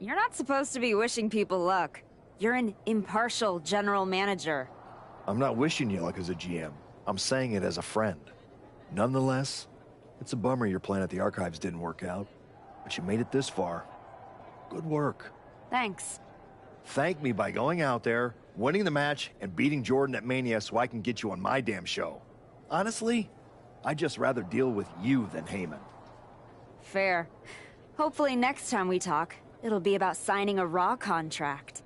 You're not supposed to be wishing people luck. You're an impartial general manager. I'm not wishing you luck as a GM. I'm saying it as a friend. Nonetheless, it's a bummer your plan at the Archives didn't work out, but you made it this far. Good work. Thanks. Thank me by going out there, winning the match, and beating Jordan at Mania so I can get you on my damn show. Honestly, I'd just rather deal with you than Heyman. Fair. Hopefully next time we talk, it'll be about signing a Raw contract.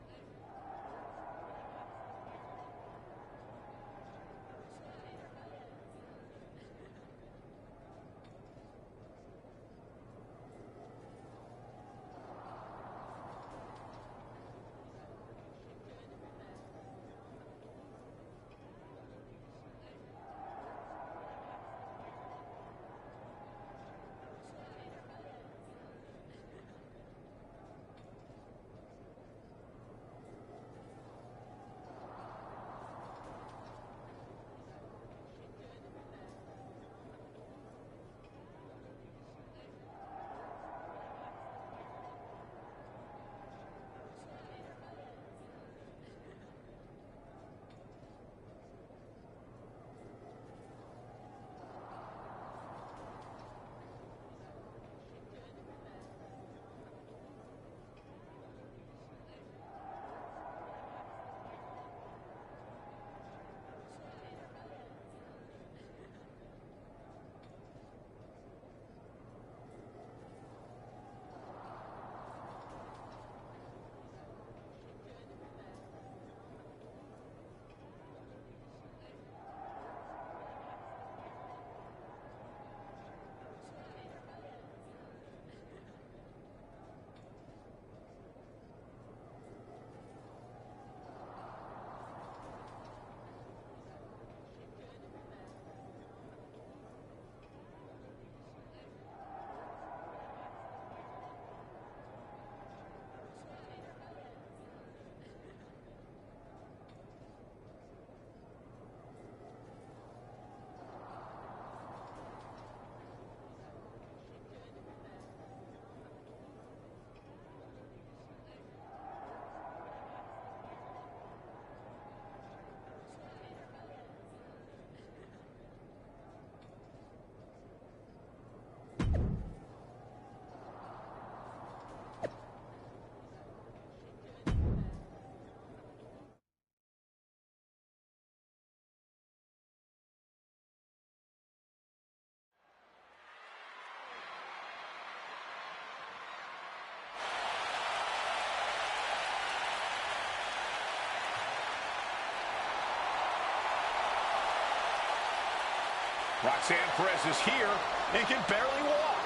Roxanne Perez is here and can barely walk.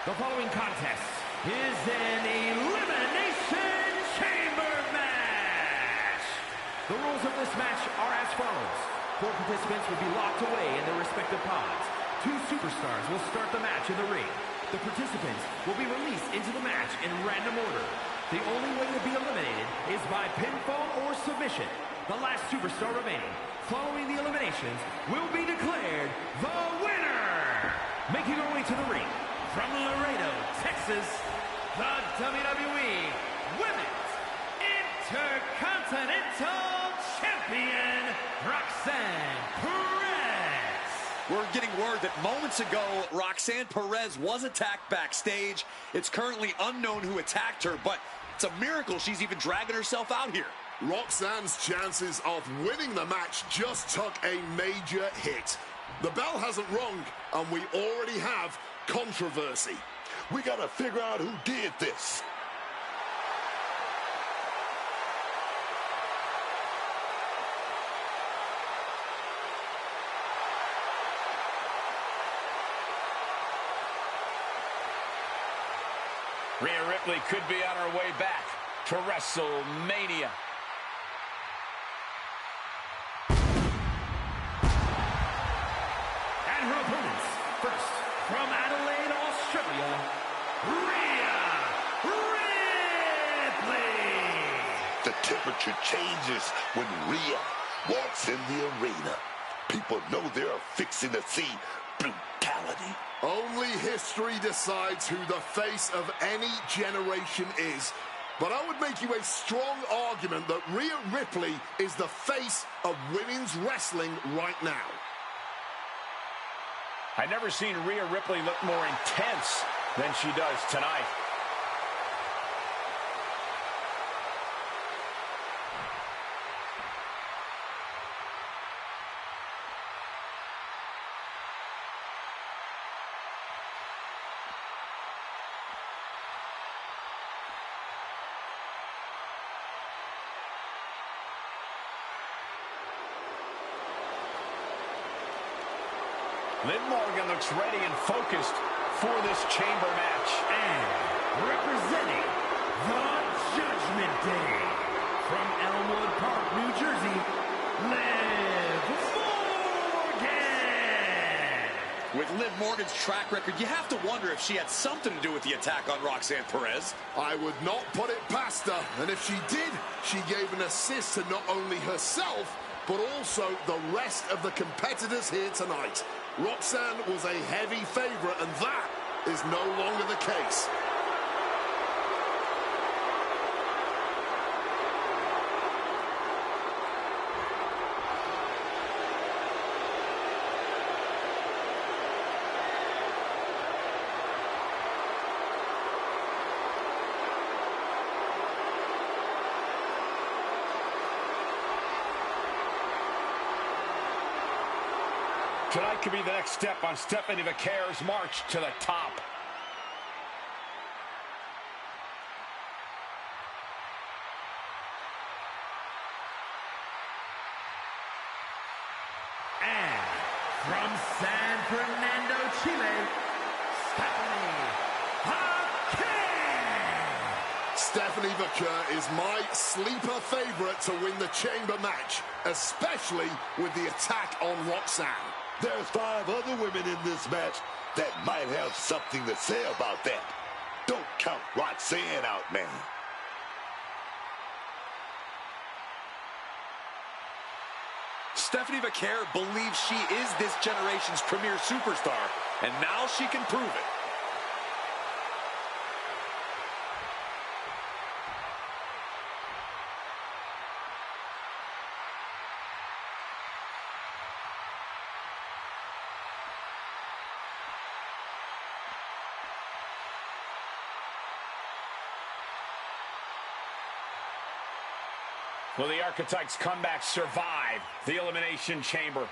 The following contest is an Elimination Chamber match. The rules of this match are as follows. 4 participants will be locked away in their respective pods. 2 superstars will start the match in the ring. The participants will be released into the match in random order. The only way to be eliminated is by pinfall or submission. The last superstar remaining, following the eliminations, will be declared the winner. Making her way to the ring, from Laredo, Texas, the WWE Women's Intercontinental Champion, Roxanne Perez. We're getting word that moments ago, Roxanne Perez was attacked backstage. It's currently unknown who attacked her, but it's a miracle she's even dragging herself out here. Roxanne's chances of winning the match just took a major hit. The bell hasn't rung, and we already have controversy. We gotta figure out who did this. Rhea Ripley could be on her way back to WrestleMania. And her opponents, first, from Adelaide, Australia, Rhea Ripley. The temperature changes when Rhea walks in the arena. People know they're fixing to see brutality. Only history decides who the face of any generation is. But I would make you a strong argument that Rhea Ripley is the face of women's wrestling right now. I've never seen Rhea Ripley look more intense than she does tonight. Liv Morgan looks ready and focused for this chamber match. And representing the Judgment Day from Elmwood Park, New Jersey, Liv Morgan. With Liv Morgan's track record, you have to wonder if she had something to do with the attack on Roxanne Perez. I would not put it past her, and if she did, she gave an assist to not only herself, but also the rest of the competitors here tonight. Roxanne was a heavy favorite, and that is no longer the case. Tonight could be the next step on Stephanie McCare's march to the top. And from San Fernando, Chile, Stephanie McCare is my sleeper favorite to win the chamber match, especially with the attack on Roxanne. There's 5 other women in this match that might have something to say about that. Don't count Roxanne out, man. Stephanie McCare believes she is this generation's premier superstar, and now she can prove it. Will the Archetypes comeback survive the Elimination Chamber?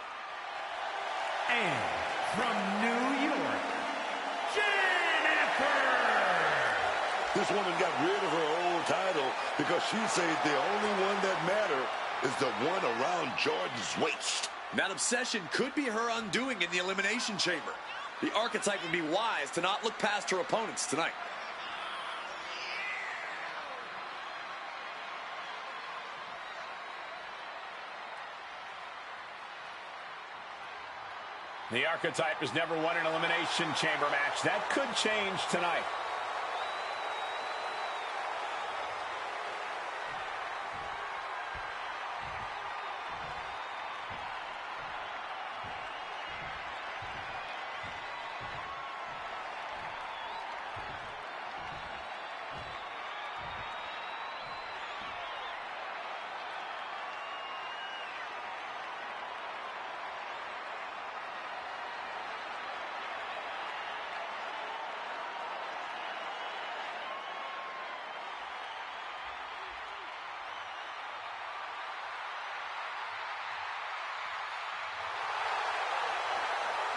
And from New York, Jennifer! This woman got rid of her old title because she said the only one that mattered is the one around Jordan's waist. That obsession could be her undoing in the Elimination Chamber. The Archetype would be wise to not look past her opponents tonight. The Archetype has never won an Elimination Chamber match. That could change tonight.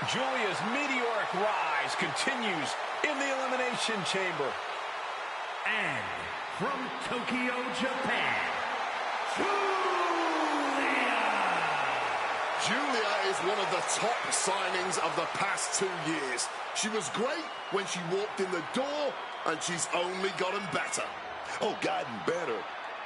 Julia's meteoric rise continues in the Elimination Chamber. And from Tokyo, Japan, Julia is one of the top signings of the past 2 years. She was great when she walked in the door, and she's only gotten better. Oh, gotten better,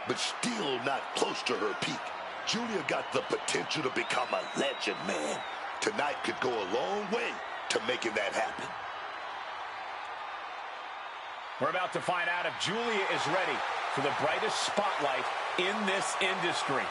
but still not close to her peak. Julia got the potential to become a legend, man. Tonight could go a long way to making that happen. We're about to find out if Julia is ready for the brightest spotlight in this industry.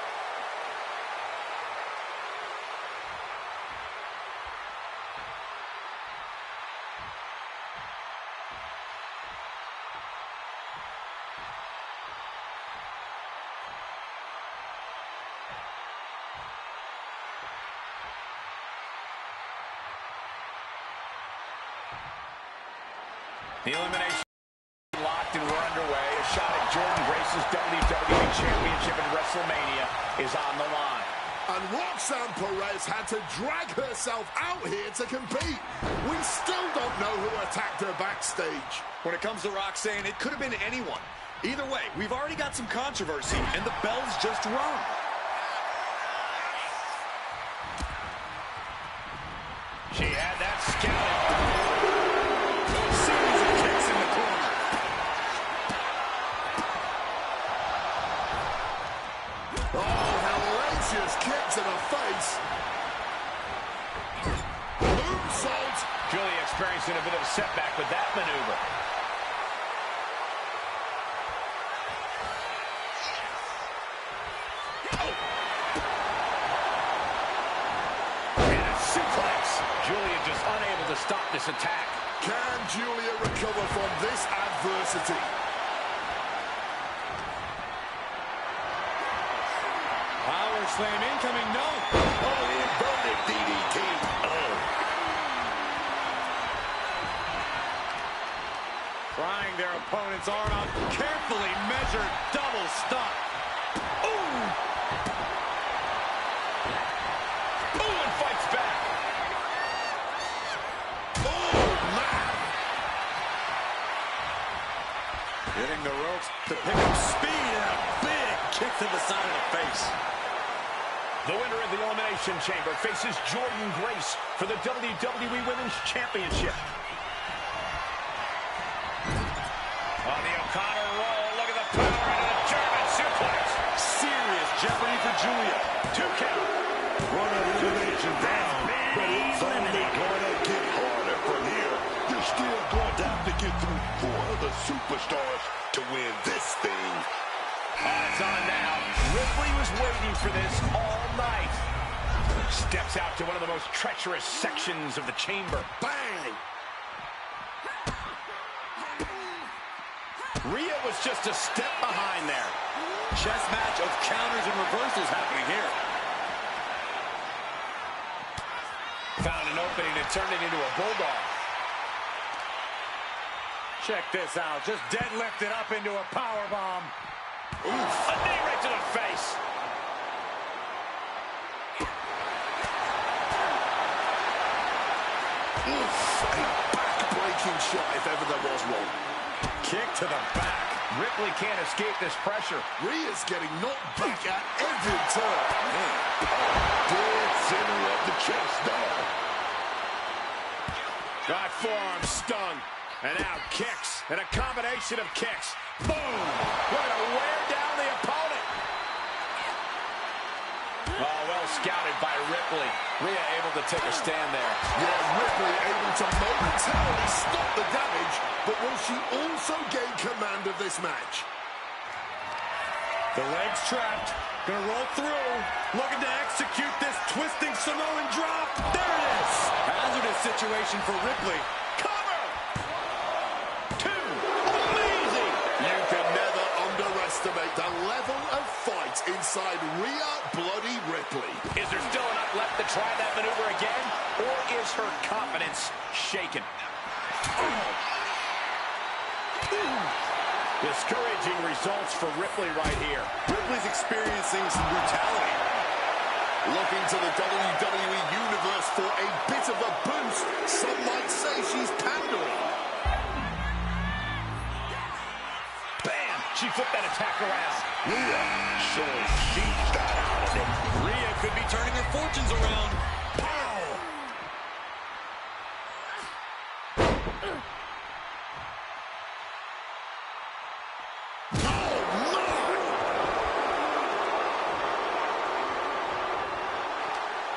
The elimination locked and we're underway. A shot at Jordan Grace's WWE Championship in WrestleMania is on the line. And Roxanne Perez had to drag herself out here to compete. We still don't know who attacked her backstage. When it comes to Roxanne, it could have been anyone. Either way, we've already got some controversy, and the bell's just rung. She had that scouting. Kicks in her face. Moonsault. Julia experiencing a bit of a setback with that maneuver. And a suplex. Julia just unable to stop this attack. Can Julia recover from this adversity? Power slam incoming, no. Oh, inverted DDT. Oh. Trying their opponent's arm out. Carefully measured double stomp. Ooh! Ooh, and fights back. Oh, man. Hitting the ropes to pick up speed and a big kick to the side of the face. The winner of the Elimination Chamber faces Jordan Grace for the WWE Women's Championship. On the O'Connor roll, look at the power into the German suplex. Serious jeopardy for Julia. 2 count. Run of elimination down, but it's only going to get harder from here. You're still going to have to get through 4 other superstars to win this thing. It's on now. Ripley was waiting for this all night. Steps out to one of the most treacherous sections of the chamber. Bang! Rhea was just a step behind there. Chess match of counters and reversals happening here. Found an opening and turned it into a bulldog. Check this out. Just deadlifted up into a powerbomb. Oof. A knee right to the face. Oof. A back-breaking shot if ever there was one. Kick to the back. Ripley can't escape this pressure. Rhea's getting knocked back at every turn. Dead center of the chest there. Got forearm stun. And now kicks. And a combination of kicks. Boom! We're going to wear down the opponent. Oh, well scouted by Ripley. Rhea able to take a stand there. Yeah, Ripley able to momentarily stop the damage, but will she also gain command of this match? The legs trapped. Gonna roll through. Looking to execute this twisting Samoan drop. There it is. Hazardous situation for Ripley. Cover! 2. Amazing! You can never underestimate the level of fight inside Rhea Bloody Ripley. Is there still enough left to try that maneuver again? Or is her confidence shaken? Discouraging results for Ripley right here. Ripley's experiencing some brutality. Looking to the WWE Universe for a bit of a boost. Some might say she's pandering. Bam! She flipped that attack around. Rhea showing she's got out of it. Rhea could be turning her fortunes around. Pow!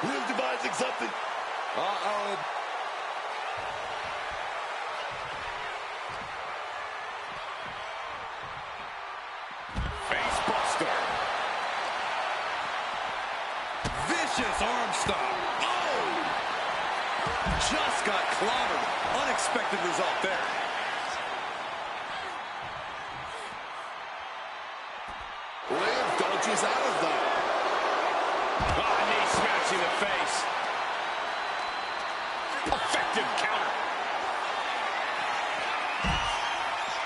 Rhea's devising something. Uh-oh. Face buster. Vicious arm stomp. Oh! Just got clobbered. Unexpected result there. Rhea dodges out of that. Oh, knee smashing the face. Effective counter.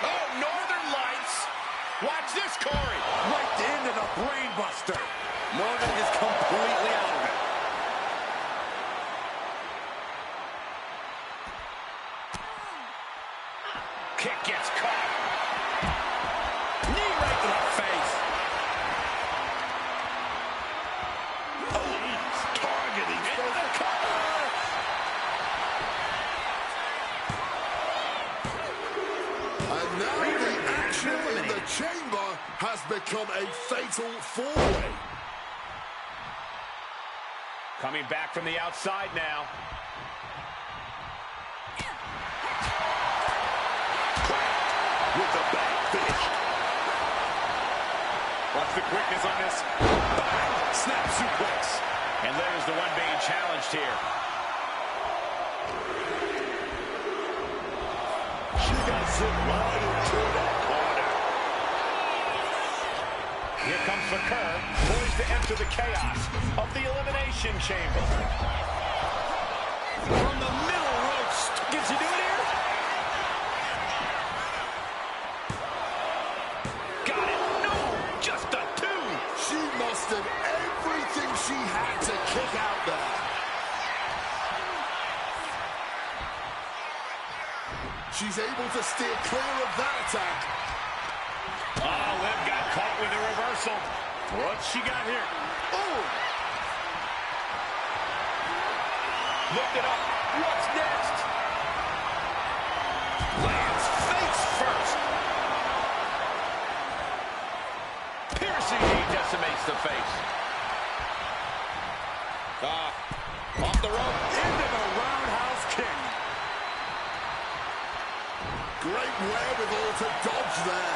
Oh, Northern Lights. Watch this, Corey. Right into the brain buster. Northern is completely out of it. Kick gets caught. Knee right to the face. Oh, he's targeting. Into the cover. And now the action in the chamber has become a fatal four-way. Coming back from the outside now. With the back finish. Watch the quickness on this. Bang! Snap suplex. And there's the one being challenged here. She got sent right into that corner. Here comes Mujer, poised to enter the chaos of the Elimination Chamber. From the middle ropes. Can she do it here? Got it. No, just a two. She mustered everything she had to kick out there. She's able to steer clear of that attack. Oh, Liv got caught with a reversal. What's she got here? Oh! Look it up. What's next? Lands face first. Piercing knee decimates the face. Off the rope. Into the roundhouse kick. Great wherewithal to dodge there.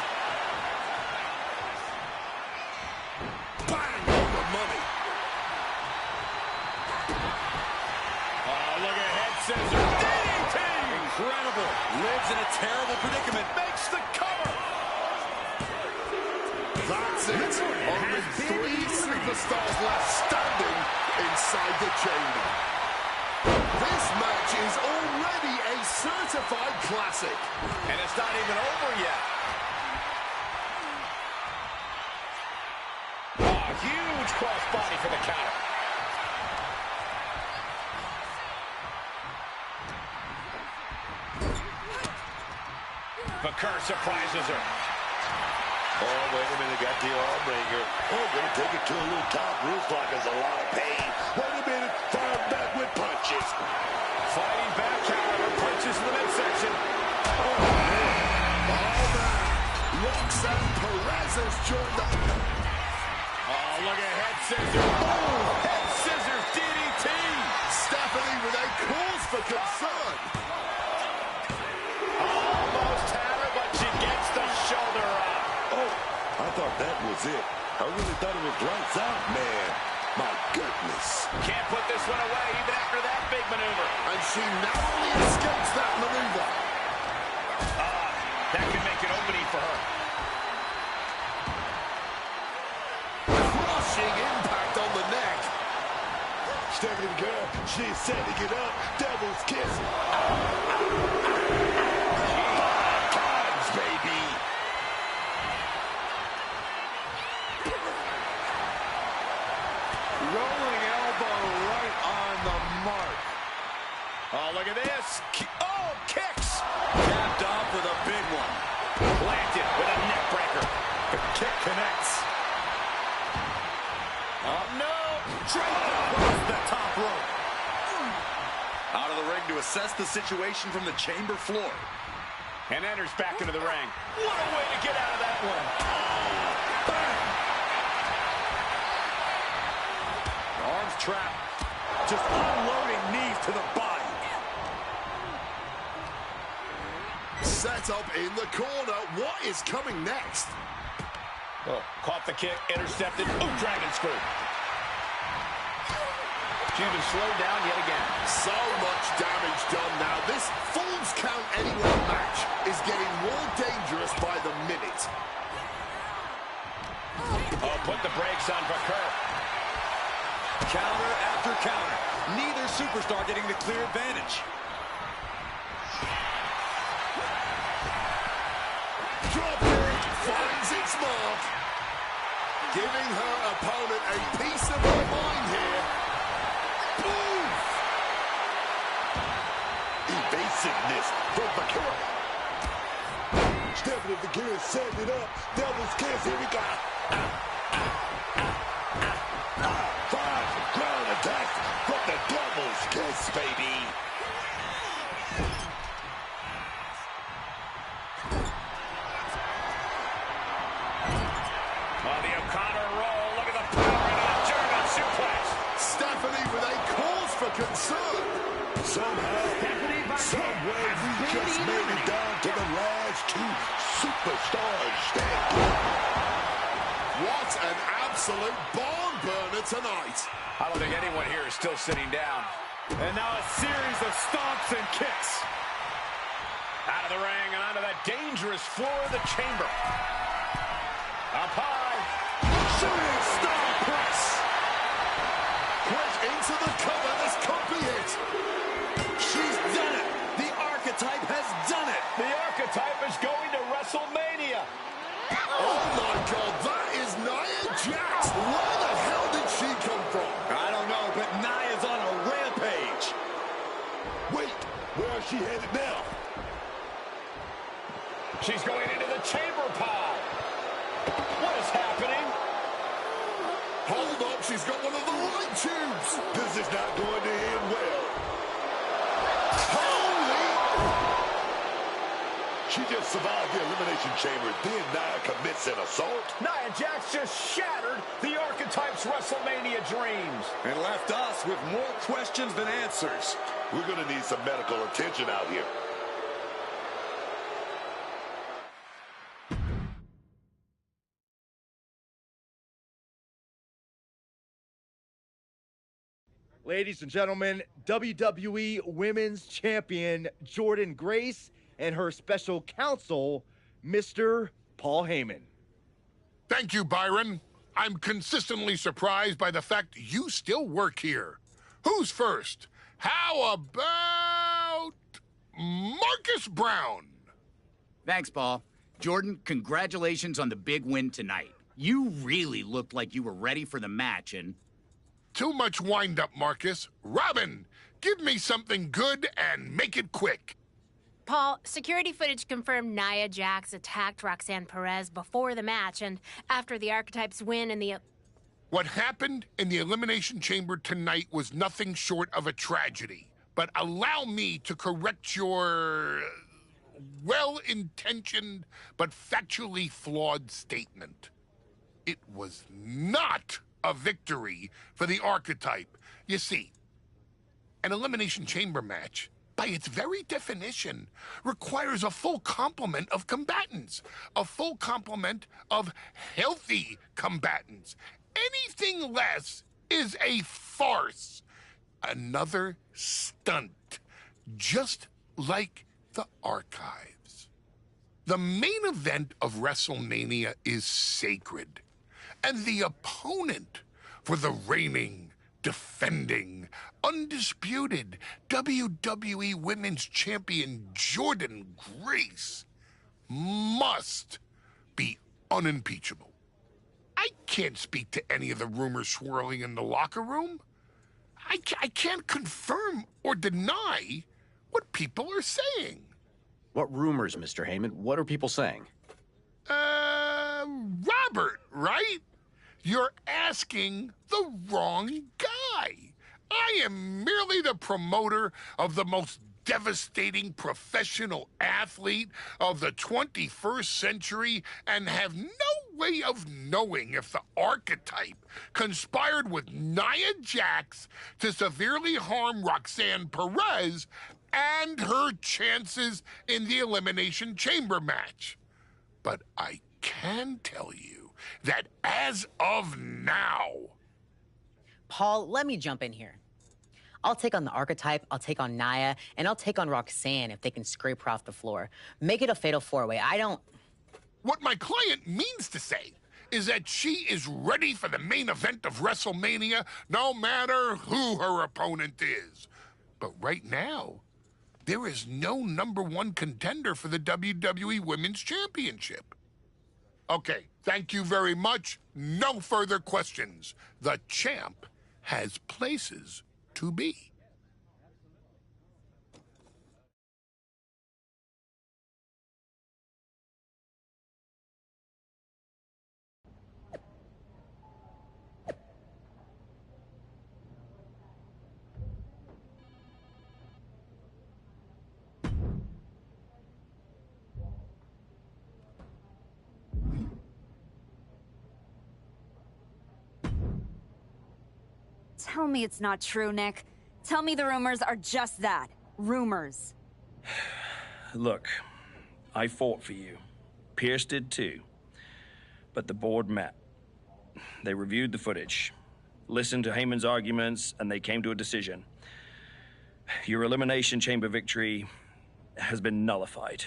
Bang on the money. Oh, look at head scissors. DDT! Incredible. Liv's in a terrible predicament. Makes the cover. That's it. Only three superstars left standing inside the chamber. This match is already a certified classic. And it's not even over yet. Oh, huge crossbody for the counter. Mujer surprises her. Oh, wait a minute, got the arm wringer. Oh, gonna take it to a little top roof like there's a lot of pain. Wait a minute, fired back with punches. Fighting back, however, punches in the midsection. Oh, man. Roxanne Perez has joined the... Oh, look at head scissors. Oh, head scissors DDT. Stephanie with a cause for concern. Almost had her, but she gets the shoulder up. Oh, I thought that was it. I really thought it was lights out, man. My goodness. Can't put this one away even after that big maneuver. And she narrowly escapes that maneuver. That can make an opening for her. Crushing impact on the neck. Stephanie girl, she's setting it up. Devil's kiss. Times, baby. Rolling look at this. Oh, kicks. Capped off with a big one. Planted with a neck breaker. The kick connects. Oh, no. Draped across the top rope. Out of the ring to assess the situation from the chamber floor. And enters back into the ring. What a way to get out of that one. Bang. Arms trapped. Just unloading knees to the body. Set up in the corner. What is coming next? Oh, caught the kick, intercepted. Oh, dragon screw. She's been slowed down yet again. So much damage done now. This Falls Count Anywhere match is getting more dangerous by the minute. Oh, put the brakes on for Kerr. Counter after counter. Neither superstar getting the clear advantage. Drop kick finds its mark. Giving her opponent a piece of her mind here. Boom! Evasiveness from Bakura. Stephanie Bakura setting it up. Devil's kiss, here we go. Five ground attack from the Devil's kiss, baby. On the O'Connor roll, look at the power into the German suplex. Stephanie with a cause for concern. Somehow, someway, we just made it down to the last two superstars standing. What an absolute barn burner tonight. I don't think anyone here is still sitting down. And now a series of stomps and kicks. Out of the ring and onto that dangerous floor of the chamber. Up high. Shooting star press. Quick into the cover. This could be it. She's done it. The Archetype has done it. The Archetype is going to WrestleMania. Oh my God, that is Nia Jax. Where the hell did she come from? I don't know, but Nia's on a rampage. Wait, where is she headed now? She's going into the chamber pod. What is happening? Hold up, she's got one of the light tubes. This is not going to end well. Holy! She just survived the Elimination Chamber, then Nia commits an assault. Nia Jax just shattered the Archetype's WrestleMania dreams. And left us with more questions than answers. We're going to need some medical attention out here. Ladies and gentlemen, WWE Women's Champion Jordynne Grace and her special counsel, Mr. Paul Heyman. Thank you, Byron. I'm consistently surprised by the fact you still work here. Who's first? How about Marcus Brown? Thanks, Paul. Jordan, congratulations on the big win tonight. You really looked like you were ready for the match, and... Too much wind-up, Marcus. Robin, give me something good and make it quick. Paul, security footage confirmed Nia Jax attacked Roxanne Perez before the match and after the Archetypes win in the... What happened in the Elimination Chamber tonight was nothing short of a tragedy. But allow me to correct your well-intentioned but factually flawed statement. It was not a victory for the Archetype. You see, an Elimination Chamber match, by its very definition, requires a full complement of combatants, a full complement of healthy combatants. Anything less is a farce, another stunt, just like the Archives. The main event of WrestleMania is sacred, and the opponent for the reigning, defending, undisputed WWE Women's Champion Jordynne Grace must be unimpeachable. I can't speak to any of the rumors swirling in the locker room. I can't confirm or deny what people are saying. What rumors, Mr. Heyman? What are people saying? Robert, right? You're asking the wrong guy. I am merely the promoter of the most devastating professional athlete of the 21st century and have no way of knowing if the archetype conspired with Nia Jax to severely harm Roxanne Perez and her chances in the Elimination Chamber match. But I can tell you that as of now... Paul, let me jump in here. I'll take on the archetype, I'll take on Nia, and I'll take on Roxanne if they can scrape her off the floor. Make it a fatal four-way. I don't... What my client means to say is that she is ready for the main event of WrestleMania, no matter who her opponent is. But right now, there is no #1 contender for the WWE Women's Championship. Okay, thank you very much. No further questions. The champ has places to be. Tell me it's not true, Nick. Tell me the rumors are just that. Rumors. Look, I fought for you. Pierce did too. But the board met. They reviewed the footage, listened to Heyman's arguments, and they came to a decision. Your Elimination Chamber victory has been nullified.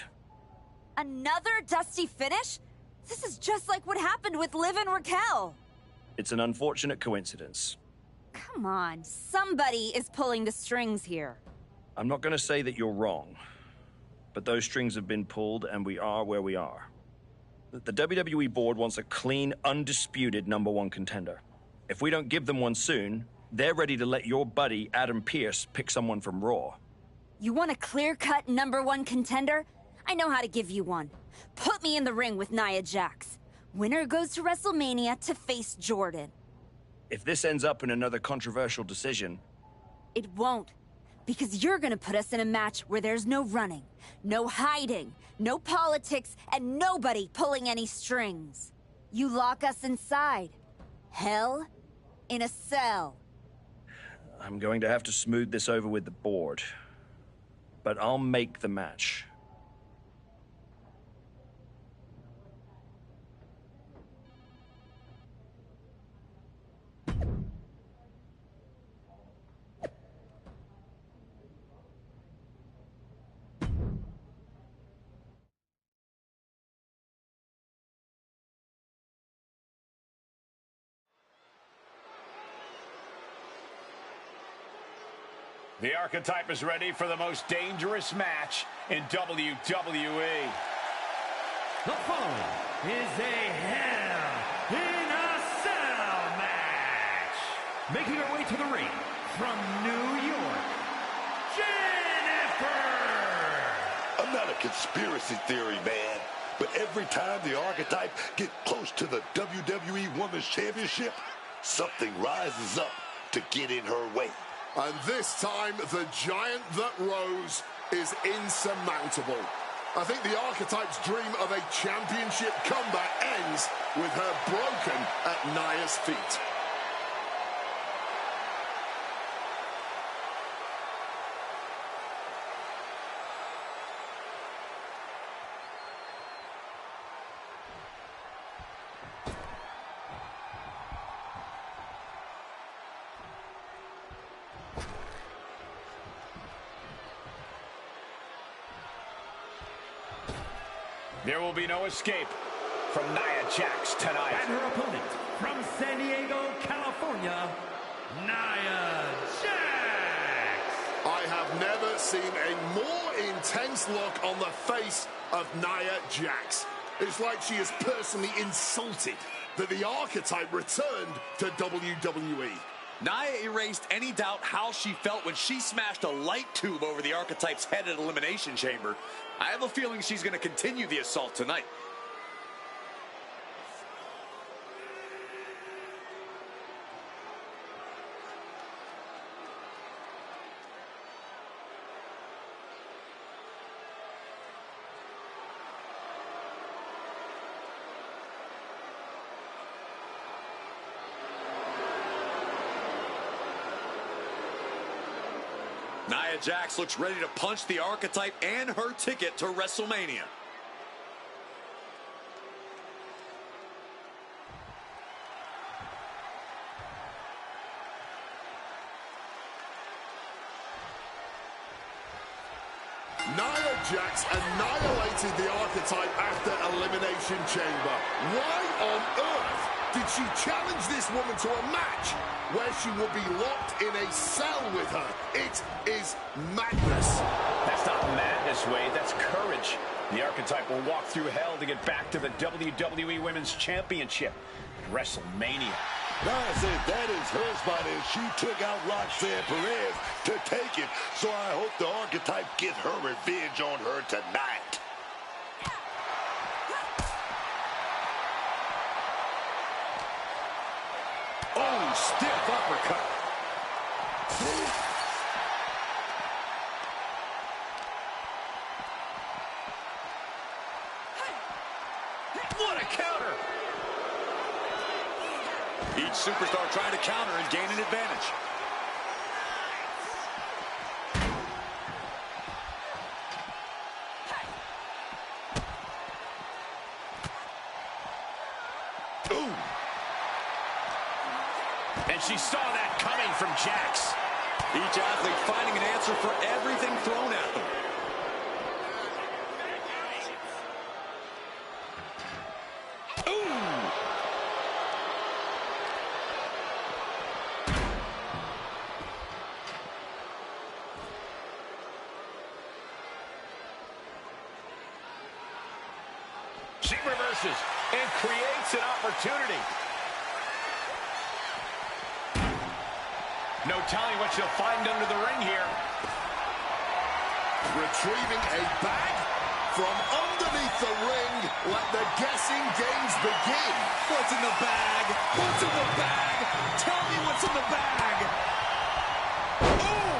Another dusty finish? This is just like what happened with Liv and Raquel. It's an unfortunate coincidence. Come on, somebody is pulling the strings here. I'm not going to say that you're wrong, but those strings have been pulled and we are where we are. The WWE board wants a clean, undisputed #1 contender. If we don't give them one soon, they're ready to let your buddy Adam Pearce pick someone from Raw. You want a clear-cut #1 contender? I know how to give you one. Put me in the ring with Nia Jax. Winner goes to WrestleMania to face Jordan. If this ends up in another controversial decision... It won't. Because you're gonna put us in a match where there's no running, no hiding, no politics, and nobody pulling any strings. You lock us inside. Hell in a cell. I'm going to have to smooth this over with the board. But I'll make the match. The archetype is ready for the most dangerous match in WWE. The following is a Hell in a Cell match. Making her way to the ring from New York, Jennifer! I'm not a conspiracy theory man, but every time the archetype get close to the WWE Women's Championship, something rises up to get in her way. And this time, the giant that rose is insurmountable. I think the archetype's dream of a championship comeback ends with her broken at Nia's feet. There will be no escape from Nia Jax tonight. And her opponent from San Diego, California, Nia Jax. I have never seen a more intense look on the face of Nia Jax. It's like she is personally insulted that the archetype returned to WWE. Nia erased any doubt how she felt when she smashed a light tube over the Archetype's head at Elimination Chamber. I have a feeling she's going to continue the assault tonight. Nia Jax looks ready to punch the Archetype and her ticket to WrestleMania. Nia Jax annihilated the Archetype after Elimination Chamber. Why on earth did she challenge this woman to a match where she will be locked in a cell with her? It is madness. That's not madness, Wade. That's courage. The Archetype will walk through hell to get back to the WWE Women's Championship at WrestleMania. Nia said that is her spot as she took out Roxanne Perez to take it. So I hope the Archetype gets her revenge on her tonight. Oh, stiff uppercut. What a counter! Each superstar trying to counter and gain an advantage. Ooh. And she saw that coming from Jax. Each athlete finding an answer for everything thrown at them. She reverses and creates an opportunity. No telling what she'll find under the ring here. Retrieving a bag from underneath the ring. Let the guessing games begin. What's in the bag? What's in the bag? Tell me what's in the bag. Ooh!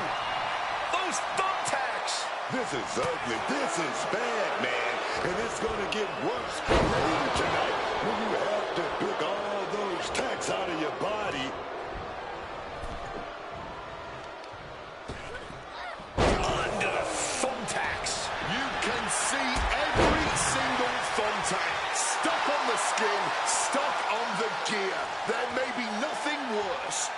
Those thumbtacks! This is ugly. This is bad, man. And it's going to get worse later tonight when you have to pick all those tacks out of your body. Under the thumbtacks. You can see every single thumbtack. Stuck on the skin, stuck on the gear. There may be nothing worse.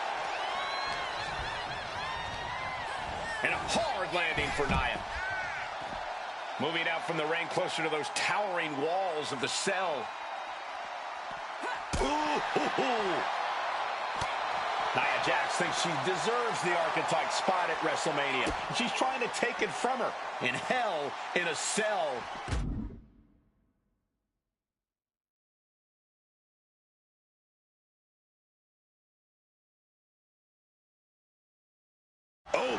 And a hard landing for Nia. Moving out from the ring closer to those towering walls of the cell. Nia Jax thinks she deserves the Archetype spot at WrestleMania. She's trying to take it from her. In hell, in a cell. Oh!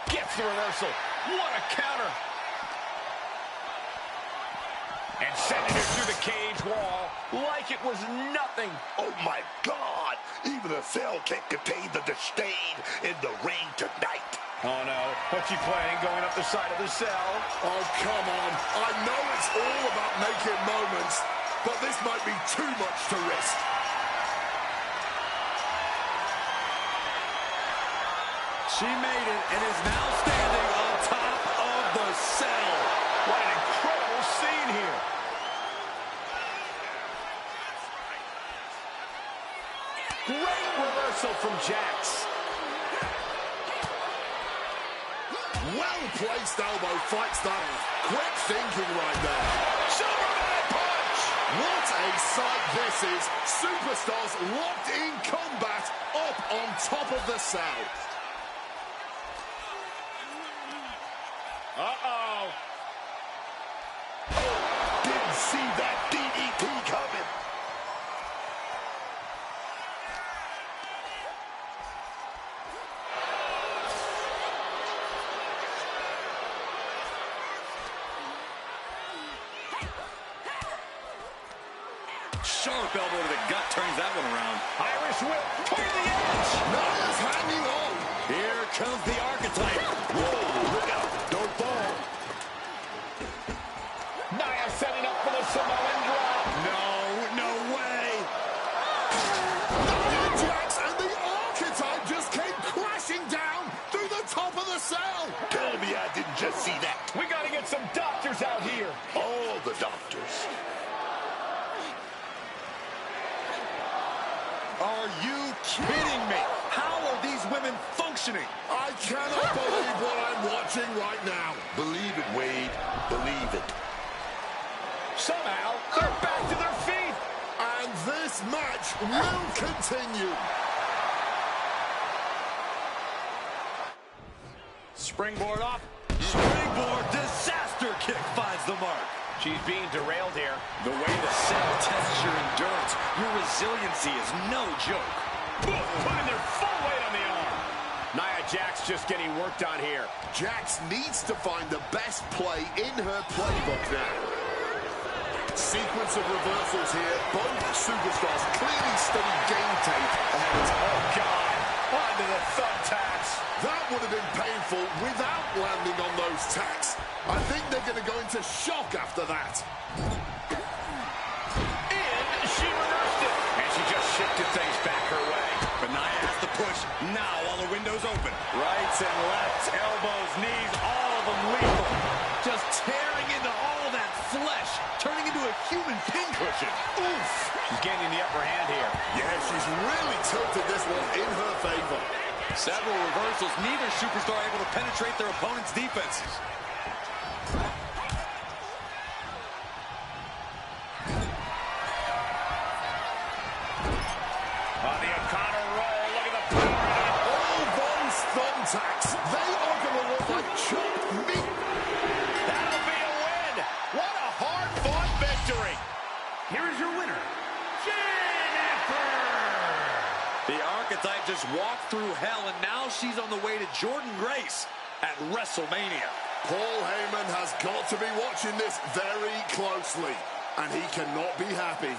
Gets the reversal. What a counter. And sending her through the cage wall like it was nothing. Oh, my God. Even a cell can't contain the disdain in the ring tonight. Oh, no. What's he playing? Going up the side of the cell? Oh, come on. I know it's all about making moments, but this might be too much to risk. She made it and is now standing on top of the cell. What an incredible scene here. Great reversal from Jax. Well-placed elbow fight starter. Quick thinking right there. Superman punch! What a sight this is. Superstars locked in combat up on top of the cell. Uh-oh. Didn't see that DDT coming. Sharp elbow to the gut turns that one around. Irish whip toward the edge. Nia's hanging on. Here comes the Archetype. Whoa, look out. Don't fall. Nia setting up for the Samoan drop. No way. Nia Jax and the Archetype just came crashing down through the top of the cell. Tell me I didn't just see that. We got to get some doctors out here. All the doctors. Are you kidding me? How are these women functioning? I cannot believe what I'm watching right now. Believe it, Wade. Believe it. Somehow, they're back to their feet. And this match will continue. Springboard off. Springboard disaster kick finds the mark. She's being derailed here. The way the cell tests your endurance, your resiliency is no joke. Putting their full weight on the arm. Nia Jax just getting worked on here. Jax needs to find the best play in her playbook now. Sequence of reversals here. Both superstars clearly studied game tape ahead of time. Oh, God. Onto the thumbtacks. That would have been painful without landing on those tacks. I think they're going to go into shock after that. And she reversed it. And she just shifted things back her way. But Nia has to push now while the window's open. Rights and lefts, elbows, knees, all of them lethal. Just tearing into all that flesh, turning into a human pincushion. Oof. She's gaining the upper hand here. Yeah, she's really tilted this one in her favor. Several reversals, neither superstar able to penetrate their opponent's defenses. On the O'Connor roll, look at the power. All those thumbtacks, they are going to look like chopped meat. That'll be a win. What a hard-fought victory. Here is your winner, Jennifer. The Archetype just walked through hell, and now she's on the way to Jordynne Grace at WrestleMania. Paul Heyman has got to be watching this very closely, and he cannot be happy.